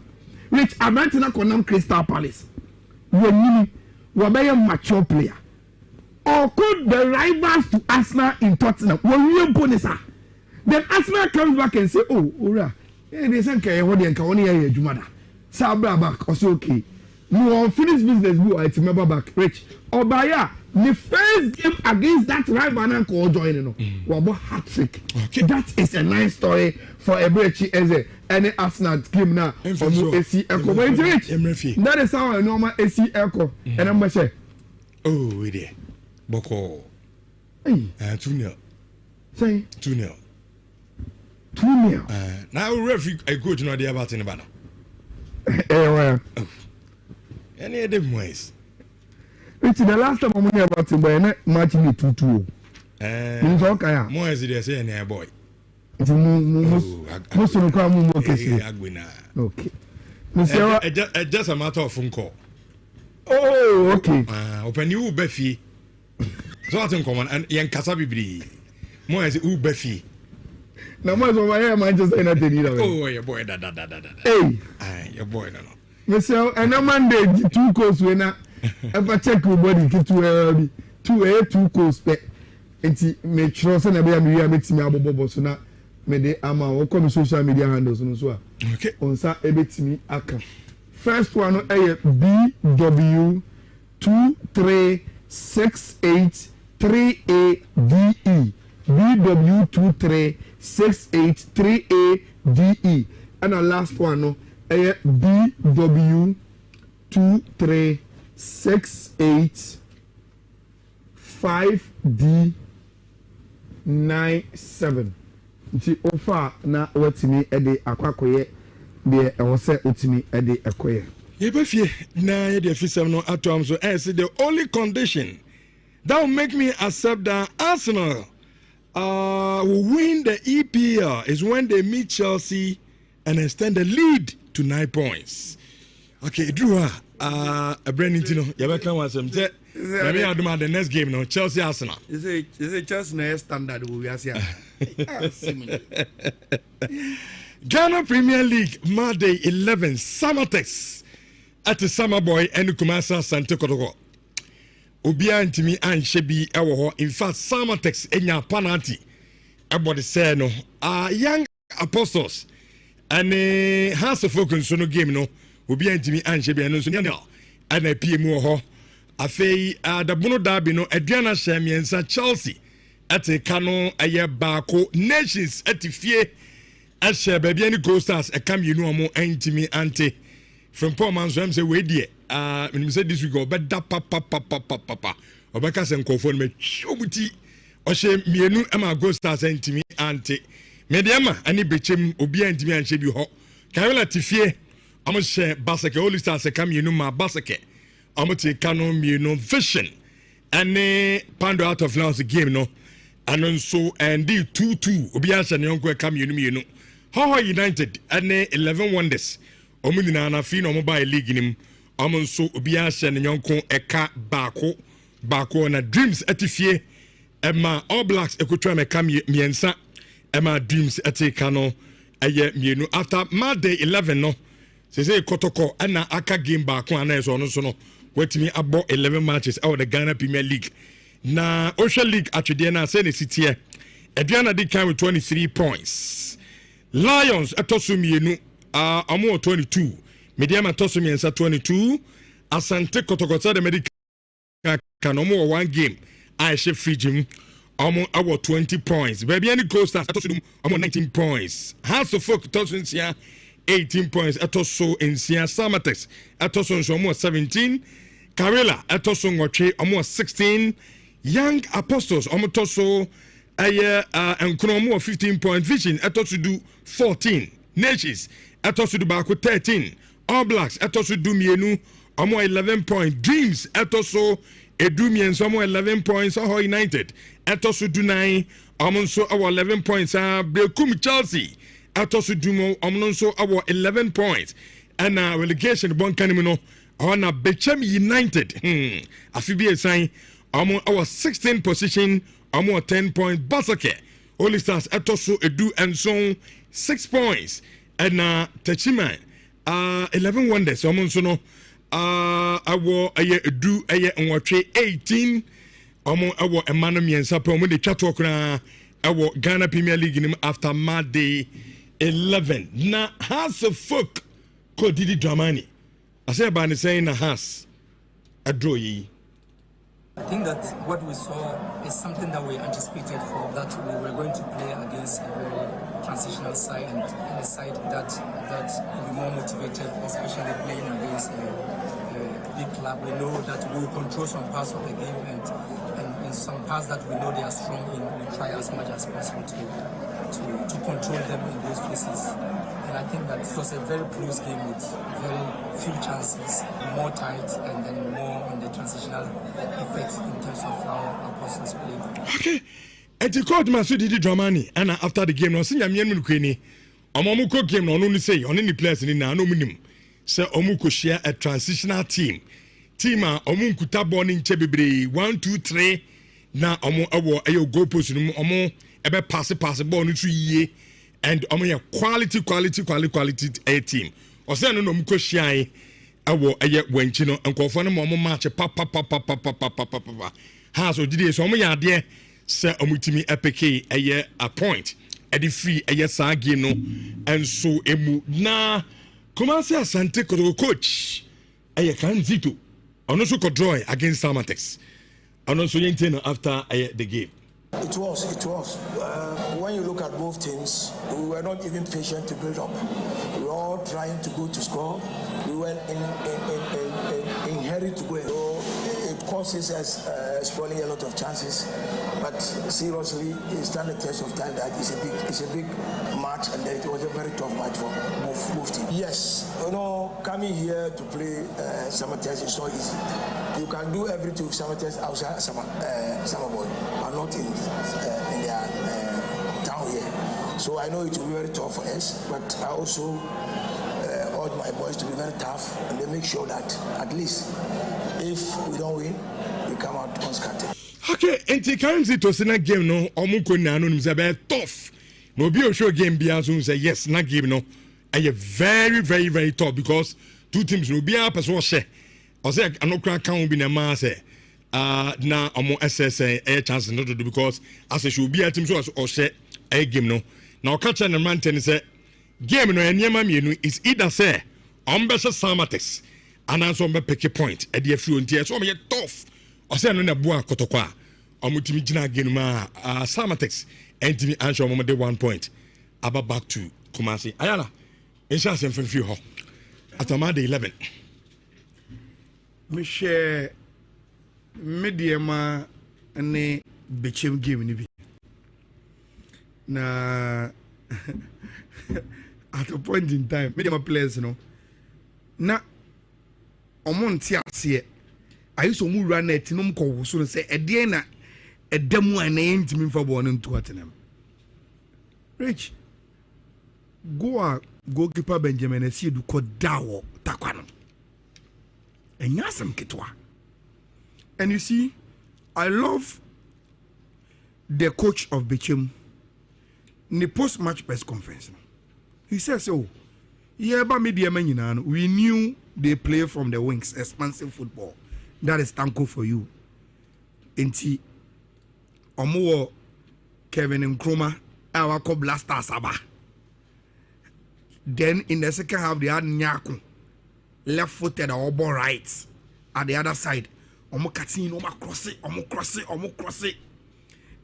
Which Abantiano Conam Crystal Palace. We are a mature player. Or could the rivals to Arsenal in Tottenham will bonus? Then Arsenal comes back and say, oh, ura, they say, okay, what they can only Jumada. Sabra back, also okay. No unfinished business, go I remember back, Rich. Obaya, the first game against that rival and call joining, Wabo hat trick. Okay. That is a nice story for a Brechi Eze. Any Arsenal game now. AC Echo. That is how I normal AC Echo. And I'm going to say, oh, we there. Boko. Hey. 2-0. Say 2-0. 2-0. Now, referee, I go to know the about in the banner. Any other ways? Which the last time I'm hearing about him, but match me 2-2. More as it is, any boy. Most of the come okay. Just a matter of phone call. Oh, okay. Open you Beffy. So I think common and young Casabi. More as you Beffy. Now, much over here, I just say nothing. Oh, your boy, Hey, your boy, no. Mister, and a Monday, 2 course winner. Ever check your body, get to early. 2 course pet. And make sure send a baby, makes me a bobo. So now, me ama or come social media handles on so. Okay. On sa ebit me aka. First one BW23683ADE. BW23683ADE. And the last one BW23685D97. Nti ofa na watimi ede akwakoye de ewose otimi ede ekoye. Yebefie na ye de fisem no atom so say the only condition that will make me accept that Arsenal will win the EPL is when they meet Chelsea and extend the lead to 9 points. Okay, Drew, Brennington, you better come with some. Let me have the next game now. Chelsea Arsenal. Is it Chelsea na standard we are seeing? Ghana Premier League Monday 11 Summertex at the Summer Boy and Kumasa Sante Kotoko. Obia ntimi anhye bi ewo ho. In fact, Summertex enya penalty. Everybody say no. Young Apostles and House of Focus no game no. Obia ntimi anhye bi no so ne ana PM ho. Afei the Bono Derby no aduana hyemiensa Chelsea at Kano aye baako Nations at fie ahye baby any Gold Stars e kam yenu omo antimi ante from Paul Manzo say we die me say this week obeda papa obeka se nkofo no me chumuti ohye mienu ema Gold Stars antimi ante mediama ani bechem obi antimi anhye bi ho Karela tifie amo hye baseke Holy Stars kam yenu ma baseke amo te kanu mienu vision ane pando out of last game no and so and 2-2 obi ahye ne yonko kam yenu mienu How United ane 11 wonders omo nyina na fi no mobile league nim amo so obi ahye ne yonko eka baako na dreams atifie Emma All Blacks ekotwa me kam miensa Emma dreams atika no eye mienu after Monday 11 no say kotoko ana aka game baako ana eso no so no wetimi abo 11 matches out the Ghana Premier League na Ocean League atwede na say ne sitie Adriana did come with 23 points Lions atoso mienu amo 22 Mediama atoso miensa 22 Asante kotoko say the medical kanomo one game I should Fiji almost our 20 points. Baby, any coast I told you almost 19 points. House of Folk tossing here 18 points. I told so in Sia Samatex. I told so almost 17. Karela, I told so almost 16. Young Apostles almost so a year and Chromo 15 points. Vision, I told to do 14. Nations, I told to do back 13. All Blacks, I told to do Mienu almost 11 points. Dreams, I told so. Edumi and some 11 points are United. Etosu Dunai, Amonso our 11 points are Bekum Chelsea. Etosu Dumo, Amonso our 11 points. And relegation Bon Canimino on a Bechem United. Afibi a sign Amon our 16th position, Amon 10 points. Basake. Holy Stars Etosu Edu and so 6 points. And Techima 11 wonders. Amonso awo aye edu aye nwotwe 18 omo awo emano miensa pe omo de twato kra awo Ghana Premier League nim after Monday 11 na House of Folk ko didi dramani ase ba ne saying na has adroyi. I think that what we saw is something that we anticipated for, that we were going to play against a very transitional side and a side that will be more motivated, especially playing against a big club. We know that we will control some parts of the game, and in some parts that we know they are strong in, we try as much as possible to control them in those places. And I think that it was a very close game with very few chances, more tight, and then more on the transitional effect in terms of how Apostles played. Okay. And the court must did Dramani, and after the game, no senior Mian Omuko game, no only say on any players in no minimum. So Omuko share a transitional team. Tima Omunku tabon in Chebibre 1, 2, 3. Now Omo awo goal post Omo ebe pass ball no 3 year. And omo quality a team. Ose no Omuko share awo aye wenchino nkofo no mo match pa. Ha so did so omo ya de se omutimi epeke aye a point. Edi free aye sa game no and so emu na Kumasi Asante coach aye kan Zito ono so draw against Samatex ono so yenteno after the game. It was. When you look at both teams, we were not even patient to build up. We were all trying to go to score. We were in hurry to go. So it causes us spoiling a lot of chances. But seriously, it stands the test of time that it's a big match, and it was a very tough match for both teams. Yes, coming here to play Samatex is not easy. You can do everything with Samatex outside Samaboy, but not in their town here. So I know it will be very tough for us, but I also urge my boys to be very tough and they make sure that at least if we don't win, we come out unscathed. Okay, and the currency to see that game no omuko na no nimse be tough. No be o show game bia so say yes na game no I very tough because two teams no be a person share. I say anokra kan bi na ma say na omo SSA a chance not to do because as a should be a team so as or share a game no. Now catch and man ten say game no enema mienu is either say ombese Samatex and also be pick a point at the few until so me tough. I say no na bua kotokwa omutimi gina game ma Samatex and timi answer omo de 1 point aba back to Kumasi Ayala insha sem few ho atama de 11 me share mediama ne bechem game ni bi na at a point in time me dem players no na omonte ase ayi so mu run net no mko so say ede na edam an na yentimi fa bo no nto atenam rich goalkeeper Benjamin Asiedu ko dawo takwano enyasam ketwa. And you see, I love the coach of Bechem in the post-match press conference. He says, "Oh, yeah, but media man, we knew they play from the wings, expansive football. That is Donkor for you." Enti, Omo Kevin Nkrumah, our co-blaster Saba. Then in the second half, they had Nyako, left-footed or ball right at the other side. Omo cutting, omo cross it.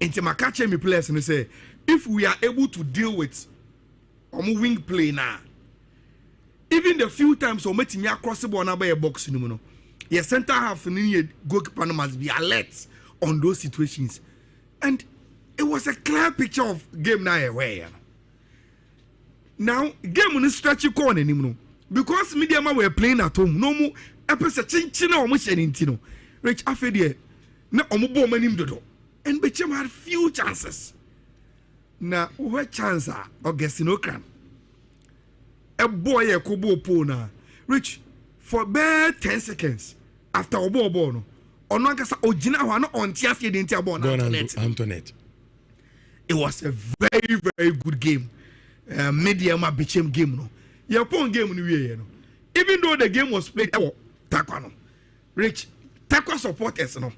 Into my catcher me players and say, if we are able to deal with omo wing play now, even the few times omo tinya cross the ball na by a box no no, your center half and goalkeeper must be alert on those situations, and it was a clear picture of game now where. Now game on stretchy corner anymore because media man were playing at home. No more episode chinchina or much anything. Rich afedi na omo ball manim dodo and Bechem had few chances. Na what chance or guess no can. A boy a kobo pona. Rich for bare 10 seconds after obo no. Ono gasa ojina wa no on tiasie de ntia ball na Antoinette. It was a very very good game. Medium Bechem game no. Your pon game no we no. Even though the game was played takwano. Rich Takwa supporters no.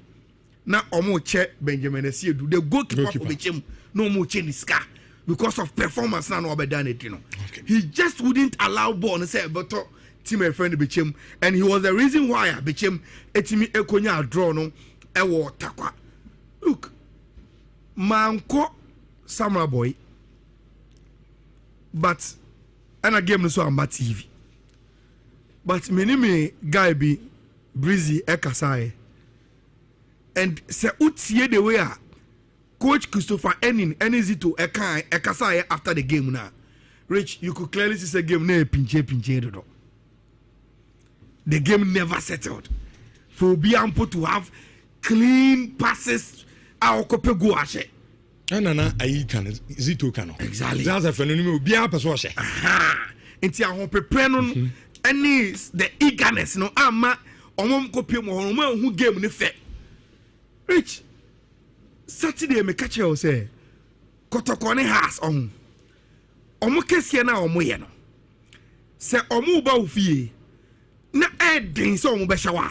Na omo che Benjamin Asiedu the goalkeeper for Bechem no more change scar because of performance na no obedane it no. He just wouldn't allow ball and say but team a friend Bechem and he was the reason why Bechem etimi ekonya draw no e wo Takwa. Look manko Samurai boy but and a game no so on TV. But me guy be Breezy Ekasai and se utie the way coach Christopher Enezi to Ekasai after the game now. Rich, you could clearly see the game never pinche. The game never settled. For Biampo to have clean passes our copy go ashe. Nana ayi kan Zito kano. Exactly. That's a phenomenon bia person ashe. Aha. Enti a ho prepare no any the eagerness no ama omom kopie mo hu game ne fe. Rich Saturday me catch you say kotoko ne house on omo kese na omo ye no se omo ba ofie na edin so omo be shawa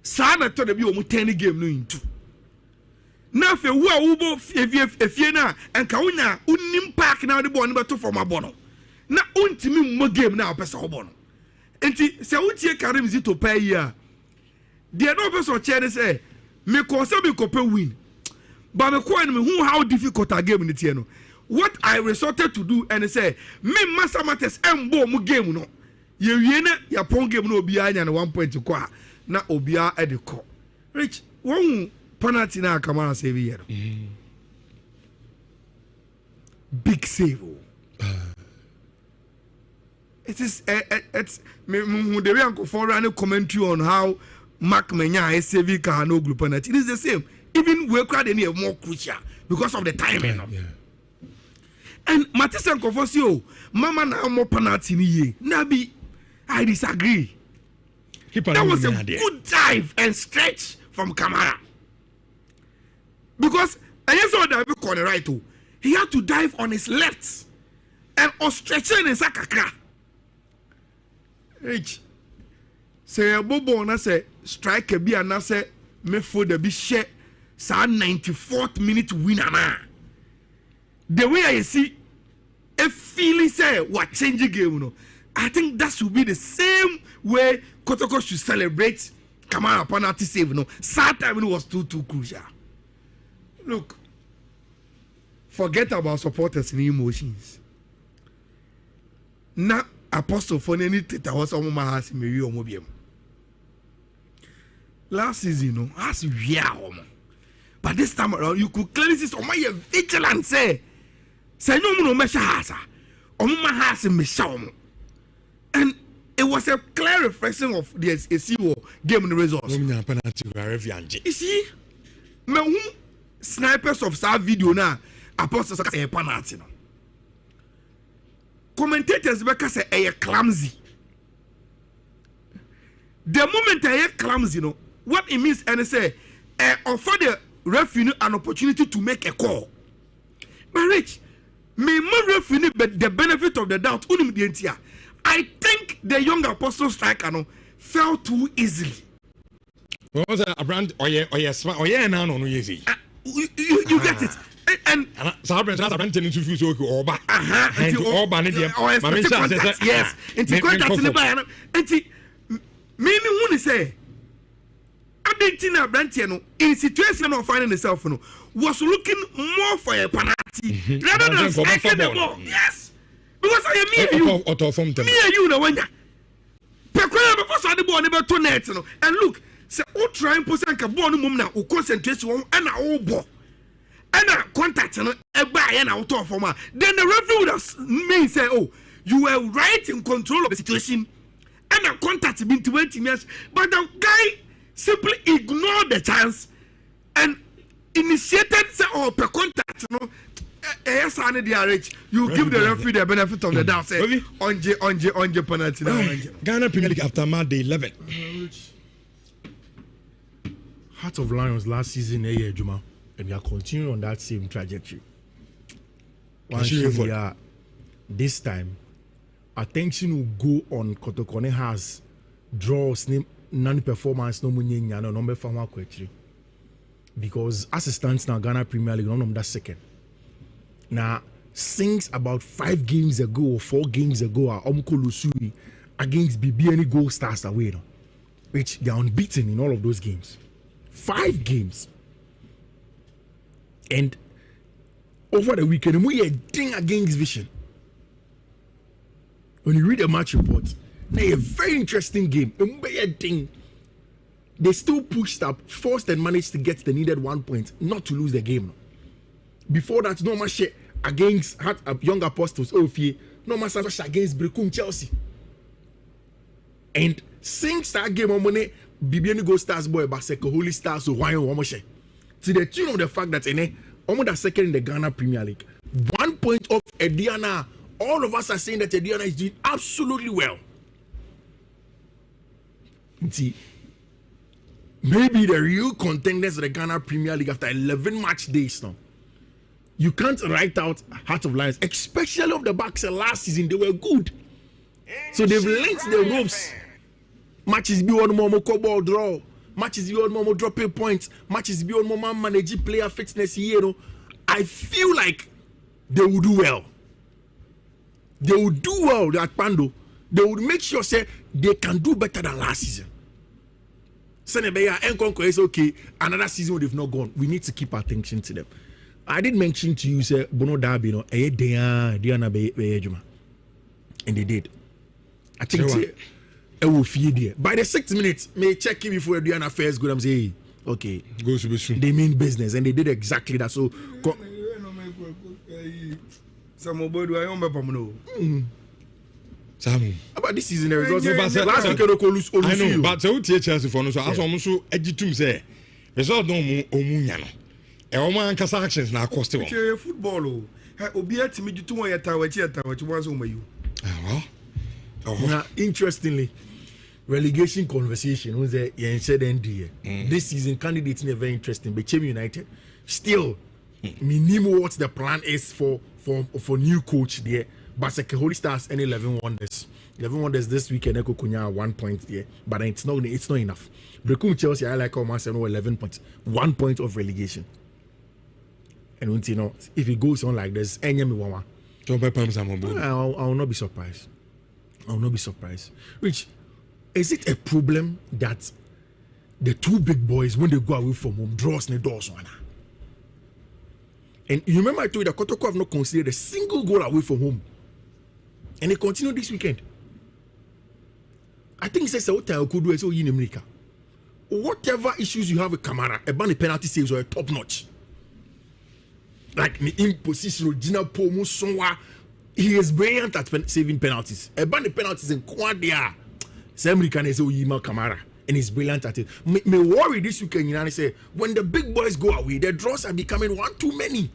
sa na to de bi omo 10 game no into na fe wo a wo bo efie na enka wonya unim park na de bo ne beto from abono na untimi mo game na opese obo no enti se wotie Karim Zito pay ya de no person chere say me ko se be ko pe win but me ko me who how difficult a game it no what I resorted to do and say me master matters embo mo game no ye wie na ya pon game no obi anya na 1 point ko a na obi a e de ko Rich won penalty na Kamara save here big save. It is it's me the way Uncle for running commentary on how Mark Menya SAV can no group penalty. It is the same. Even we crowd any more crucial because of the timing. Yeah. And Matisse Confosio, Mama na more penalty ni ye. Nabi, I disagree. That was a good dive and stretch from Kamara. Because I saw dive on the right too. He had to dive on his left and stretching his sakakra. Rich. Say bobo na say strike bi na say me for the bi share sa 94th minute winner na. The way I see a feeling say what change the game no. I think that should be the same way Kotoko should celebrate Kamara penalty save no. Sad time it was too crucial. Look, forget about supporters and emotions. Na Apostle for any teta was on my house in Mobium. Last season, no, as we are, but this time around, you could clearly see some of your vigilance. Say Say no mesha hasa. Omuma has mesha. And it was a clear reflection of the SEO game results. You see, me snipers of that video now. Apostles say penalty. Commentators beka say a clumsy. The moment I hear clumsy, what it means, and say, offer the referee an opportunity to make a call. But Rich, may more referee but the benefit of the doubt. I think the young apostle striker fell too easily. What was a brand? Oh yeah, no, easy. You get it. And Sabran into Fuso or back. Yes, into contact in the back. And me say, Adentina Brantiano in situation of finding herself was looking more for a penalty rather than striking the ball. Yes, because I am me and you know when ya. Pekwe before so the ball never to net and look, say o try and post anka ball no mum na o concentration and o ball. And contact and out of former. Then the referee would have may say, oh, you were right in control of the situation. And a contact been 20 minutes, but the guy simply ignored the chance and initiated say, oh, per contact, yes, I need the rich. You give the referee the benefit of the doubt. Say, on J penalty. Ghana Premier League after Monday 11. Heart of Lions last season, Juma. And we are continuing on that same trajectory. This time, attention will go on Kotokone has draws non-performance no number for because as it stands now, Ghana Premier League, none of that second. Now, since about 5 games ago or 4 games ago, Omko Lusui against BBN Gold Stars away, which they are unbeaten in all of those games. 5 games. And over the weekend, we had a thing against Vision. When you read the match report, they a very interesting game. They still pushed up, forced and managed to get the needed 1 point, not to lose the game. Before that, no match against Young Apostles, no match against Brekum Chelsea. And since that game, BBN Gold Stars boy, Baseko Holy Stars, so why to the tune of the fact that almost second in the Ghana Premier League, 1 point off Ediana. All of us are saying that Ediana is doing absolutely well. See, maybe the real contenders of the Ghana Premier League after 11 match days now. You can't write out Heart of Lions, especially of the backs last season. They were good, so they've linked the ropes. Matches be one more ball draw. Matches beyond more dropping points. Matches beyond more managing player fitness here. I feel like they will do well. They will do well at Pando. They will make sure say they can do better than last season. Senebeya and Conquer is okay. Another season they've not gone. We need to keep attention to them. I did mention to you say Bono Derby Diana Bejuma. And they did. I think by the 6th minute, may check him before Diana first good. I'm saying, okay, go to be soon. They mean business, and they did exactly that. So, about this season, the results. Last week, I know, but so Chelsea for no. So, as almost edutum say, result no omunyano. E oman kasa actions na cost one. Football, obi atimi jutu won yata wachi once omayu. Now, interestingly, relegation conversation was there. This season, candidates are very interesting. But United still, minimum what the plan is for new coach there. But Holy Stars and 11 Wonders. 11 Wonders this weekend. Eko Kunya 1 point there, but it's not enough. Brekum Chelsea, I like almost 11 points, 1 point of relegation. And you know, if it goes on like this, I will not be surprised. I will not be surprised. Rich, is it a problem that the 2 big boys, when they go away from home, draws the doors on? And you remember I told you that Kotoko have not considered a single goal away from home. And they continue this weekend. I think it says what I could do is in America. Whatever issues you have with Kamara, a penalty saves are top notch. like the imposition original pomu sonwa. He is brilliant at saving penalties. A ban the penalties in Quadia. Somebody can say Yima Kamara, and he's brilliant at it. Me worry this weekend, you know, say when the big boys go away, the draws are becoming one too many.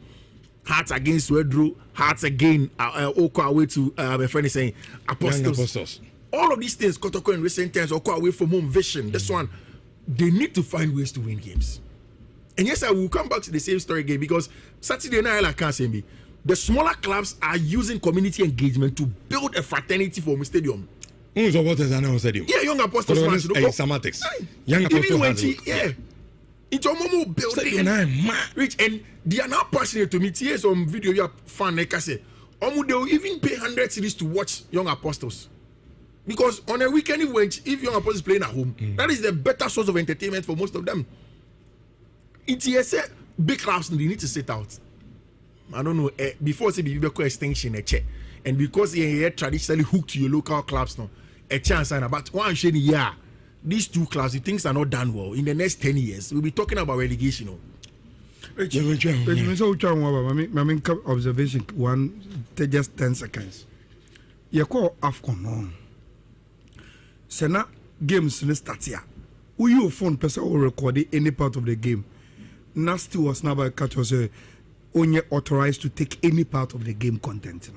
Hearts against Wedro, Hearts again, Oko away to my friend is saying Apostles. All of these things, Kotoko in recent times, Oko away from home vision. This one, they need to find ways to win games. And yes, I will come back to the same story again because Saturday night I can't say me. The smaller clubs are using community engagement to build a fraternity for the stadium. So what is an stadium? Yeah, Young Apostles fans. Semantics. Young Apostles. Yeah. It's a momo building. Rich, and they are now passionate to me. Here some video you are fan like I say. They will even pay 100 cedis to watch Young Apostles. Because on a weekend if Young Apostles playing at home, that is the better source of entertainment for most of them. It's a big clubs they need to sit out. I don't know, before say be extension a check. And because you're traditionally hooked to your local clubs now, a chance and about one shade year. These two clubs, the things are not done well. In the next 10 years, we'll be talking about relegation. Observation one, just 10 seconds. You call AFCON on. Sena games in start here. Who you phone person will record any part of the game? Nasty was now by cut was only authorized to take any part of the game content.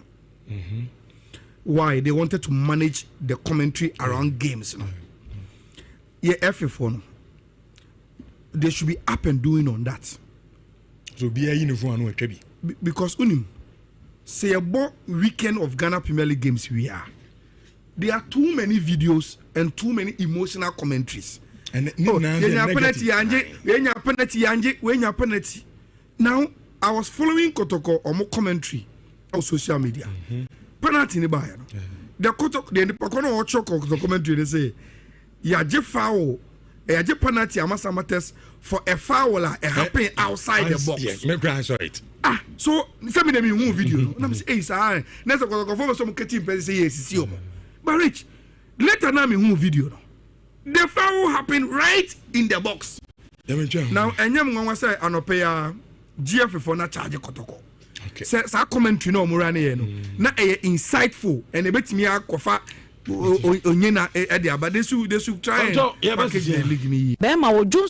Why? They wanted to manage the commentary around games. Yeah, every they should be up and doing on that. So be a uniform because say about weekend of Ghana Premier League games we are. There are too many videos and too many emotional commentaries. And penalty. Now I was following Kotoko or commentary on social media. Penalty in the buyer. The Kotoko the Pokono or Choko the commentary they say. Yaje foul, yaje penalty amateur for a foul happening outside the box. Yes, maybe I saw it. So some of them in one video. And I'm saying, "Hey, next go some catching person say yes, see but Rich, later now me one video. The foul happened right in the box. Now, enyam ngwa say anope GF for na charge Kotoko. Okay. Sa commentary no mo run here no. Na insightful and ebetimi akofa onyena edia but they should try and package the league ni Bema wo Jones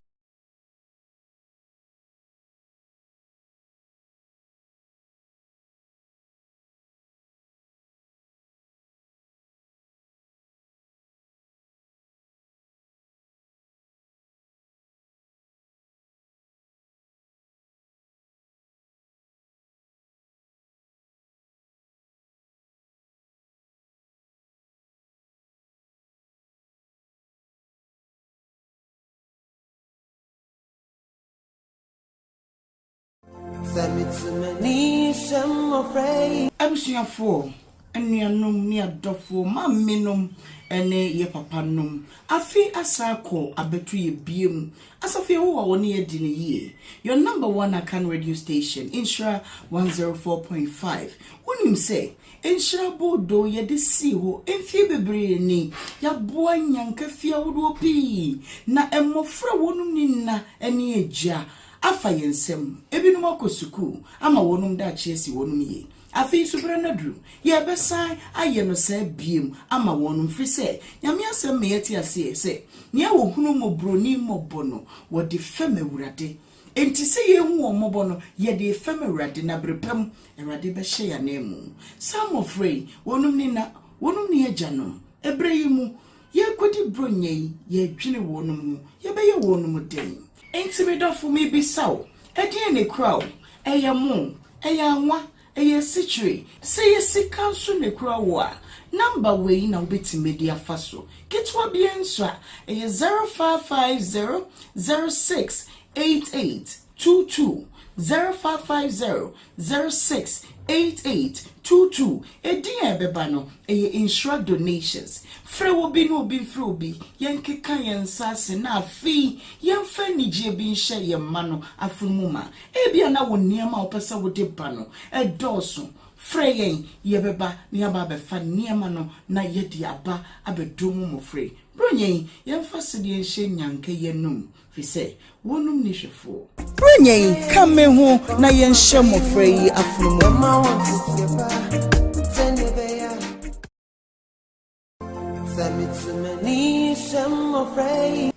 Abusuafo enuanom ni adofo mamenom ene ye papanom afi asako abetu ye biem asafi wo woni ye di ne yie your number one Akan radio station Nhyira 104.5 wonim say Nhyira bodo ye de si ho emfie bebre ni ya boa nyanka fia wodo pi na emofra wonum ni na ene egia afa yensem ebinom akosuku ama wonum da chiesi wonum ye afi subrenadru ye besan aye no se biem ama wonum fri se nyame asem me yeti ase se nya wo hunu mobroni mobono wo de fem awurade enti se ye hu wo mobono ye de fem awurade na brepam awurade be hye ya na emu some of free wonum ni na wonum ni ajanom ebreyimu ye kodi bronye ye dwene wonum ye be ye wonum den enti me dofo me bisaw edie ne kraw eyamo eyanwa eye sitre say ye sikanso ne kraw a number we na obeti media faso ketwa bi enso a eye 0550068822 0550068822 edin ebeba no eye Nhyira donations free will be no be free be yenkeka yensase na afi yemfa nigye bi nhye yemma afunuma ebia na woniema opesa wode ba no edoso free yen yebeba ne aba befa niema no na yedi aba abedomu mo free Bronye, yemfa sidie nhye nyanke yenum. Fi say, wonum ni hwefo. Bronye, come me ho na yenhye mofra yi afunumu.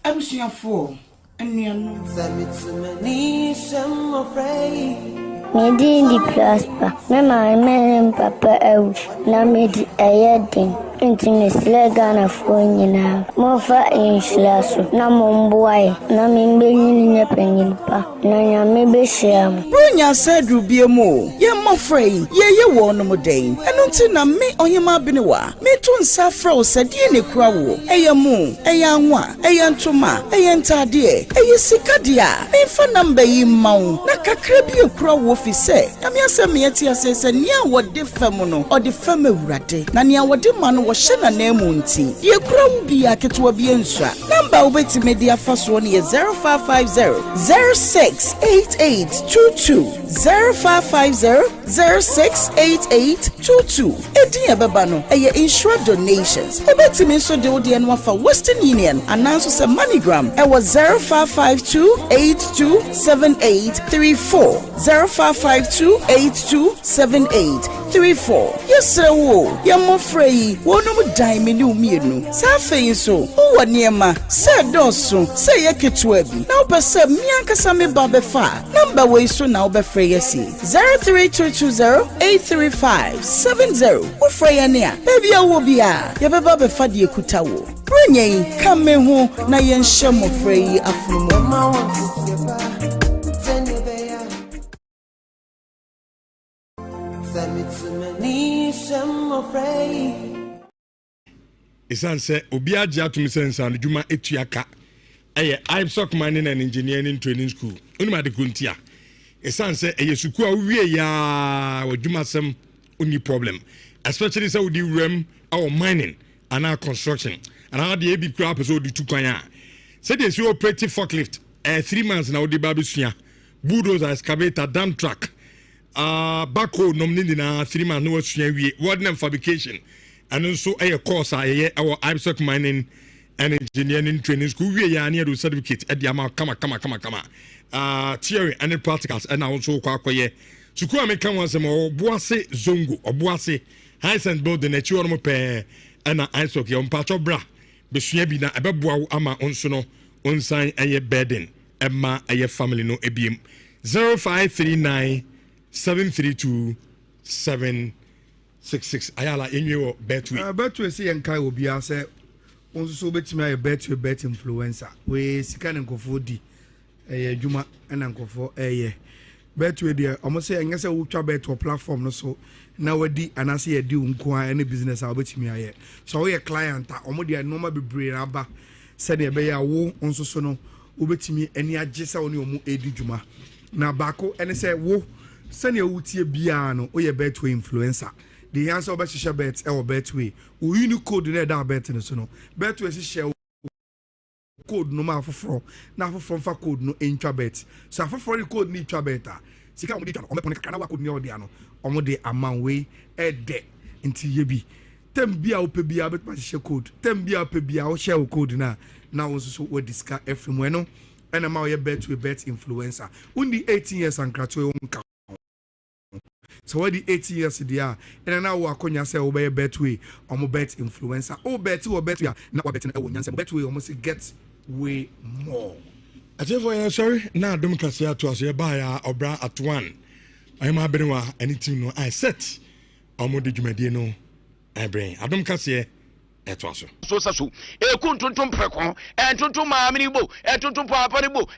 Abusuafo, anuanu. Medi di prosper. Me my papa na medi ayedin. Inti misle Ghana fo nyina. Mo fa inslaso na mo mboaye na me mbenyin nyepanyin pa. Na nya me be hyiam. Brunya sadru biemu. Ye mofrey, ye wo no moden. Eno nti na me ohema binewa. Me to nsa fra o sadie ne kura wo. Eye mu, eye anwa, eye ntoma, eye ntade, eye sikade a. Me fa namba yi mawo. Na kakra bi ekura wo fi se. Ame asem me yeti asese nia wo de fam no, o de fam awurade. Na nia wo de ma no wo hye na nemu nti. Ye kura wo bi aketo bi ensua. Namba wo beti media faso no ye 0550 068822 0550 068822. Edi ebeba no eye insure donations. Obeti me so de odi eno afa Western Union ananso se MoneyGram e was 0552827834 0552827834. Yes wo ye mofrey wonum dan me ni umienu sa feyin so wo niema se doso se ye ketua bi na opese mi ankasa me ba be fa number we so na obefrey yesi 032208357 wo frey ne a baby awo bia ye beba be fa de ekuta wo bronye kam me ho na ye nhye mofrey afunumu. Isan say obi agye atumi sense an dwuma etuaka eye IBSOC mining and engineering training school onima de kuntia isan say eye suku a wie ya wadwuma sem oni problem especially say odi rem our mining and our construction and how the ebi kura person odi tukwan a say they see operative forklift 3 months na odi babesua bulldozer excavator dump truck backhoe nomni na 3 months no wasua wie word fabrication and also a course our IBSOC mining and engineering training school we are near the certificate at the amount kama theory and practicals and also kwakoye sukuu me kan wansem oboase zongo oboase high and building na chiwo no pe na IBSOC ye mpacho bra besua bi na ebeboa ama onso no onsan eye burden emma eye family no ebiem 0539 732 66 ayala enyewo betway betway say enkai obi ase onso so betimi ay betway bet influencer we sika nkofo di adwuma na nkofo betway dia omo say enye say wotwa betway platform no so na wadi anase ye di nko a na business a betimi aye so we client a omo dia normal bebre na aba said e be ya wo onso so no obetimi ani agye oni omo edi dwuma na bako ene say wo sani wutie bia no o ye betway influencer. The answer about shisha bet or betway. We uni code in that bet in the sono. Betway share code no ma for na for code no intra bet. So for the code ni intra beta. Sika mo di on me kana wa code ni odi ano. Omo de amount we de nti ye bi. Tem bia o pe bia bet ma share code. Tem bia pe bia o share code na so we discuss every mo no. And ma ye betway bet influencer. Undi 18 years and graduate on. So what the 18 years there and now we akonya say obey betway omo bet influencer o bet or betway na we bet na wonya say betway almost get way more. I tell you sorry na dum kase ato aso e ba ya obra at one I am abenwa anything no I set omo de dwumade no I bring adum kase eto aso so e kun tuntum preko e tuntum maamini bo e tuntum papa ni bo